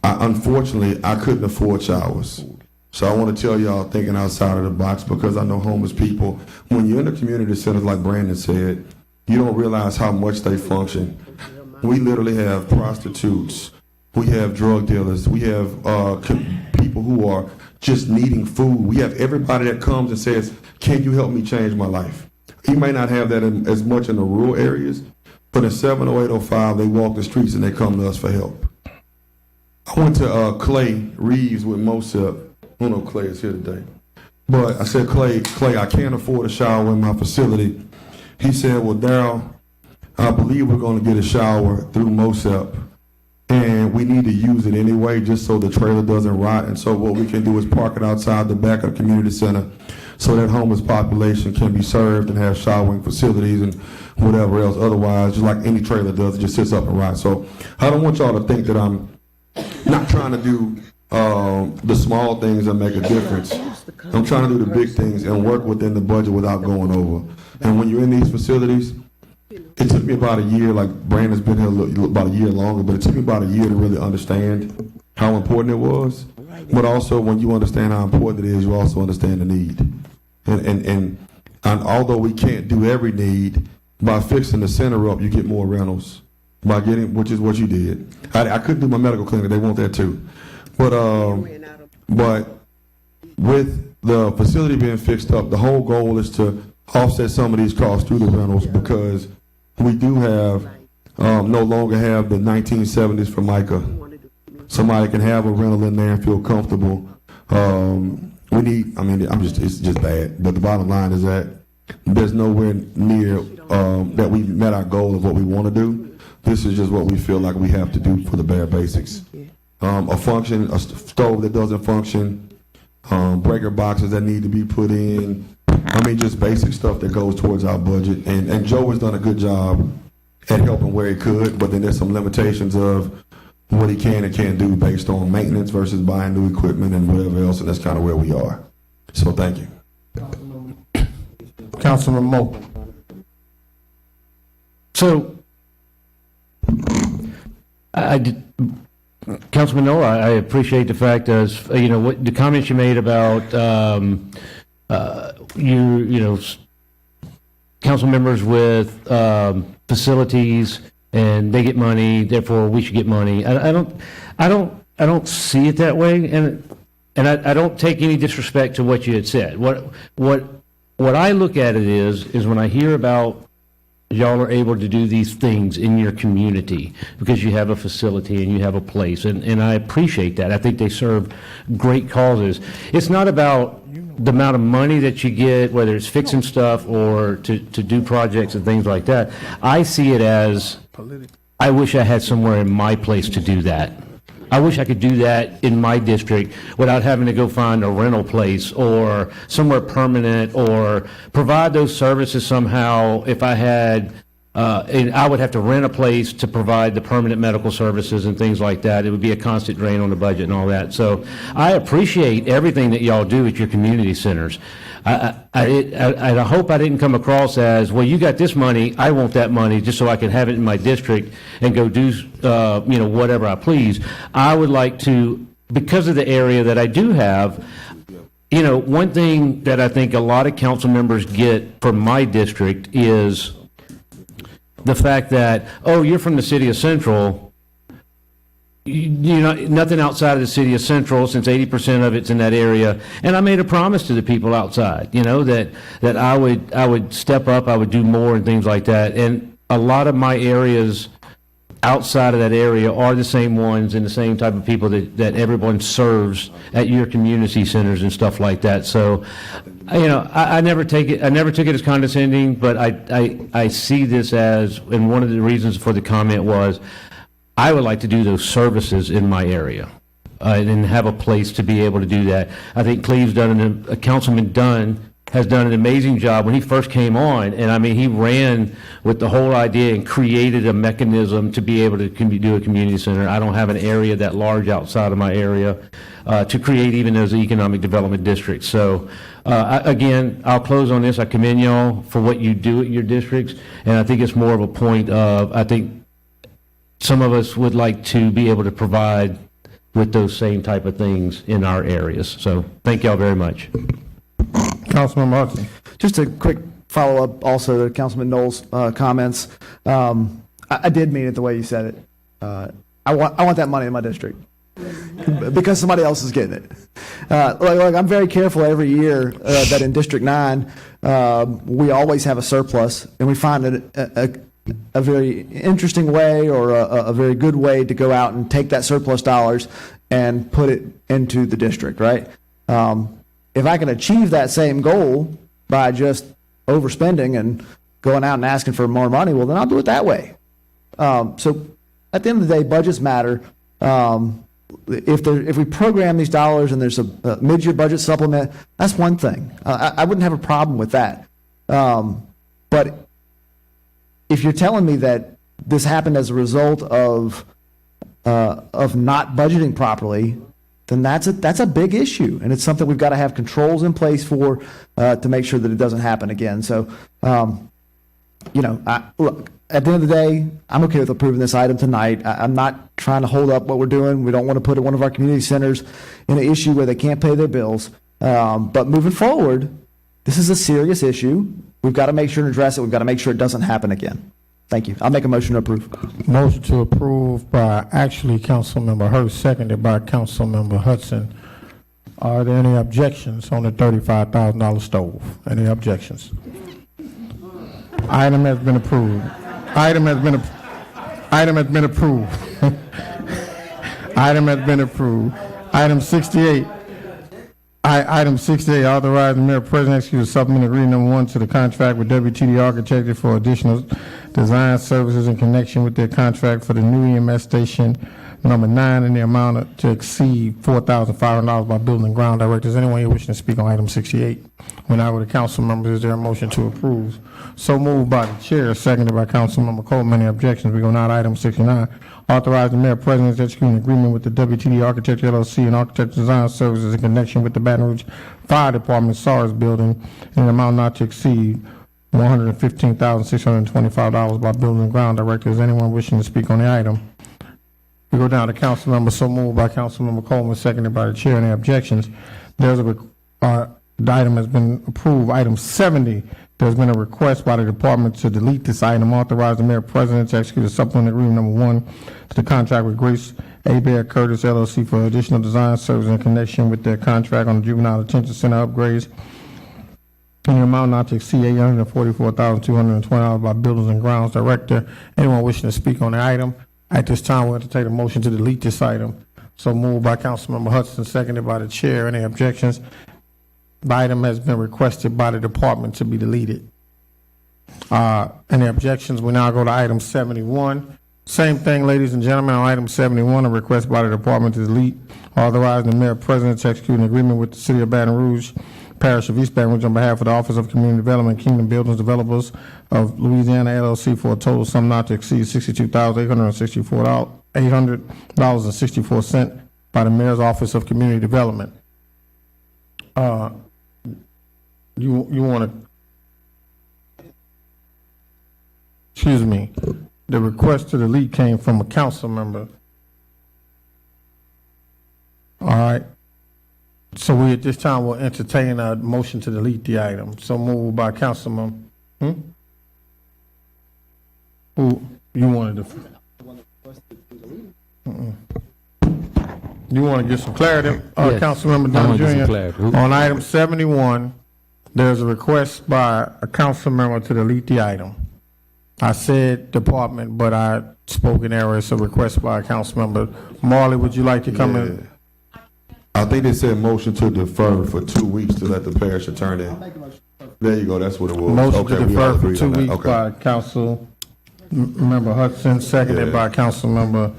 Unfortunately, I couldn't afford showers. So I want to tell y'all thinking outside of the box, because I know homeless people, when you're in the community centers, like Brandon said, you don't realize how much they function. We literally have prostitutes. We have drug dealers. We have people who are just needing food. We have everybody that comes and says, can you help me change my life? You may not have that as much in the rural areas, but in 70805, they walk the streets and they come to us for help. I went to Clay Reeves with Mosep. I don't know if Clay is here today. But I said, Clay, I can't afford a shower in my facility. He said, well, Darryl, I believe we're going to get a shower through Mosep, and we need to use it anyway just so the trailer doesn't rot. And so what we can do is park it outside the back of the community center so that homeless population can be served and have showering facilities and whatever else. Otherwise, just like any trailer does, it just sits up and rots. So I don't want y'all to think that I'm not trying to do the small things that make a difference. I'm trying to do the big things and work within the budget without going over. And when you're in these facilities, it took me about a year, like Brandon's been here about a year longer, but it took me about a year to really understand how important it was. But also, when you understand how important it is, you also understand the need. And although we can't do every need, by fixing the center up, you get more rentals. By getting, which is what you did. I couldn't do my medical clinic; they want that too. But with the facility being fixed up, the whole goal is to offset some of these costs through the rentals, because we do have no longer have the 1970s Formica. Somebody can have a rental in there and feel comfortable. We need. I mean, it's just bad. But the bottom line is that there's nowhere near that we've met our goal of what we want to do. This is just what we feel like we have to do for the bare basics. A stove that doesn't function, breaker boxes that need to be put in. I mean, just basic stuff that goes towards our budget. And Joe has done a good job at helping where he could, but then there's some limitations of what he can and can't do based on maintenance versus buying new equipment and whatever else, and that's kind of where we are. So thank you. Councilman Moe. So, Councilman Noah, I appreciate the fact what the comments you made about council members with facilities and they get money, therefore we should get money. I don't see it that way, and I don't take any disrespect to what you had said. What I look at it is when I hear about y'all are able to do these things in your community because you have a facility and you have a place, and I appreciate that. I think they serve great causes. It's not about the amount of money that you get, whether it's fixing stuff or to do projects and things like that. I see it as, I wish I had somewhere in my place to do that. I wish I could do that in my district without having to go find a rental place or somewhere permanent, or provide those services somehow. If I had, and I would have to rent a place to provide the permanent medical services and things like that. It would be a constant drain on the budget and all that. So I appreciate everything that y'all do at your community centers. I hope I didn't come across as, well, you got this money, I want that money just so I can have it in my district and go do, whatever I please. I would like to, because of the area that I do have, one thing that I think a lot of council members get from my district is the fact that, oh, you're from the city of Central, nothing outside of the city of Central, since 80% of it's in that area. And I made a promise to the people outside, that I would step up, I would do more and things like that. And a lot of my areas outside of that area are the same ones and the same type of people that everyone serves at your community centers and stuff like that. So, I never took it as condescending, but I see this as, and one of the reasons for the comment was, I would like to do those services in my area and have a place to be able to do that. I think Cleve's Councilman Dunn has done an amazing job when he first came on, and he ran with the whole idea and created a mechanism to be able to do a community center. I don't have an area that large outside of my area to create even those economic development districts. So again, I'll close on this. I commend y'all for what you do at your districts, and I think it's more of a point of, I think some of us would like to be able to provide with those same type of things in our areas. So thank y'all very much. Councilman Martin. Just a quick follow-up also to Councilman Knoll's comments. I did mean it the way you said it. I want that money in my district because somebody else is getting it. I'm very careful every year that in District 9 we always have a surplus, and we find a very interesting way or a very good way to go out and take that surplus dollars and put it into the district, right? If I can achieve that same goal by just overspending and going out and asking for more money, well, then I'll do it that way. So at the end of the day, budgets matter. If we program these dollars and there's a mid-year budget supplement, that's one thing. I wouldn't have a problem with that. But if you're telling me that this happened as a result of not budgeting properly, then that's a big issue, and it's something we've got to have controls in place for to make sure that it doesn't happen again. So, look, at the end of the day, I'm okay with approving this item tonight. I'm not trying to hold up what we're doing. We don't want to put one of our community centers in an issue where they can't pay their bills. But moving forward, this is a serious issue. We've got to make sure to address it. We've got to make sure it doesn't happen again. Thank you. I'll make a motion to approve. Motion to approve by Councilmember Hurst, seconded by Councilmember Hudson. Are there any objections on the $35,000 stove? Any objections? Item has been approved. Item has been approved. Item has been approved. Item 68. Item 68, authorize the Mayor President execute a supplement agreement number 1 to the contract with WTD Architecture for additional design services in connection with their contract for the new EMS station number 9 in the amount to exceed $4,500 by building and ground directors. Anyone here wishing to speak on item 68? When I with the council members, is there a motion to approve? So moved by the chair, seconded by Councilmember Coleman. Any objections? We go now to item 69. Authorize the Mayor President to execute an agreement with the WTD Architecture LLC and Architecture Design Services in connection with the Baton Rouge Fire Department SARS building in an amount not to exceed $115,625 by building and ground director. Is anyone wishing to speak on the item? We go down to council members. So moved by Councilmember Coleman, seconded by the chair. Any objections? The item has been approved. Item 70 There's been a request by the department to delete this item, authorize the mayor president to execute a supplemental agreement number 1 to the contract with Grace EBR Curtis LLC for additional design services in connection with their contract on the juvenile detention center upgrades in an amount not to exceed $844,220 by Buildings and Grounds Director. Anyone wishing to speak on the item? At this time, we'll entertain a motion to delete this item. So moved by Councilmember Hudson, seconded by the chair. Any objections? The item has been requested by the department to be deleted. Any objections? We now go to item 71. Same thing, ladies and gentlemen, on item 71, a request by the department to delete, authorizing the mayor president to execute an agreement with the city of Baton Rouge, Parish of East Baton Rouge on behalf of the Office of Community Development, Kingdom Buildings Developers of Louisiana LLC for a total sum not to exceed $800.64 by the mayor's Office of Community Development. You want to, excuse me, the request to delete came from a council member. All right. So we at this time will entertain a motion to delete the item. So moved by Councilman. Who you wanted to? You want to get some clarity, Yes. Councilmember I Dunn want to get some Jr. clarity. On item 71, there's a request by a council member to delete the item. I said department, but I spoke in error. It's a request by a council member. Marley, would you like to come in? I think they said motion to defer for 2 weeks to let the parish attorney. There you go, that's what it was. Motion Okay, to we all defer for agreed 2 on that. weeks Okay. by Council Member Hudson, seconded by Council Member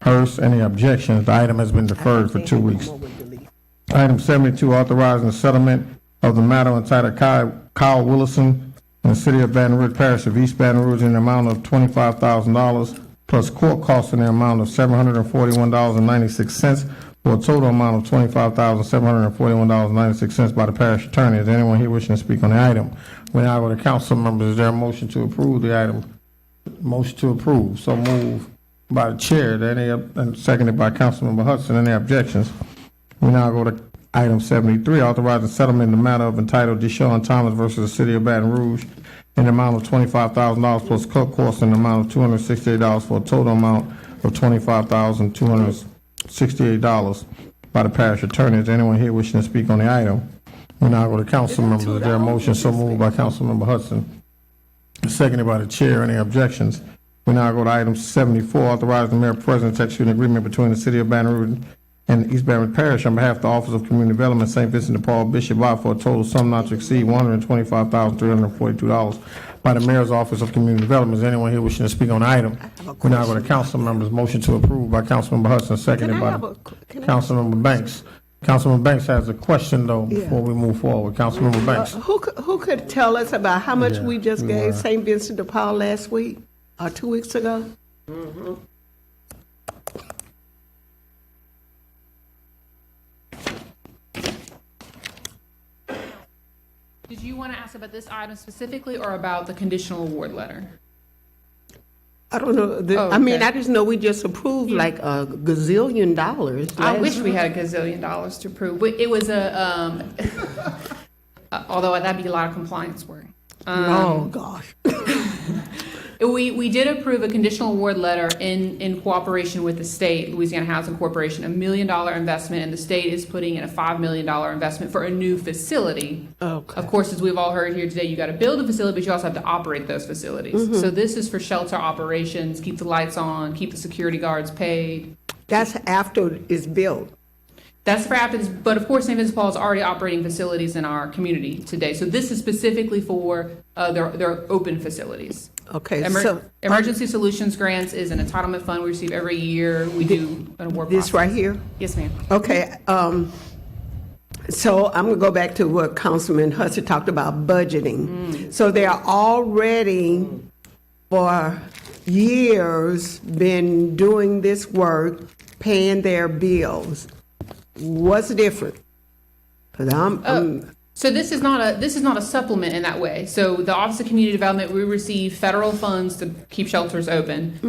Hurst. Any objections? The item has been deferred for 2 weeks. Item 72, authorizing the settlement of the matter entitled Kyle Willison in the city of Baton Rouge, Parish of East Baton Rouge, in the amount of $25,000 plus court costs in the amount of $741.96 for a total amount of $25,741.96 by the parish attorney. Is anyone here wishing to speak on the item? We now go to council members. Is there a motion to approve the item? Motion to approve. So moved by the chair. And seconded by Councilmember Hudson. Any objections? We now go to item 73, authorizing settlement in the matter of entitled Deshaun Thomas versus the city of Baton Rouge in the amount of $25,000 plus court costs in the amount of $268 for a total amount of $25,268 by the parish attorney. Is anyone here wishing to speak on the item? We now go to council members. Is there a motion? So moved by Councilmember Hudson, seconded by the chair. Any objections? We now go to item 74, authorizing the mayor president to execute an agreement between the city of Baton Rouge and East Baton Rouge Parish on behalf of the Office of Community Development, St. Vincent de Paul, Bishop Lot, for a total sum not to exceed $125,342 by the mayor's Office of Community Development. Is anyone here wishing to speak on the item? We now go to council members. Motion to approve by Councilmember Hudson, seconded by Councilmember Banks. Councilmember Banks has a question, though, before we move forward. Councilmember Banks. Who could tell us about how much we just we gave were. St. Vincent de Paul last week or 2 weeks ago? Did you want to ask about this item specifically or about the conditional award letter? I don't know. I mean, I just know we just approved like a gazillion dollars. I wish we had a gazillion dollars to approve. But it was a, although that'd be a lot of compliance work. Oh, gosh. We did approve a conditional award letter in cooperation with the state, Louisiana Housing Corporation, $1 million investment, and the state is putting in a $5 million investment for a new facility. Okay. Of course, as we've all heard here today, you got to build a facility, but you also have to operate those facilities. Mhm. So this is for shelter operations, keep the lights on, keep the security guards paid. That's after it's built. That's for after this, but of course, St. Vincent de Paul is already operating facilities in our community today. So this is specifically for their open facilities. Okay, Emergency Solutions Grants is an entitlement fund we receive every year. We do an award process. This right here? Yes, ma'am. Okay, so I'm gonna go back to what Councilman Hudson talked about, budgeting. So they are already, for years, been doing this work, paying their bills. What's different? 'Cause So this is not a supplement in that way. So the Office of Community Development, we receive federal funds to keep shelters open.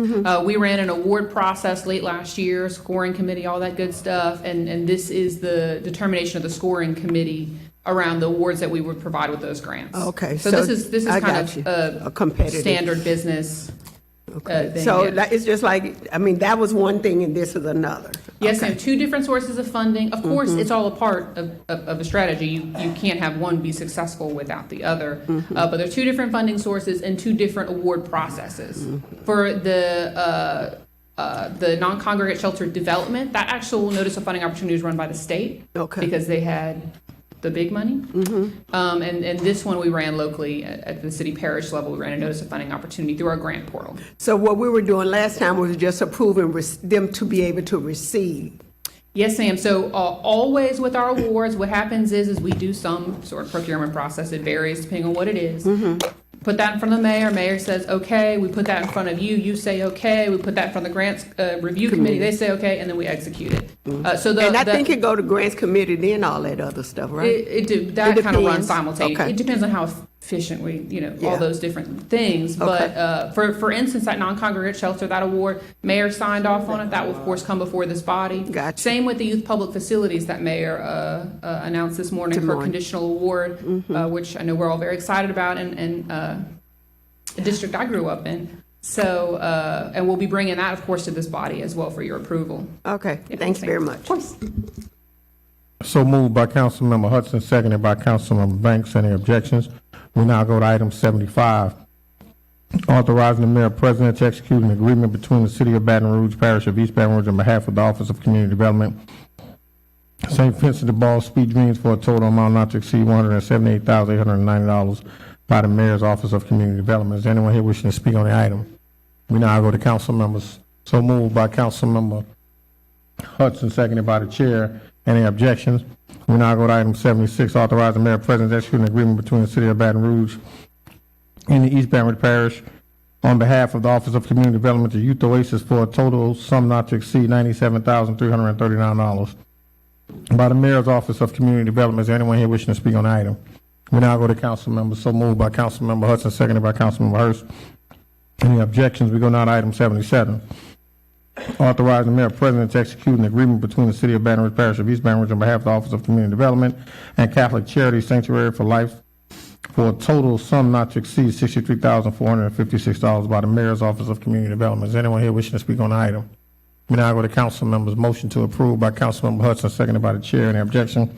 We ran an award process late last year, scoring committee, all that good stuff, and this is the determination of the scoring committee around the awards that we would provide with those grants. Okay, So so this is I kind got of you. A competitive. standard business thing. So yeah. it's just like, I mean, that was one thing and this is another. Yes, Okay. ma'am. Two different sources of funding. Of course, it's all a part of a strategy. You can't have one be successful without the other. But there are two different funding sources and two different award processes. For the non-congregate shelter development, that actual notice of funding opportunity is run by the state. Okay. Because they had the big money. And this one we ran locally at the city parish level. We ran a notice of funding opportunity through our grant portal. So what we were doing last time was just approving them to be able to receive. Yes, ma'am. So always with our awards, what happens is we do some sort of procurement process. It varies depending on what it is. Put that in front of the mayor. Mayor says, okay. We put that in front of you. You say, okay. We put that in front of the grants review committee. They say, okay. And then we execute it. And I think it go to grants committee, then all that other stuff, right? That kind of runs depends. simultaneously. Okay. It depends on how efficient we, Yeah. all those different things. But for instance, that non-congregate shelter, that award, mayor signed off on it. That will, of course, come before this body. Gotcha. Same with the youth public facilities that mayor announced this morning for conditional award, which I know we're all very excited about, and the district I grew up in. So, and we'll be bringing that, of course, to this body as well for your approval. Okay, thanks very much. Of course. So moved by Councilmember Hudson, seconded by Councilmember Banks. Any objections? We now go to item 75. Authorizing the mayor president to execute an agreement between the city of Baton Rouge, parish of East Baton Rouge, on behalf of the Office of Community Development, St. Vincent de Paul Speed Greens, for a total amount not to exceed $178,890 by the mayor's Office of Community Development. Is there anyone here wishing to speak on the item? We now go to council members. So moved by Councilmember Hudson, seconded by the chair. Any objections? We now go to item 76, authorizing the mayor president to execute an agreement between the city of Baton Rouge and the East Baton Rouge Parish on behalf of the Office of Community Development to Youth Oasis for a total sum not to exceed $97,339 by the mayor's Office of Community Development. Is there anyone here wishing to speak on the item? We now go to council members. So moved by Councilmember Hudson, seconded by Councilmember Hurst. Any objections? We go now to item 77. Authorizing the mayor president to execute an agreement between the city of Baton Rouge Parish of East Baton Rouge on behalf of the Office of Community Development and Catholic Charity Sanctuary for Life for a total sum not to exceed $63,456 by the mayor's Office of Community Development. Is there anyone here wishing to speak on the item? We now go to council members. Motion to approve by Councilmember Hudson, seconded by the chair. Any objection?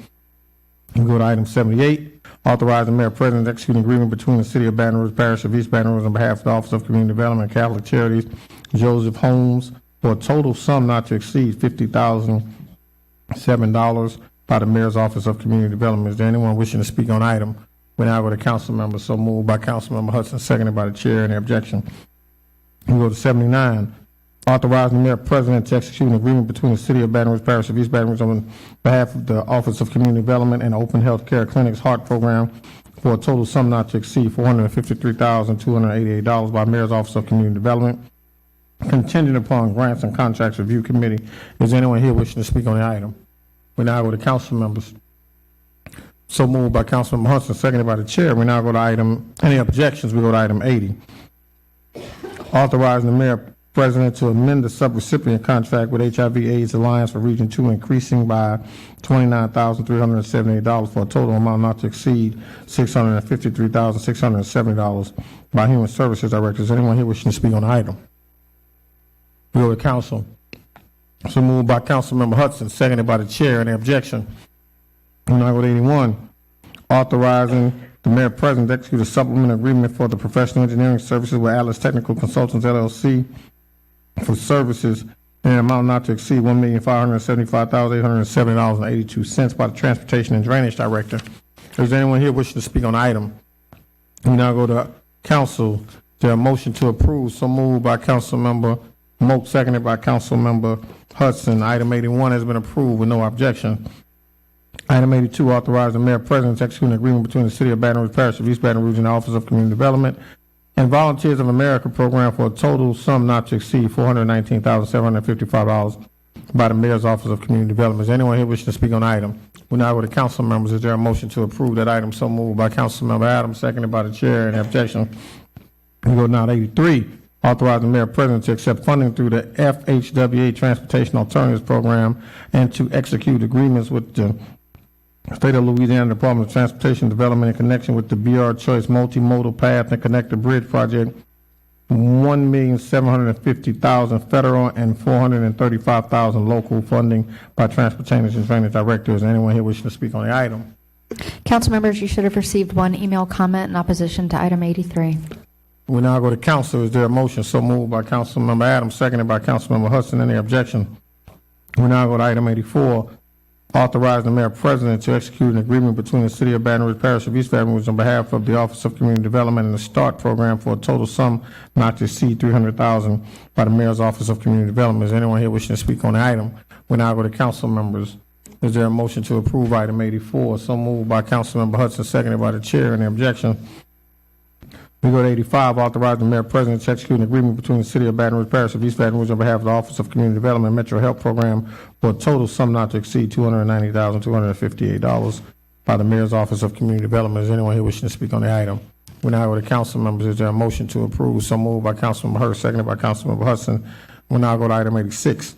We go to item 78. Authorizing the mayor president to execute an agreement between the city of Baton Rouge Parish of East Baton Rouge on behalf of the Office of Community Development and Catholic Charities Joseph Holmes for a total sum not to exceed $50,007 by the mayor's Office of Community Development. Is there anyone wishing to speak on the item? We now go to council members. So moved by Councilmember Hudson, seconded by the chair. Any objection? We go to 79. Authorizing the mayor president to execute an agreement between the city of Baton Rouge Parish of East Baton Rouge on behalf of the Office of Community Development and Open Health Care Clinics Heart Program for a total sum not to exceed $453,288 by mayor's Office of Community Development, contingent upon grants and contracts review committee. Is there anyone here wishing to speak on the item? We now go to council members. So moved by Councilmember Hudson, seconded by the chair. We now go to item, any objections? We go to item 80. Authorizing the mayor president to amend the subrecipient contract with HIV/AIDS Alliance for Region 2, increasing by $29,378 for a total amount not to exceed $653,670 by Human Services Director. Is anyone here wishing to speak on the item? We go to council. So moved by Councilmember Hudson, seconded by the chair. Any objection? We now go to 81. Authorizing the mayor president to execute a supplement agreement for the professional engineering services with Atlas Technical Consultants, LLC, for services in an amount not to exceed $1,575,870.82 by the Transportation and Drainage Director. Is there anyone here wishing to speak on the item? We now go to council. Is there a motion to approve? So moved by Councilmember Moak, seconded by Councilmember Hudson. Item 81 has been approved with no objection. Item 82, authorizing the mayor president to execute an agreement between the city of Baton Rouge Parish of East Baton Rouge and the Office of Community Development and Volunteers of America program for a total sum not to exceed $419,755 by the mayor's Office of Community Development. Is anyone here wishing to speak on the item? We now go to council members. Is there a motion to approve that item? So moved by Councilmember Adams, seconded by the chair. Any objection? We go now to 83. Authorizing the mayor president to accept funding through the FHWA Transportation Alternatives Program and to execute agreements with the State of Louisiana Department of Transportation Development in connection with the BR Choice Multimodal Path and Connector Bridge Project, $1,750,000 federal and $435,000 local funding by Transportation and Drainage Director. Is anyone here wishing to speak on the item? Council members, you should have received one email comment in opposition to item 83. We now go to council. Is there a motion? So moved by Councilmember Adams, seconded by Councilmember Hudson. Any objection? We now go to item 84. Authorize the mayor president to execute an agreement between the city of Baton Rouge Parish of East Baton Rouge on behalf of the Office of Community Development and the START program for a total sum not to exceed $300,000 by the mayor's Office of Community Development. Is anyone here wishing to speak on the item? We now go to council members. Is there a motion to approve item 84? So moved by Councilmember Hudson, seconded by the chair. Any objection? We go to 85, authorize the mayor president to execute an agreement between the city of Baton Rouge Parish of East Baton Rouge on behalf of the Office of Community Development and Metro Health Program for a total sum not to exceed $290,258 by the mayor's Office of Community Development. Is anyone here wishing to speak on the item? We now go to council members. Is there a motion to approve? So moved by Councilmember Hurst, seconded by Councilmember Hudson. We now go to item 86.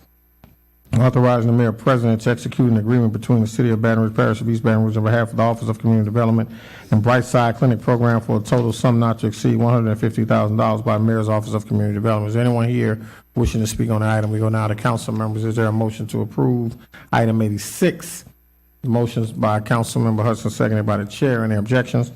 Authorizing the mayor president to execute an agreement between the city of Baton Rouge Parish of East Baton Rouge on behalf of the Office of Community Development and Brightside Clinic Program for a total sum not to exceed $150,000 by the mayor's Office of Community Development. Is anyone here wishing to speak on the item? We go now to council members. Is there a motion to approve item 86? Motions by Councilmember Hudson, seconded by the chair. Any objections?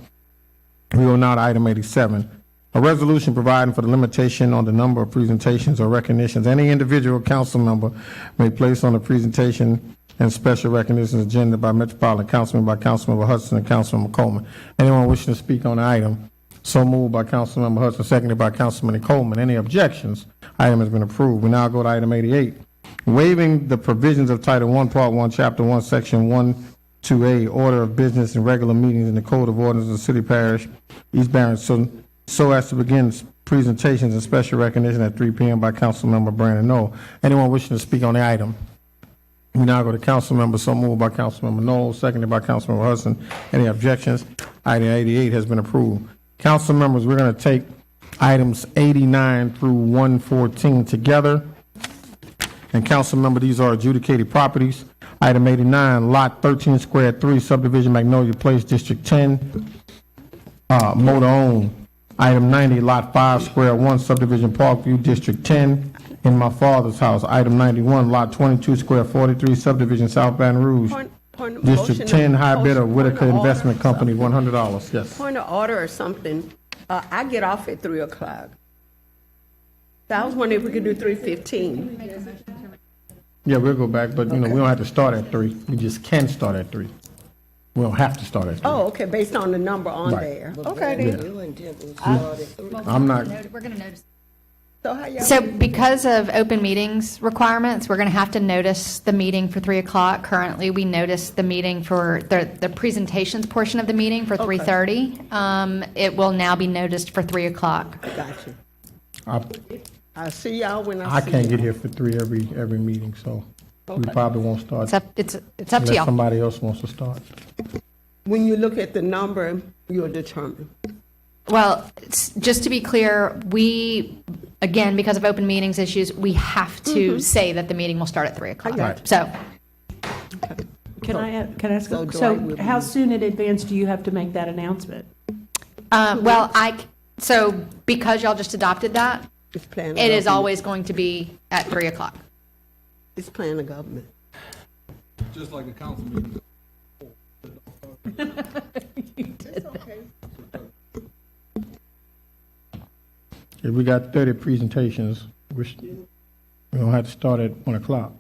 We go now to item 87. A resolution providing for the limitation on the number of presentations or recognitions any individual council member may place on the presentation and special recognitions agenda by Metropolitan Council, by Councilmember Hudson and Councilmember Coleman. Anyone wishing to speak on the item? So moved by Councilmember Hudson, seconded by Councilman Coleman. Any objections? Item has been approved. We now go to item 88. Waiving the provisions of Title 1, Part 1, Chapter 1, Section 1-2A, Order of Business and Regular Meetings in the Code of Ordinances of the City Parish, East Baton, so as to begin presentations and special recognition at 3 p.m. by Councilmember Brandon Knoll. Anyone wishing to speak on the item? We now go to council members. So moved by Councilmember Knoll, seconded by Councilmember Hudson. Any objections? Item 88 has been approved. Council members, we're going to take items 89 through 114 together. And council member, these are adjudicated properties. Item 89, Lot 13, Square 3, Subdivision Magnolia Place, District 10, motor owned. Item 90, Lot 5, Square 1, Subdivision Parkview, District 10, in my father's house. Item 91, Lot 22, Square 43, Subdivision South Baton Rouge, District 10, high bidder, Whitaker Investment Company, $100. Yes. Point of order or something. I get off at 3 o'clock. So I was wondering if we could do 3:15. Yeah, we'll go back, but we don't have to start at 3. We just can start at 3. We don't have to start at 3. Oh, okay, based on the number on Right. there. Okay, then. I'm not. We're going to notice. So how y'all? So because of open meetings requirements, we're going to have to notice the meeting for 3 o'clock. Currently, we notice the meeting for the presentations portion of the meeting for 3:30. It will now be noticed for 3 o'clock. Gotcha. I I'll see y'all when I see can't you. get here for 3 every meeting, so we probably won't start. It's up to unless y'all. somebody else wants to start. When you look at the number, you'll determine. Well, just to be clear, we, again, because of open meetings issues, we have to say that the meeting will start at 3 o'clock. got you. So, Can I ask, So Dwight so will how be- soon in advance do you have to make that announcement? so because y'all just adopted that, It's plan of it is government. always going to be at 3 o'clock. It's plan of government. Just like a council meeting. If we got 30 presentations, we don't have to start at 1 o'clock.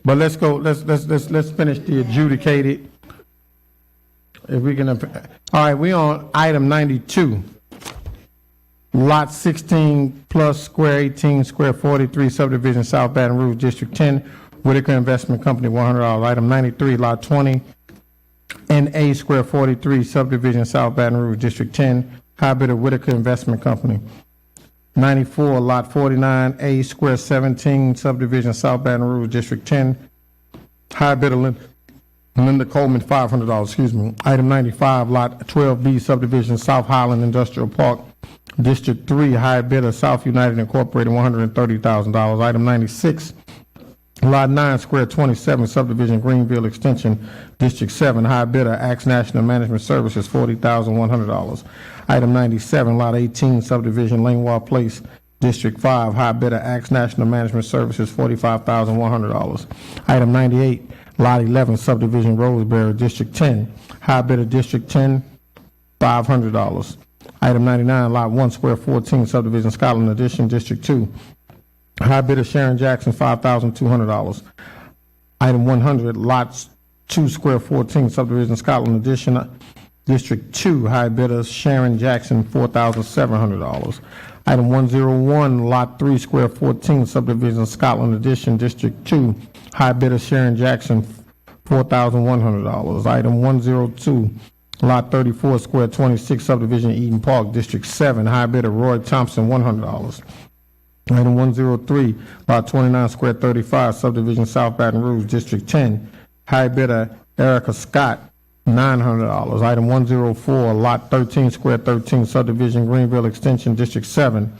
But let's go, let's finish the adjudicated. If we can, all right, we on item 92. Lot 16 plus Square 18, Square 43, Subdivision South Baton Rouge, District 10, Whitaker Investment Company, $100. Item 93, Lot 20, NA Square 43, Subdivision South Baton Rouge, District 10, high bidder Whitaker Investment Company. 94, Lot 49, Square 17, Subdivision South Baton Rouge, District 10, high bidder Linda Coleman, $500, excuse me. Item 95, Lot 12B, Subdivision South Highland Industrial Park, District 3, high bidder South United Incorporated, $130,000. Item 96, Lot 9, Square 27, subdivision Greenville Extension, District 7, high bidder, Axe National Management Services, $40,100. Item 97, Lot 18, subdivision Langwall Place, District 5, high bidder, Axe National Management Services, $45,100. Item 98, Lot 11, subdivision Roseberry, District 10, high bidder, District 10, $500. Item 99, Lot 1, Square 14, subdivision Scotland Addition, District 2, high bidder Sharon Jackson, $5,200. Item 100, Lots 2, Square 14, subdivision Scotland Addition, District 2, high bidder Sharon Jackson, $4,700. Item 101, Lot 3, Square 14, subdivision Scotland Addition, District 2, high bidder Sharon Jackson, $4,100. Item 102, Lot 34, Square 26, subdivision Eden Park, District 7, high bidder Roy Thompson, $100. Item 103, Lot 29, Square 35, subdivision South Baton Rouge, District 10, high bidder Erica Scott, $900. Item 104, Lot 13, Square 13, subdivision Greenville Extension, District 7,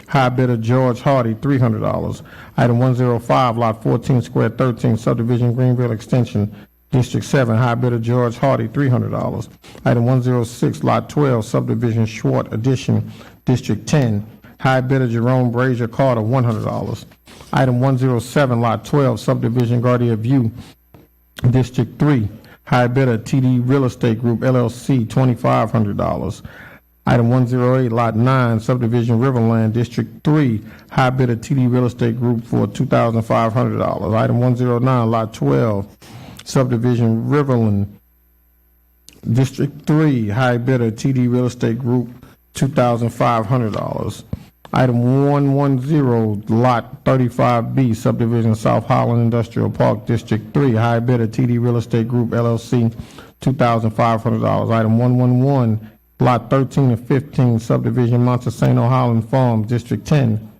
high bidder George Hardy, $300. Item 105, Lot 14, Square 13, subdivision Greenville Extension, District 7, high bidder George Hardy, $300. Item 106, Lot 12, subdivision Schwartz Addition, District 10, high bidder Jerome Brazier Carter, $100. Item 107, Lot 12, subdivision Guardia View, District 3, high bidder TD Real Estate Group, LLC, $2,500. Item 108, Lot 9, subdivision Riverland, District 3, high bidder TD Real Estate Group for $2,500. Item 109, Lot 12, subdivision Riverland, District 3, high bidder TD Real Estate Group, $2,500. Item 110, Lot 35B, subdivision South Holland Industrial Park, District 3, high bidder TD Real Estate Group, LLC, $2,500. Item 111, Lot 13 and 15, subdivision Montesano Holland Farm, District 10,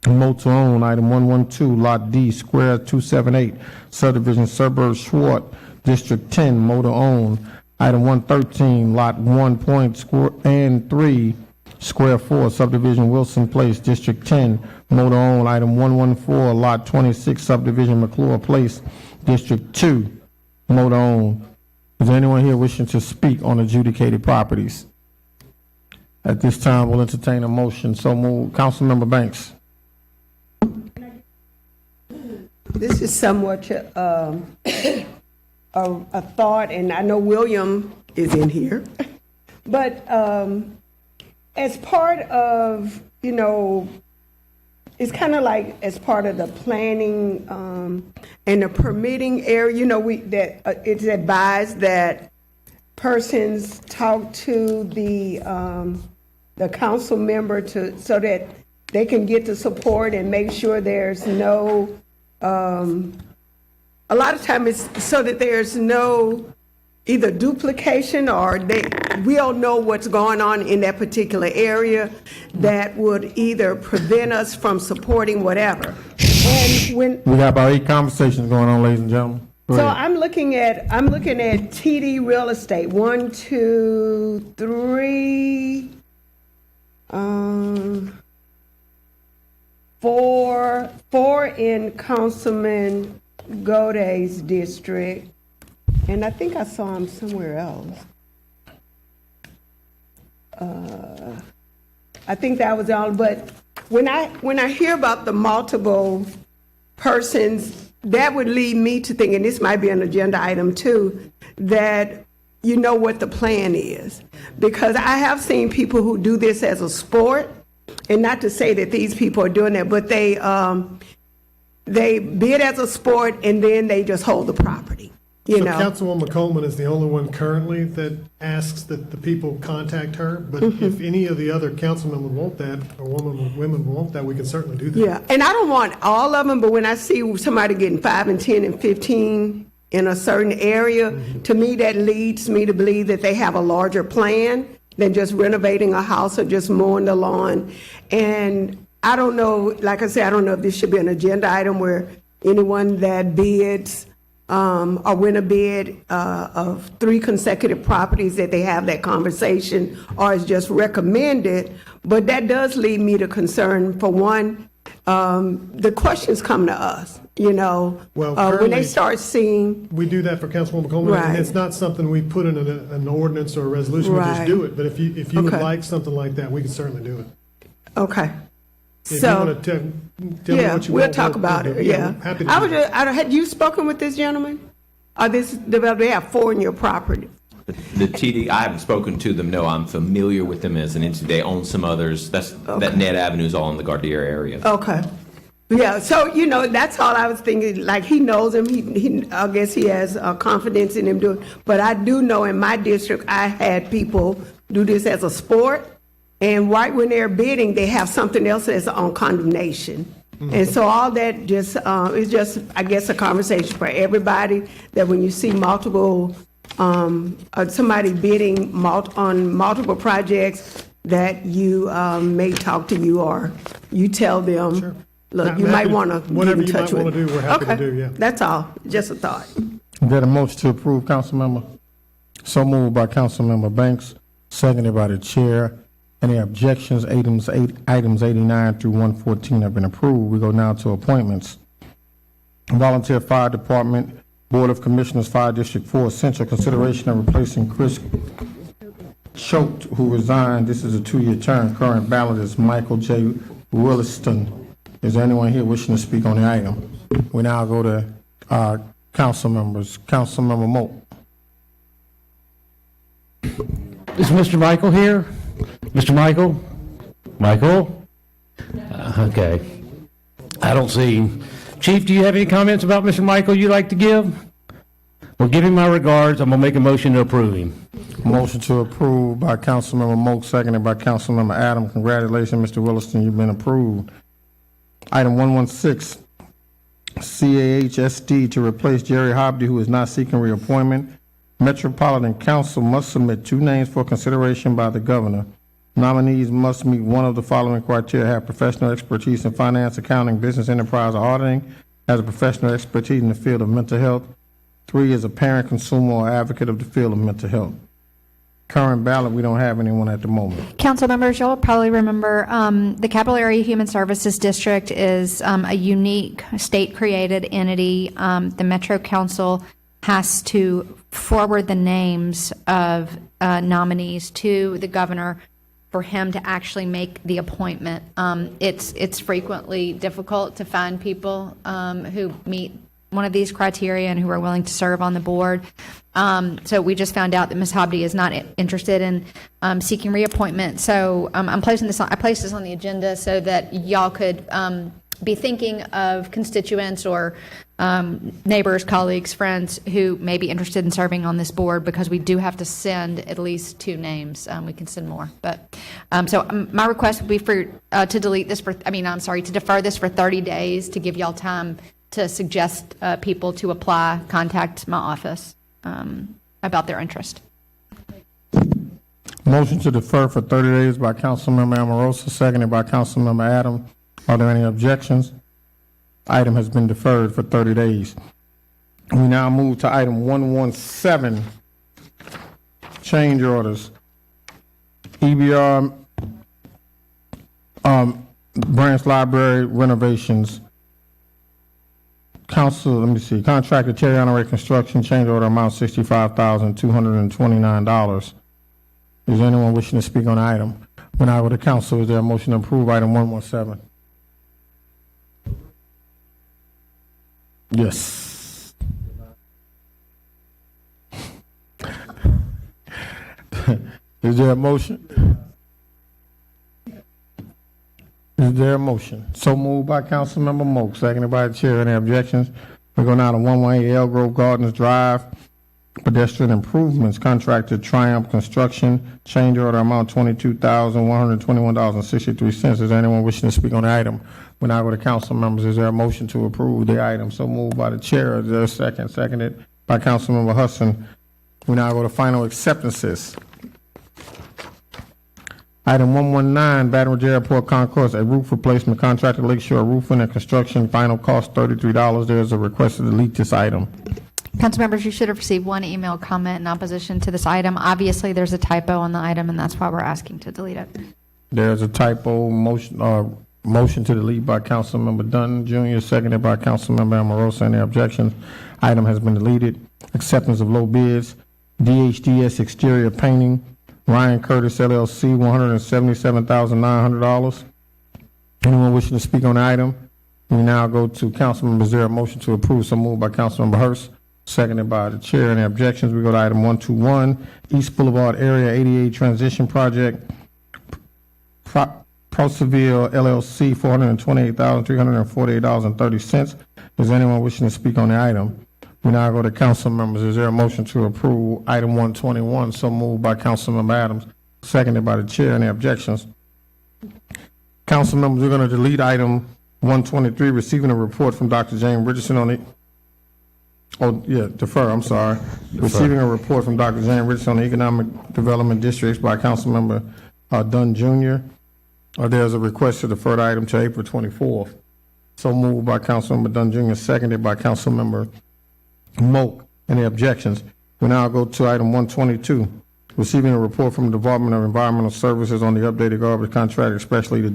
motor owned. Item 112, Lot D, Square 278, subdivision Suburb Schwartz, District 10, motor owned. Item 113, Lot 1 Point Square and 3, Square 4, subdivision Wilson Place, District 10, motor owned. Item 114, Lot 26, subdivision McClure Place, District 2, motor owned. Is there anyone here wishing to speak on adjudicated properties? At this time, we'll entertain a motion. So move. Councilmember Banks. This is somewhat a thought, and I know William is in here, but as part of, it's kind of like as part of the planning and the permitting area, it's advised that persons talk to the council member so that they can get the support and make sure there's no, a lot of times it's so that there's no either duplication or we don't know what's going on in that particular area that would either prevent us from supporting whatever. And when we got about 8 conversations going on, ladies and gentlemen. Go so ahead. I'm looking at TD Real Estate. 1, 2, 3, 4 in Councilman Goday's district. And I think I saw him somewhere else. I think that was all. But when I hear about the multiple persons, that would lead me to think, and this might be an agenda item too, that you know what the plan is. Because I have seen people who do this as a sport, and not to say that these people are doing that, but they bid as a sport and then they just hold the property. So Councilwoman Coleman is the only one currently that asks that the people contact her, but if any of the other councilmen would want that, or women would want that, we can certainly do that. Yeah, and I don't want all of them, but when I see somebody getting 5 and 10 and 15 in a certain area, to me that leads me to believe that they have a larger plan than just renovating a house or just mowing the lawn. And I don't know, like I said, I don't know if this should be an agenda item where anyone that bids or win a bid of 3 consecutive properties that they have that conversation, or is just recommended. But that does lead me to concern. For one, the questions come to us. you know, Well, when currently- they start seeing, We do that for Councilwoman Coleman, Right. and it's not something we put in an ordinance or a resolution, we just Right. do it. But if you would Okay. like something like that, we can certainly do it. okay. If you So, want to tell me yeah, what you we'll want. talk about it, yeah. we're happy to I do was that. just, had you spoken with this gentleman? Or they have 4 in your property? The TD, I haven't spoken to them, no, I'm familiar with them as an entity. They own some others, that Ned Avenue is all in the Gardere area. Okay. Yeah, so, you know, that's all I was thinking, like, he knows him, he I guess he has confidence in him doing, but I do know in my district, I had people do this as a sport, and right when they're bidding, they have something else that's on condemnation. And so all that just, is just, I guess, a conversation for everybody, that when you see multiple, somebody bidding on multiple projects, that you may talk to you, or you tell them, look, I'm you might happy to- want to get whatever in you touch might with. wanna do, we're happy to Okay. do, yeah. That's all, just a thought. Is there a motion to approve, council member? So moved by council member Banks, seconded by the chair. Any objections? Items 89 through 114 have been approved. We go now to appointments. Volunteer Fire Department, Board of Commissioners, Fire District 4, essential consideration of replacing Chris Choate, who resigned. This is a 2-year term. Current ballot is Michael J. Williston. Is there anyone here wishing to speak on the item? We now go to council members. Council member Moak. Is Mr. Michael here? Mr. Michael? Michael? Okay. I don't see him. Chief, do you have any comments about Mr. Michael you'd like to give? Well, give him my regards. I'm going to make a motion to approve him. Motion to approve by Councilmember Moak, seconded by Councilmember Adam. Congratulations, Mr. Williston, you've been approved. Item 116, CAHSD to replace Jerry Hobdy, who is not seeking reappointment. Metropolitan Council must submit 2 names for consideration by the governor. Nominees must meet one of the following criteria: have professional expertise in finance, accounting, business enterprise, or auditing, has a professional expertise in the field of mental health. 3 is a parent, consumer, or advocate of the field of mental health. Current ballot, we don't have anyone at the moment. Council members, you'll probably remember the Capital Area Human Services District is a unique state-created entity. The Metro Council has to forward the names of nominees to the governor for him to actually make the appointment. It's frequently difficult to find people who meet one of these criteria and who are willing to serve on the board. So we just found out that Ms. Hobdy is not interested in seeking reappointment. So I placed this on the agenda so that y'all could be thinking of constituents or neighbors, colleagues, friends who may be interested in serving on this board, because we do have to send at least 2 names. We can send more, but so my request would be for to defer this for 30 days to give y'all time to suggest people to apply, contact my office about their interest. Motion to defer for 30 days by Councilmember Amorosa, seconded by Councilmember Adam. Are there any objections? Item has been deferred for 30 days. We now move to item 117, change orders. EBR branch library renovations. Contractor Terry Honorary Construction, change order amount $65,229. Is there anyone wishing to speak on the item? When I go to council, is there a motion to approve item 117? Yes. Is there a motion? Is there a motion? So moved by Councilmember Moak, seconded by the chair. Any objections? We go now to 118 Elgrove Gardens Drive, pedestrian improvements, contractor Triumph Construction, change order amount $22,121.63. Is there anyone wishing to speak on the item? We now go to council members. Is there a motion to approve the item? So moved by the chair. Is there a second? Seconded by Councilmember Hudson. We now go to final acceptances. Item 119, Baton Rouge Airport Concourse, a roof replacement, contractor Lakeshore Roofing and Construction, final cost $33. There is a request to delete this item. Council members, you should have received 1 email comment in opposition to this item. Obviously, there's a typo on the item, and that's why we're asking to delete it. There's a typo. Motion, Motion to delete by Councilmember Dunn Jr., seconded by Councilmember Amoroso. Any objections? Item has been deleted. Acceptance of low bids. DHDS exterior painting, Ryan Curtis LLC, $177,900. Anyone wishing to speak on the item? We now go to Councilmember. Is there a motion to approve? So moved by Councilmember Hurst, seconded by the chair. Any objections? We go to item 121, East Boulevard Area 88 Transition Project, Proseville LLC, $428,348.30. Is anyone wishing to speak on the item? We now go to council members. Is there a motion to approve item 121? So moved by Councilmember Adams, seconded by the chair. Any objections? Council members, we're going to delete item 123, receiving a report from Dr. James Richardson on the, defer, I'm sorry. Receiving a report from Dr. James Richardson on the Economic Development Districts by Councilmember Dunn Jr. There's a request to defer the item to April 24th. So moved by Councilmember Dunn Jr., seconded by Councilmember Moak. Any objections? We now go to item 122, receiving a report from the Department of Environmental Services on the updated garbage contract, especially the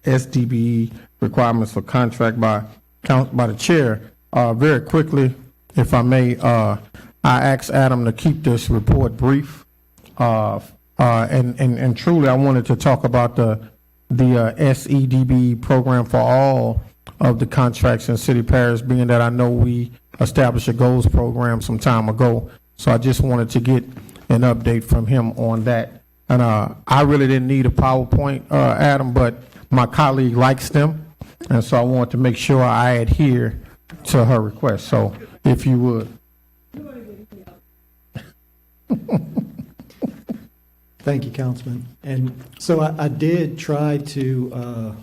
SDBE requirements for contract by the chair. Very quickly, if I may, I asked Adam to keep this report brief. And truly, I wanted to talk about the SEDB program for all of the contracts in city parish, being that I know we established a goals program some time ago. So I just wanted to get an update from him on that. And I really didn't need a PowerPoint, Adam, but my colleague likes them, and so I wanted to make sure I adhere to her request. So if you would. Thank you, Councilman. And so I did try to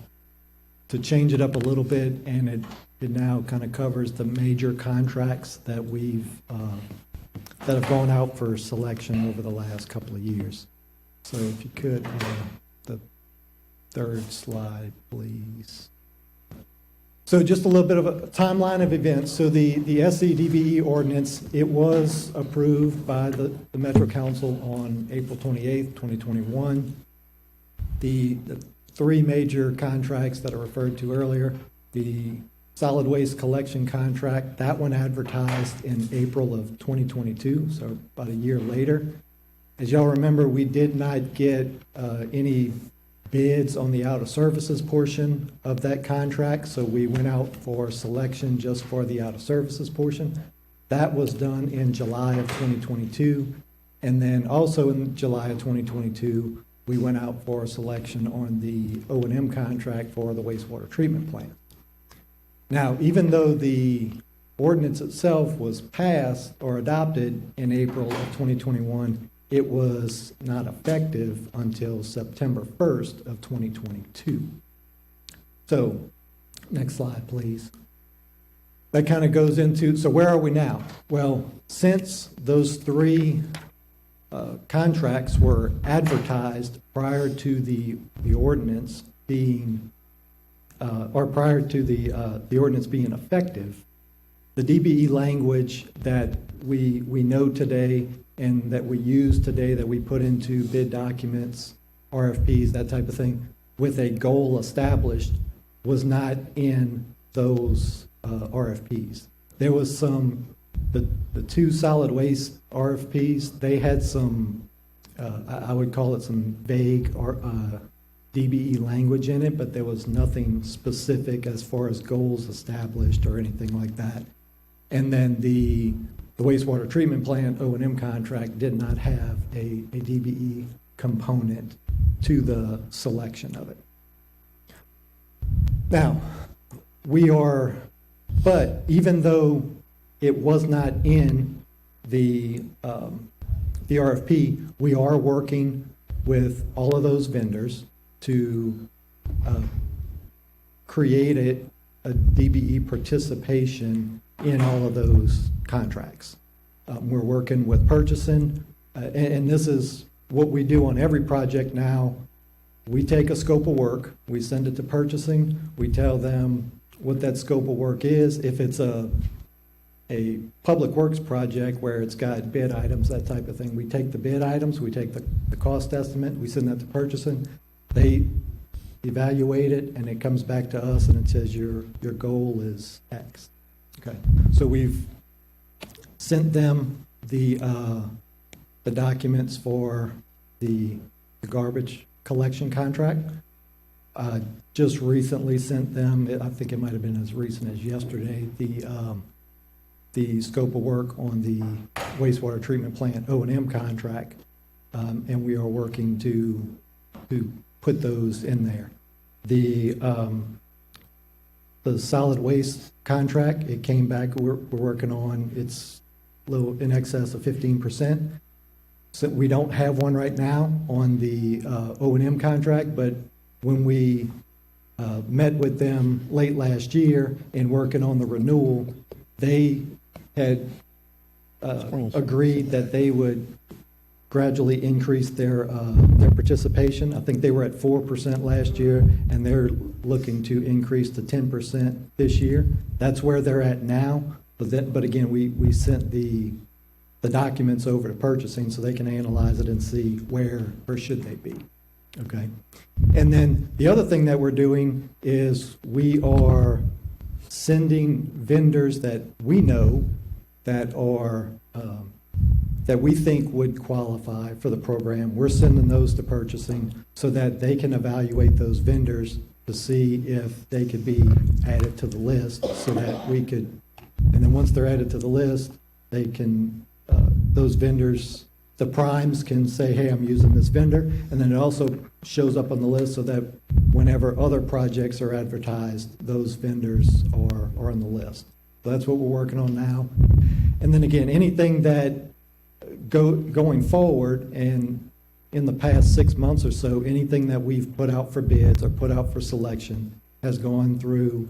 change it up a little bit, and it now kind of covers the major contracts that that have gone out for selection over the last couple of years. So if you could, the third slide, please. So just a little bit of a timeline of events. So the SEDBE ordinance, it was approved by the Metro Council on April 28th, 2021. The three major contracts that I referred to earlier, the solid waste collection contract, that one advertised in April of 2022, so about a year later. As y'all remember, we did not get any bids on the out of services portion of that contract, so we went out for selection just for the out of services portion. That was done in July of 2022, and then also in July of 2022, we went out for selection on the O&M contract for the wastewater treatment plant. Now, even though the ordinance itself was passed or adopted in April of 2021, it was not effective until September 1st of 2022. So, next slide, please. That kind of goes into, so where are we now? Well, since those three contracts were advertised prior to the ordinance being, or prior to the ordinance being effective, the DBE language that we know today and that we use today, that we put into bid documents, RFPs, that type of thing, with a goal established, was not in those RFPs. There was some, the two solid waste RFPs, they had some, I would call it some vague DBE language in it, but there was nothing specific as far as goals established or anything like that. And then the wastewater treatment plant O&M contract did not have a DBE component to the selection of it. Now, but even though it was not in the RFP, we are working with all of those vendors to create a DBE participation in all of those contracts. We're working with purchasing, and this is what we do on every project now. We take a scope of work, we send it to purchasing, we tell them what that scope of work is. If it's a public works project where it's got bid items, that type of thing, we take the bid items, we take the cost estimate, we send that to purchasing. They evaluate it, and it comes back to us and it says your goal is X. Okay, so we've sent them the documents for the garbage collection contract. Just recently sent them, I think it might have been as recent as yesterday, the scope of work on the wastewater treatment plant O&M contract, and we are working to put those in there. The solid waste contract, it came back, we're working on, it's a little in excess of 15%. So we don't have one right now on the O&M contract, but when we met with them late last year and working on the renewal, they had agreed that they would gradually increase their participation. I think they were at 4% last year, and they're looking to increase to 10% this year. That's where they're at now. But again, we sent the documents over to purchasing so they can analyze it and see where should they be. Okay. And then the other thing that we're doing is we are sending vendors that we know that are that we think would qualify for the program. We're sending those to purchasing so that they can evaluate those vendors to see if they could be added to the list so that we could, and then once they're added to the list, they can, those vendors, the primes can say, hey, I'm using this vendor, and then it also shows up on the list so that whenever other projects are advertised, those vendors are on the list. So that's what we're working on now. And then again, anything that going forward, and in the past 6 months or so, anything that we've put out for bids or put out for selection has gone through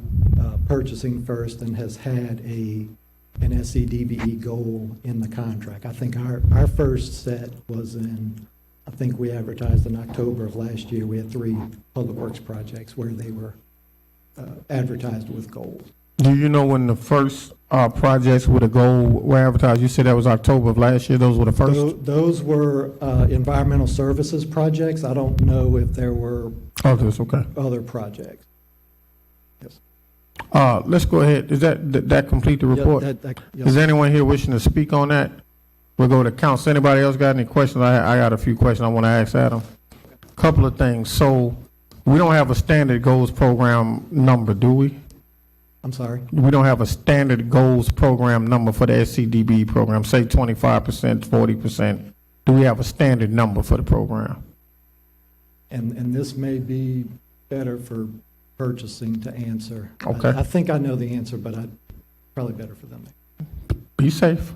purchasing first and has had an SCDBE goal in the contract. I think our first set was I think we advertised in October of last year. We had 3 public works projects where they were advertised with goals. Do you know when the first projects with a goal were advertised? You said that was October of last year. Those were the first? Those were environmental services projects. I don't know if there were other projects. Yes. Let's go ahead. Is that complete the report? Yes. Is there anyone here wishing to speak on that? We'll go to council. Anybody else got any questions? I got a few questions I want to ask Adam. Couple of things. So we don't have a standard goals program number, do we? I'm sorry? We don't have a standard goals program number for the SCDB program, say 25%, 40%. Do we have a standard number for the program? And this may be better for purchasing to answer. Okay. I think I know the answer, but probably better for them. Be safe.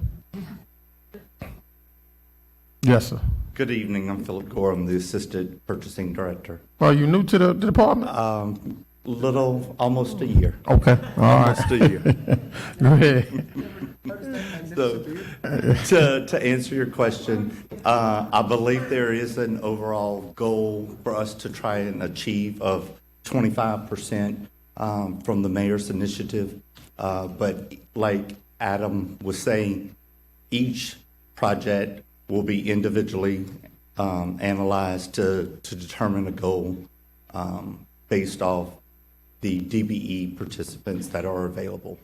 Yes, sir. Good evening. I'm Philip Gore. I'm the Assistant Purchasing Director. Are you new to the department? Almost a year. Okay. Almost a year. Go ahead. So, to answer your question, I believe there is an overall goal for us to try and achieve of 25% from the mayor's initiative. But like Adam was saying, each project will be individually analyzed to determine a goal based off the DBE participants that are available.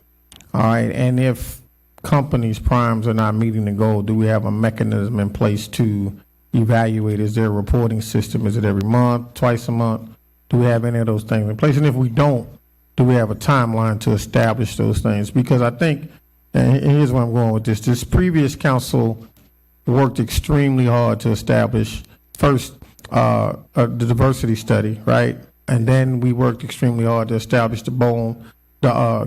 All right, and if companies, primes are not meeting the goal, do we have a mechanism in place to evaluate? Is there a reporting system? Is it every month, twice a month? Do we have any of those things in place? And if we don't, do we have a timeline to establish those things? Because I think, and here's where I'm going with this previous council worked extremely hard to establish first the diversity study, right? And then we worked extremely hard to establish the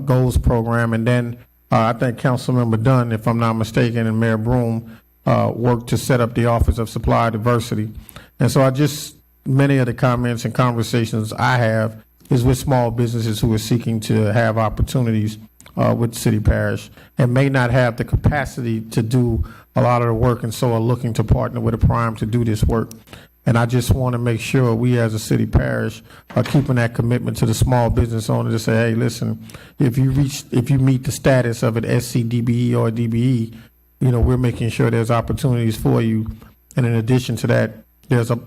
goals program. And then I think Councilmember Dunn, if I'm not mistaken, and Mayor Broom worked to set up the Office of Supply Diversity. And so many of the comments and conversations I have is with small businesses who are seeking to have opportunities with city parish and may not have the capacity to do a lot of the work, and so are looking to partner with a prime to do this work. And I just want to make sure we as a city parish are keeping that commitment to the small business owner to say, hey, listen, if you meet the status of an SCDBE or a DBE, we're making sure there's opportunities for you. And in addition to that, there's a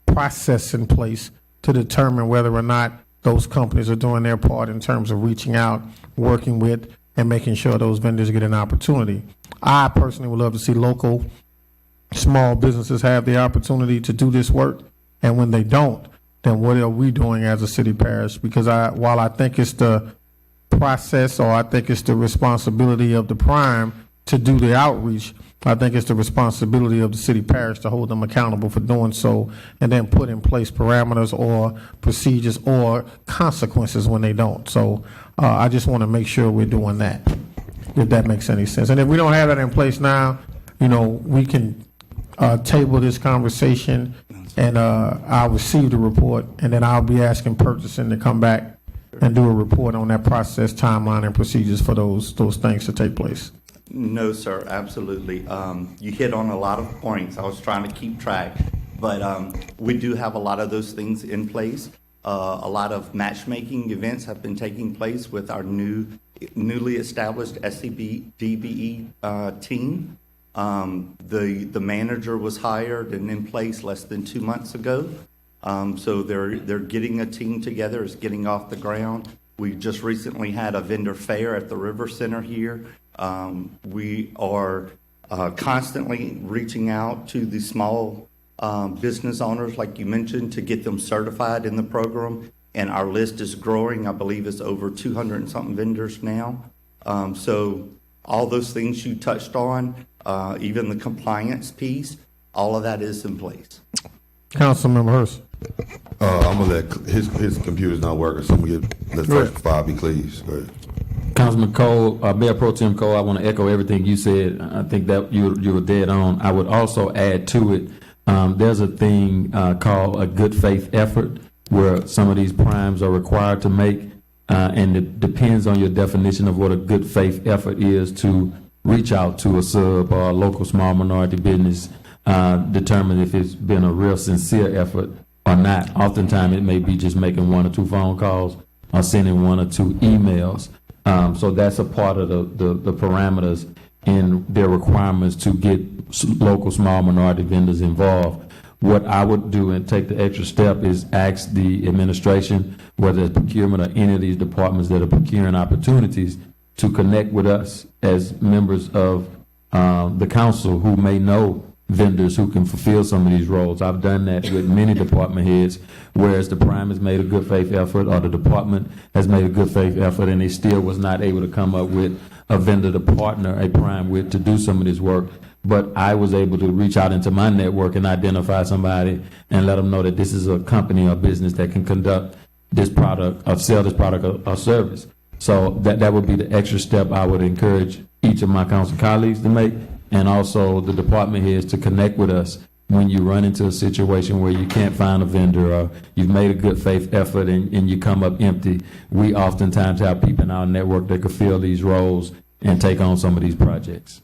process in place to determine whether or not those companies are doing their part in terms of reaching out, working with, and making sure those vendors get an opportunity. I personally would love to see local small businesses have the opportunity to do this work, and when they don't, then what are we doing as a city parish? Because while I think it's the process, or I think it's the responsibility of the prime to do the outreach, I think it's the responsibility of the city parish to hold them accountable for doing so, and then put in place parameters or procedures or consequences when they don't. So I just want to make sure we're doing that, if that makes any sense. And if we don't have that in place now, we can table this conversation, and I'll receive the report, and then I'll be asking purchasing to come back and do a report on that process, timeline, and procedures for those things to take place. No, sir, absolutely. You hit on a lot of points. I was trying to keep track, but we do have a lot of those things in place. A lot of matchmaking events have been taking place with our newly established SCDBE team. The manager was hired and in place less than 2 months ago. So they're getting a team together. It's getting off the ground. We just recently had a vendor fair at the River Center here. We are constantly reaching out to the small business owners, like you mentioned, to get them certified in the program. And our list is growing. I believe it's over 200 and something vendors now. So all those things you touched on, even the compliance piece, all of that is in place. Councilmember Hurst. I'm gonna let his computer's not working, so I'm gonna let the first 5 be please. Go ahead. Councilman Cole, Mayor Pro Tem Cole, I want to echo everything you said. I think that you were dead on. I would also add to it, there's a thing called a good faith effort, where some of these primes are required to make, and it depends on your definition of what a good faith effort is, to reach out to a sub or a local small minority business, determine if it's been a real sincere effort or not. Oftentimes it may be just making 1 or 2 phone calls or sending 1 or 2 emails. So that's a part of the parameters in their requirements to get local small minority vendors involved. What I would do and take the extra step is ask the administration, whether it's procurement or any of these departments that are procuring opportunities, to connect with us as members of the council who may know vendors who can fulfill some of these roles. I've done that with many department heads, whereas the prime has made a good faith effort, or the department has made a good faith effort, and they still was not able to come up with a vendor to partner a prime with to do some of this work. But I was able to reach out into my network and identify somebody and let them know that this is a company or business that can conduct this product or sell this product or service. So that would be the extra step I would encourage each of my council colleagues to make, and also the department heads to connect with us when you run into a situation where you can't find a vendor, or you've made a good faith effort and you come up empty. We oftentimes have people in our network that could fill these roles and take on some of these projects.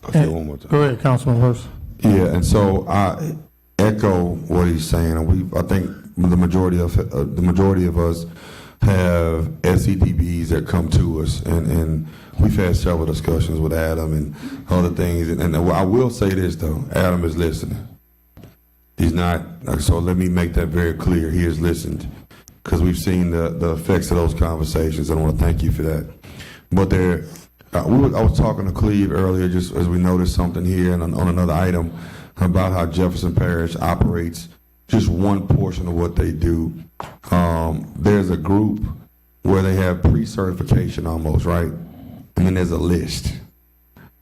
I'll say one more time. Go ahead, Councilman Hurst. Yeah, and so I echo what he's saying. I think the majority of us have SCDBs that come to us, and we've had several discussions with Adam and other things. And I will say this though, Adam is listening. He's not. So let me make that very clear. He has listened, because we've seen the effects of those conversations. And I want to thank you for that. But I was talking to Cleve earlier, just as we noticed something here and on another item about how Jefferson Parish operates just one portion of what they do. There's a group where they have pre-certification almost, right? And then there's a list.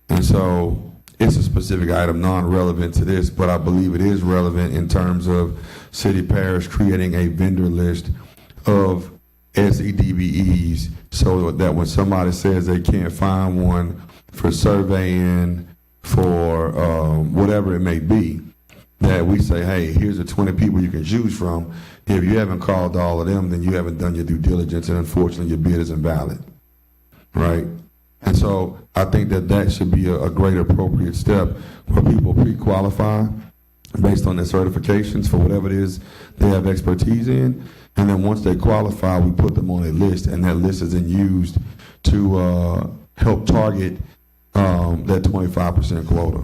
And so it's a specific item, non-relevant to this, but I believe it is relevant in terms of city parish creating a vendor list of SCDBEs, so that when somebody says they can't find one for surveying, for whatever it may be, that we say, hey, here's the 20 people you can choose from. If you haven't called all of them, then you haven't done your due diligence, and unfortunately your bid is invalid, right? And so I think that should be a great appropriate step where people pre-qualify based on their certifications for whatever it is they have expertise in. And then once they qualify, we put them on a list, and that list is then used to help target that 25% quota.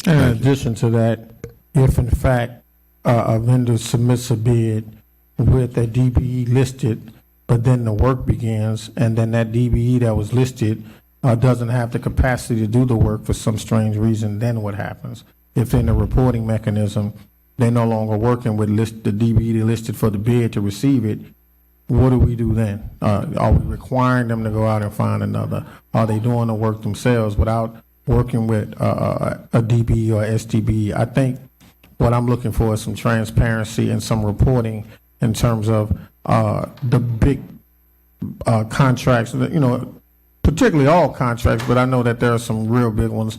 In addition to that, if in fact a vendor submits a bid with a DBE listed, but then the work begins, and then that DBE that was listed doesn't have the capacity to do the work for some strange reason, then what happens? If in the reporting mechanism, they're no longer working with the DBE listed for the bid to receive it, what do we do then? Are we requiring them to go out and find another? Are they doing the work themselves without working with a DBE or STBE? I think what I'm looking for is some transparency and some reporting in terms of the big contracts, you know, particularly all contracts, but I know that there are some real big ones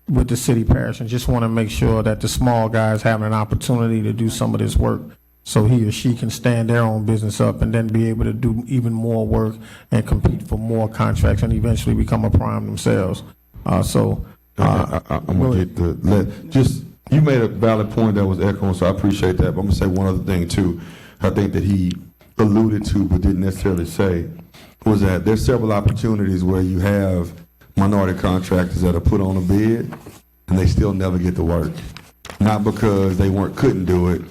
with the city parish, and just want to make sure that the small guys have an opportunity to do some of this work so he or she can stand their own business up and then be able to do even more work and compete for more contracts and eventually become a prime themselves. I'm gonna get just, you made a valid point that was echoing, so I appreciate that. But I'm gonna say one other thing too. I think that he alluded to but didn't necessarily say was that there's several opportunities where you have minority contractors that are put on a bid and they still never get the work. Not because they couldn't do it,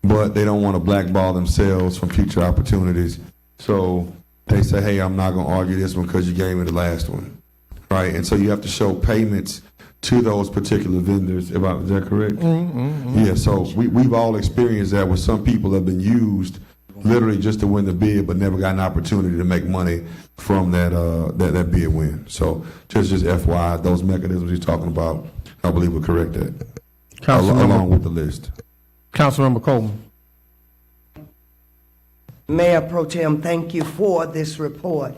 but they don't want to blackball themselves from future opportunities. So they say, hey, I'm not going to argue this one because you gave me the last one, right? And so you have to show payments to those particular vendors. Is that correct? Mm-hmm. Yeah, so we've all experienced that where some people have been used literally just to win the bid but never got an opportunity to make money from that bid win. So just FYI, those mechanisms he's talking about, I believe will correct that, along with the list. Councilmember Coleman. Mayor Pro Tem, thank you for this report.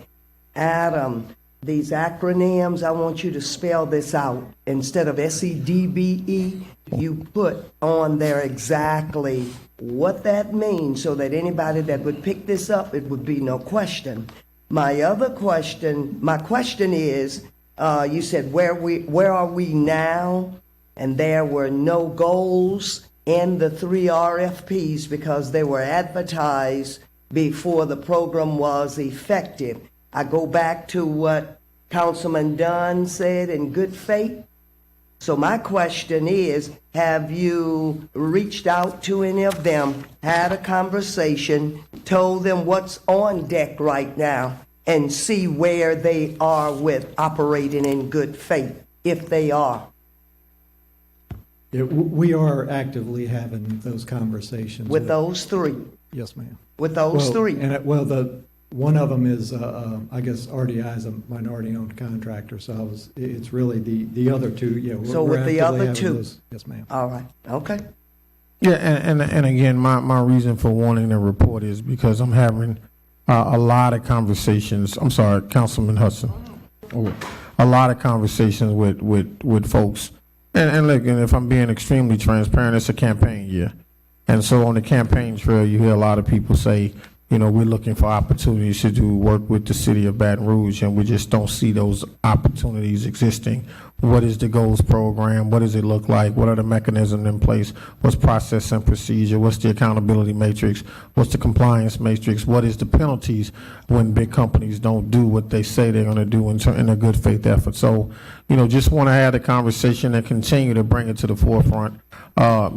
Adam, these acronyms, I want you to spell this out. Instead of SEDBE, you put on there exactly what that means so that anybody that would pick this up, it would be no question. My question is, you said where are we now? And there were no goals in the 3 RFPs because they were advertised before the program was effective. I go back to what Councilman Dunn said in good faith. So my question is, have you reached out to any of them, had a conversation, told them what's on deck right now, and see where they are with operating in good faith, if they are? Yeah, we are actively having those conversations. With those three? Yes, ma'am. With those three? And one of them is, I guess, RDI is a minority-owned contractor, so it's really the other two, yeah. So with the other two? Those, yes, ma'am. All right, okay. Yeah, and again, my reason for wanting to report is because I'm having a lot of conversations. I'm sorry, Councilman Hudson. A lot of conversations with folks. And look, and if I'm being extremely transparent, it's a campaign year. And so on the campaign trail, you hear a lot of people say, you know, we're looking for opportunities to do work with the city of Baton Rouge, and we just don't see those opportunities existing. What is the goals program? What does it look like? What are the mechanisms in place? What's process and procedure? What's the accountability matrix? What's the compliance matrix? What is the penalties when big companies don't do what they say they're going to do in a good faith effort? So, you know, just want to have the conversation and continue to bring it to the forefront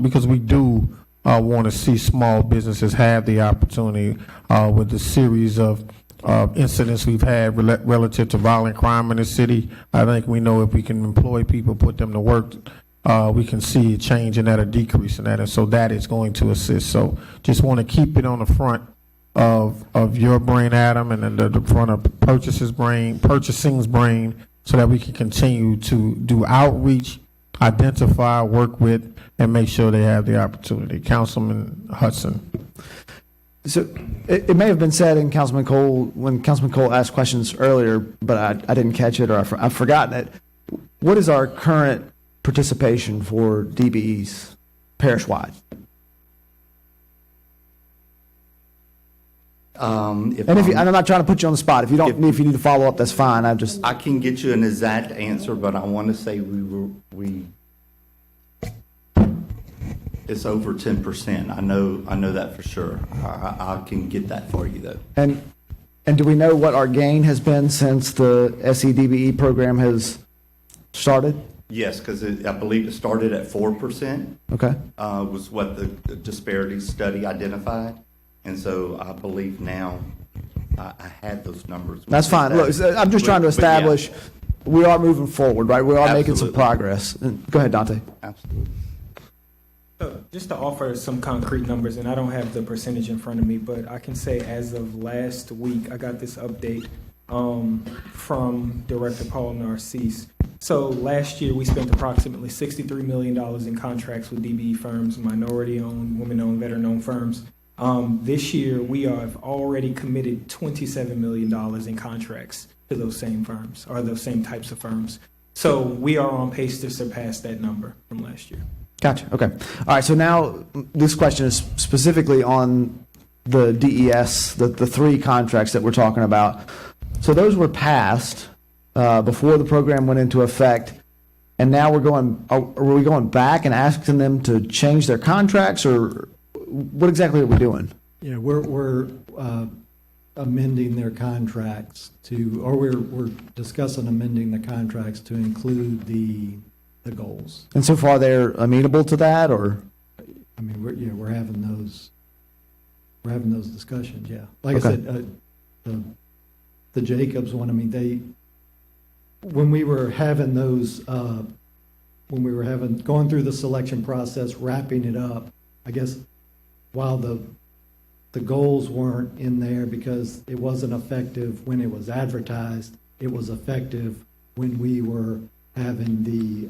because we do want to see small businesses have the opportunity with the series of incidents we've had relative to violent crime in the city. I think we know if we can employ people, put them to work, we can see a change in that, a decrease in that, and so that is going to assist. So just want to keep it on the front of your brain, Adam, and then the front of purchasing's brain, so that we can continue to do outreach, identify, work with, and make sure they have the opportunity. Councilman Hudson. So it may have been said in Councilman Cole, when Councilman Cole asked questions earlier, but I didn't catch it, or I've forgotten it. What is our current participation for DBEs parish-wide? I'm not trying to put you on the spot. If you need to follow up, that's fine. I can get you an exact answer, but I want to say it's over 10%. I know that for sure. I can get that for you though. And do we know what our gain has been since the SEDBE program has started? Yes, because I believe it started at 4%. Okay. Was what the disparity study identified. And so I believe now I had those numbers. That's fine. Look, I'm just trying to establish we are moving forward, right? We are making some progress. Go ahead, Dante. Absolutely. So just to offer some concrete numbers, and I don't have the percentage in front of me, but I can say as of last week, I got this update from Director Paul Narcisse. So last year, we spent approximately $63 million in contracts with DBE firms, minority-owned, women-owned, veteran-owned firms. This year, we have already committed $27 million in contracts to those same firms, or those same types of firms. So we are on pace to surpass that number from last year. Gotcha. Okay. All right. So now this question is specifically on the DES, the three contracts that we're talking about. So those were passed before the program went into effect, and now are we going back and asking them to change their contracts, or what exactly are we doing? Yeah, we're amending their contracts or we're discussing amending the contracts to include the goals. And so far, they're amenable to that, or? I mean, we're having those discussions. Yeah, like Okay. I said, the Jacobs one. I mean, when we were having those, going through the selection process, wrapping it up. I guess while the goals weren't in there because it wasn't effective when it was advertised, it was effective when we were having the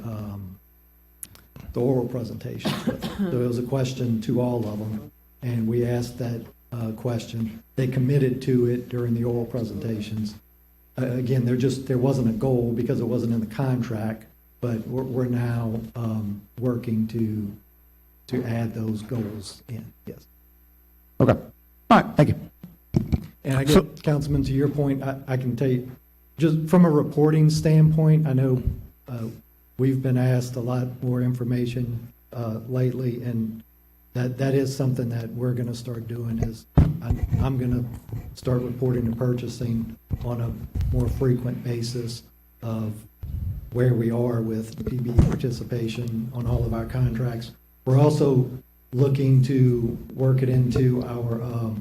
oral presentation. So it was a question to all of them, and we asked that question. They committed to it during the oral presentations. Again, there wasn't a goal because it wasn't in the contract, but we're now working to add those goals in. Yes. Okay. All right. Thank you. And I guess, Councilman, to your point, I can tell you, just from a reporting standpoint, I know we've been asked a lot more information lately, and that is something that we're going to start doing. Is I'm going to start reporting to purchasing on a more frequent basis of where we are with PBE participation on all of our contracts. We're also looking to work it into our,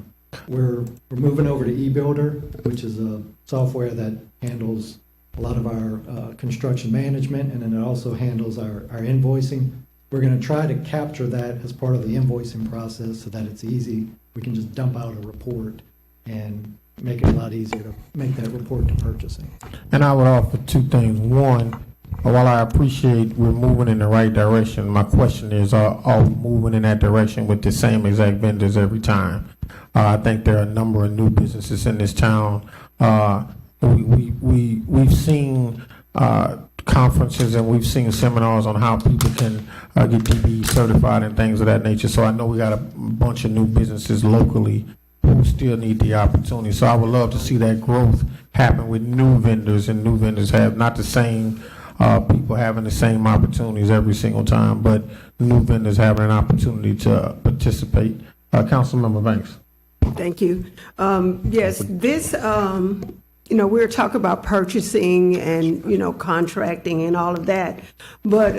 we're moving over to eBuilder, which is a software that handles a lot of our construction management, and then it also handles our invoicing. We're going to try to capture that as part of the invoicing process so that it's easy. We can just dump out a report and make it a lot easier to make that report to purchasing. And I would offer two things. One, while I appreciate we're moving in the right direction, my question is, are we moving in that direction with the same exact vendors every time? I think there are a number of new businesses in this town. We've seen conferences and we've seen seminars on how people can get DBE certified and things of that nature. So I know we got a bunch of new businesses locally who still need the opportunity. So I would love to see that growth happen with new vendors, and new vendors have not the same people having the same opportunities every single time, but new vendors having an opportunity to participate. Councilmember Banks. Thank you. Yes, this, we're talking about purchasing and, contracting and all of that. But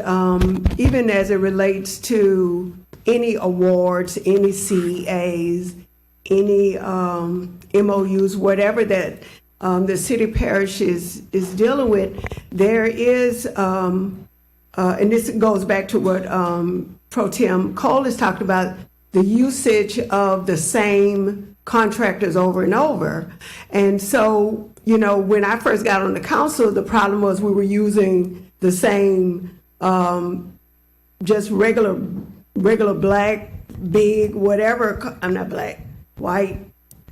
even as it relates to any awards, any CEAs, any MOUs, whatever that the city parish is dealing with, there is, and this goes back to what Pro Tem Cole has talked about, the usage of the same contractors over and over. And so, when I first got on the council, the problem was we were using the same, just regular black, big, whatever, I'm not black, white,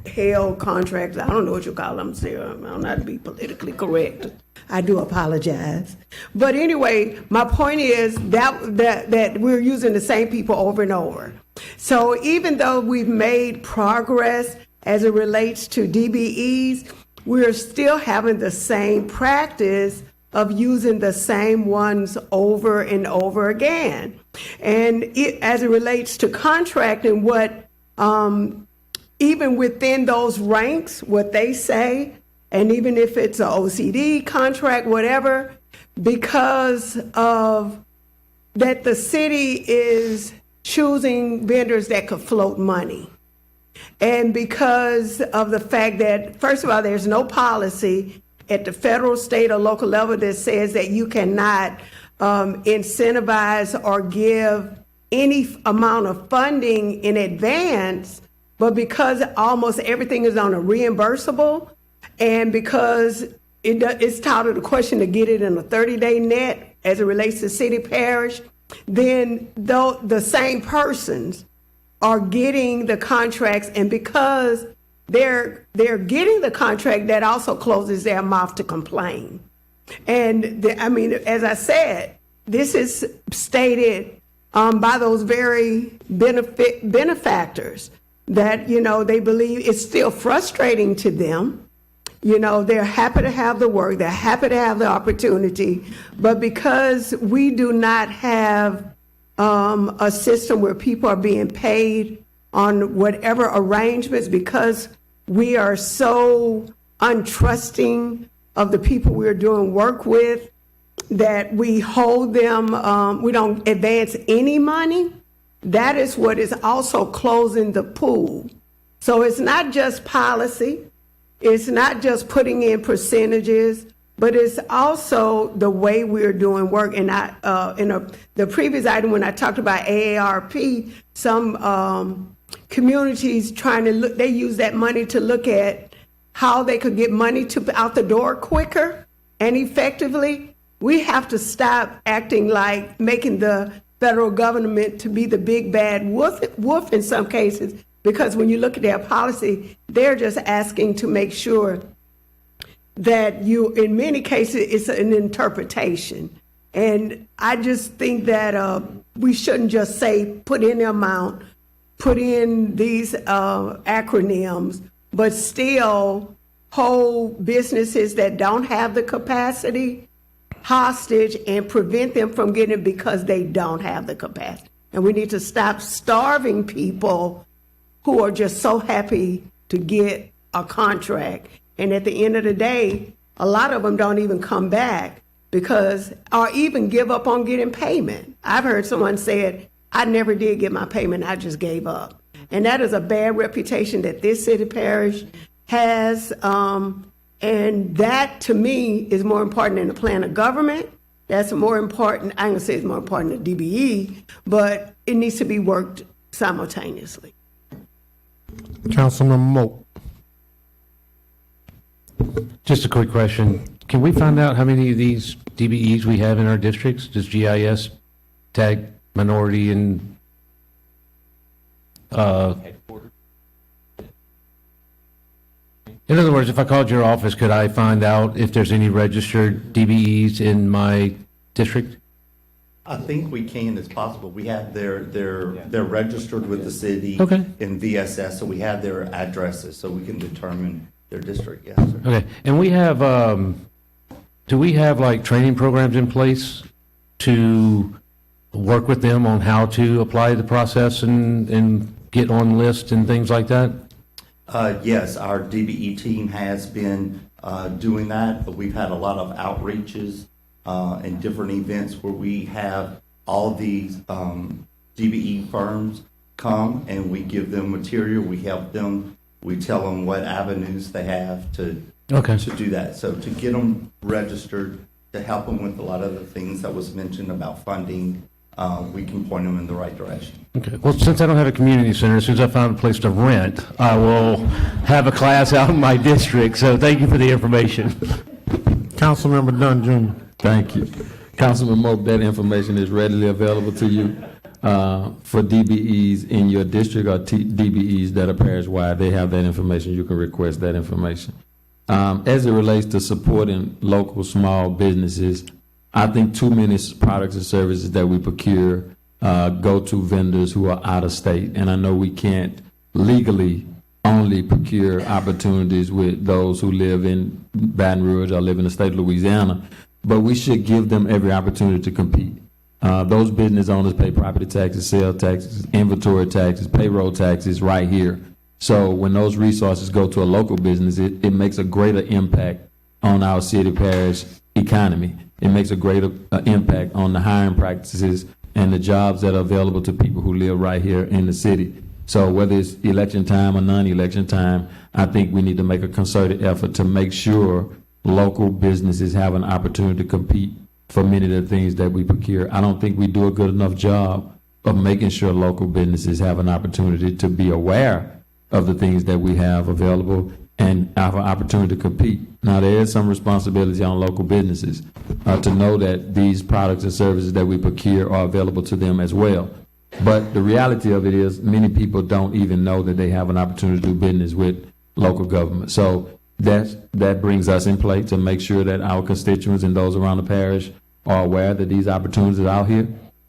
hell contracts. I don't know what you call them, Sarah. I'm not to be politically correct. I do apologize. But anyway, my point is that we're using the same people over and over. So even though we've made progress as it relates to DBEs, we're still having the same practice of using the same ones over and over again. And as it relates to contracting, what even within those ranks, what they say, and even if it's an OCD contract, whatever, because of that the city is choosing vendors that could float money. And because of the fact that, first of all, there's no policy at the federal, state, or local level that says that you cannot incentivize or give any amount of funding in advance, but because almost everything is on a reimbursable, and because it's titled the question to get it in a 30-day net as it relates to city parish, then the same persons are getting the contracts, and because they're getting the contract, that also closes their mouth to complain. And as I said, this is stated by those very benefactors that, they believe it's still frustrating to them. They're happy to have the work, they're happy to have the opportunity, but because we do not have a system where people are being paid on whatever arrangements, because we are so untrusting of the people we're doing work with, that we hold them, we don't advance any money. That is what is also closing the pool. So it's not just policy, it's not just putting in percentages, but it's also the way we're doing work. And the previous item, when I talked about AARP, some communities they use that money to look at how they could get money out the door quicker and effectively. We have to stop acting like making the federal government to be the big bad wolf in some cases, because when you look at their policy, they're just asking to make sure that in many cases, it's an interpretation. And I just think that we shouldn't just say, put in the amount, put in these acronyms, but still hold businesses that don't have the capacity hostage and prevent them from getting it because they don't have the capacity. And we need to stop starving people who are just so happy to get a contract. And at the end of the day, a lot of them don't even come back or even give up on getting payment. I've heard someone say, I never did get my payment, I just gave up. And that is a bad reputation that this city parish has. And that, to me, is more important than the plan of government. That's more important. I'm going to say it's more important than DBE, but it needs to be worked simultaneously. Councilman Moak. Just a quick question. Can we find out how many of these DBEs we have in our districts? Does GIS tag minority and in other words, if I called your office, could I find out if there's any registered DBEs in my district? I think we can, it's possible. We have they're registered with the city in VSS, so we have their addresses, so we can determine their district, yes, sir. Okay, and we have, do we have like training programs in place to work with them on how to apply the process and get on lists and things like that? Yes, our DBE team has been doing that. We've had a lot of outreaches and different events where we have all these DBE firms come and we give them material, we help them, we tell them what avenues they have to do that. So to get them registered, to help them with a lot of the things that was mentioned about funding, we can point them in the right direction. Okay. Well, since I don't have a community center, as soon as I find a place to rent, I will have a class out in my district. So thank you for the information. Councilmember Dunn Jr. Thank you. Councilman Moak, that information is readily available to you for DBEs in your district or DBEs that are parish-wide. They have that information. You can request that information. As it relates to supporting local small businesses, I think too many products and services that we procure go to vendors who are out of state. And I know we can't legally only procure opportunities with those who live in Baton Rouge or live in the state of Louisiana, but we should give them every opportunity to compete. Those business owners pay property taxes, sales taxes, inventory taxes, payroll taxes right here. So when those resources go to a local business, it makes a greater impact on our city parish economy. it makes a greater impact on the hiring practices and the jobs that are available to people who live right here in the city. So whether it's election time or non-election time, I think we need to make a concerted effort to make sure local businesses have an opportunity to compete for many of the things that we procure. I don't think we do a good enough job of making sure local businesses have an opportunity to be aware of the things that we have available and have an opportunity to compete. Now, there is some responsibility on local businesses to know that these products and services that we procure are available to them as well. But the reality of it is many people don't even know that they have an opportunity to do business with local government. So that brings us in play to make sure that our constituents and those around the parish are aware that these opportunities are out here.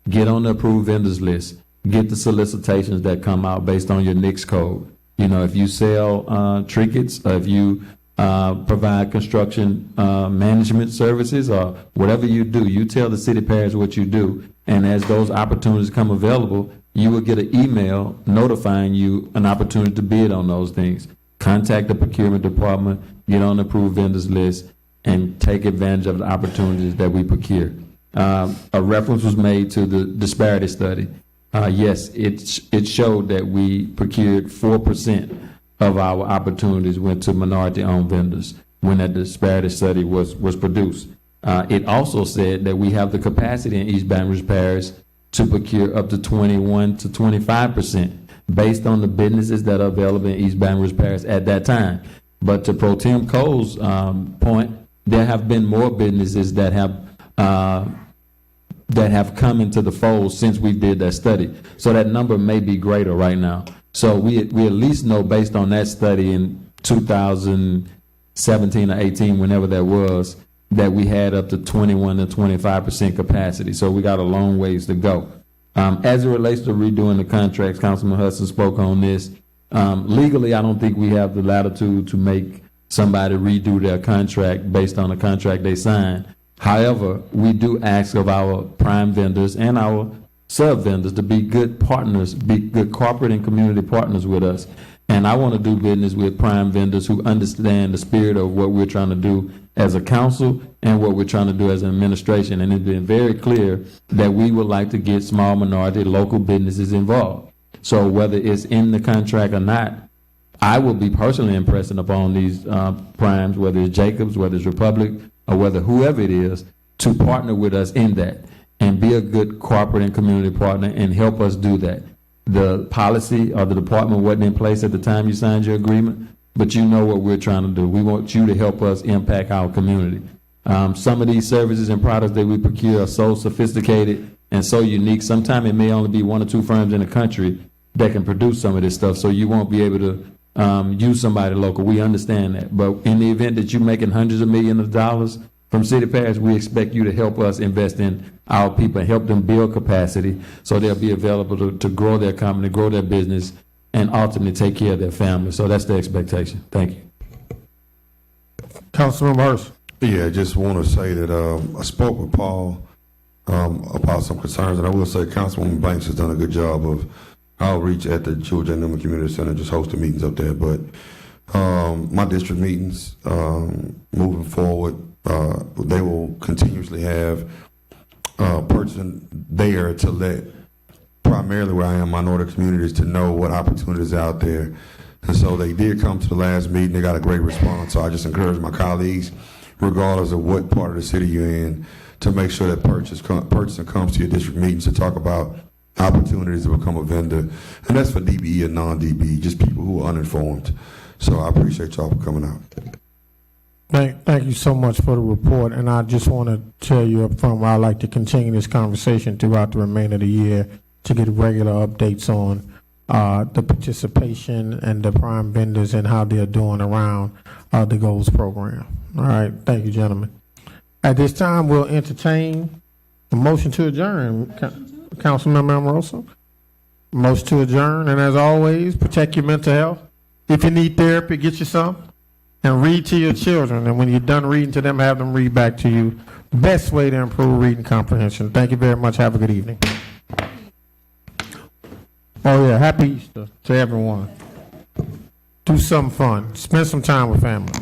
Get on the approved vendors list. Get the solicitations that come out based on your NICS code. You know, if you sell trinkets, or if you provide construction management services, or whatever you do, you tell the city parish what you do. And as those opportunities come available, you will get an email notifying you an opportunity to bid on those things. Contact the procurement department, get on the approved vendors list, and take advantage of the opportunities that we procure. A reference was made to the disparity study. Yes, it showed that we procured 4% of our opportunities went to minority-owned vendors when that disparity study was produced. It also said that we have the capacity in East Baton Rouge Parish to procure up to 21 to 25% based on the businesses that are available in East Baton Rouge Parish at that time. But to Pro Tem Cole's point, there have been more businesses that have come into the fold since we did that study. So that number may be greater right now. So we at least know based on that study in 2017 or 18, whenever that was, that we had up to 21 to 25% capacity. So we got a long ways to go. As it relates to redoing the contracts, Councilman Hudson spoke on this. Legally, I don't think we have the latitude to make somebody redo their contract based on the contract they signed. However, we do ask of our prime vendors and our sub-vendors to be good partners, be good corporate and community partners with us. And I want to do business with prime vendors who understand the spirit of what we're trying to do as a council and what we're trying to do as an administration. And it's been very clear that we would like to get small minority local businesses involved. So whether it's in the contract or not, I will be personally impressing upon these primes, whether it's Jacobs, whether it's Republic, or whether whoever it is, to partner with us in that and be a good corporate and community partner and help us do that. The policy or the department wasn't in place at the time you signed your agreement, but you know what we're trying to do. We want you to help us impact our community. Some of these services and products that we procure are so sophisticated and so unique. Sometimes it may only be one or two firms in the country that can produce some of this stuff, so you won't be able to use somebody local. We understand that. But in the event that you're making hundreds of millions of dollars from city parish, we expect you to help us invest in our people and help them build capacity so they'll be available to grow their company, grow their business, and ultimately take care of their family. So that's the expectation. Thank you. Councilman Hurst. Yeah, I just want to say that I spoke with Paul about some concerns, and I will say Councilwoman Banks has done a good job of outreach at the Georgia Newman Community Center, just hosting meetings up there. But my district meetings moving forward, they will continuously have a person there to let primarily where I am, minority communities, to know what opportunities are out there. And so they did come to the last meeting. They got a great response. So I just encourage my colleagues, regardless of what part of the city you're in, to make sure that person comes to your district meetings to talk about opportunities to become a vendor. And that's for DBE and non-DBE, just people who are uninformed. So I appreciate y'all for coming out. Thank you so much for the report, and I just want to tell you up front, I'd like to continue this conversation throughout the remainder of the year to get regular updates on the participation and the prime vendors and how they're doing around the goals program. All right, thank you, gentlemen. At this time, we'll entertain a motion to adjourn. Councilmember Amoroso, motion to adjourn, and as always, protect your mental health. If you need therapy, get you some. And read to your children, and when you're done reading to them, have them read back to you. Best way to improve reading comprehension. Thank you very much. Have a good evening. Oh yeah, happy Easter to everyone. Do something fun. Spend some time with family.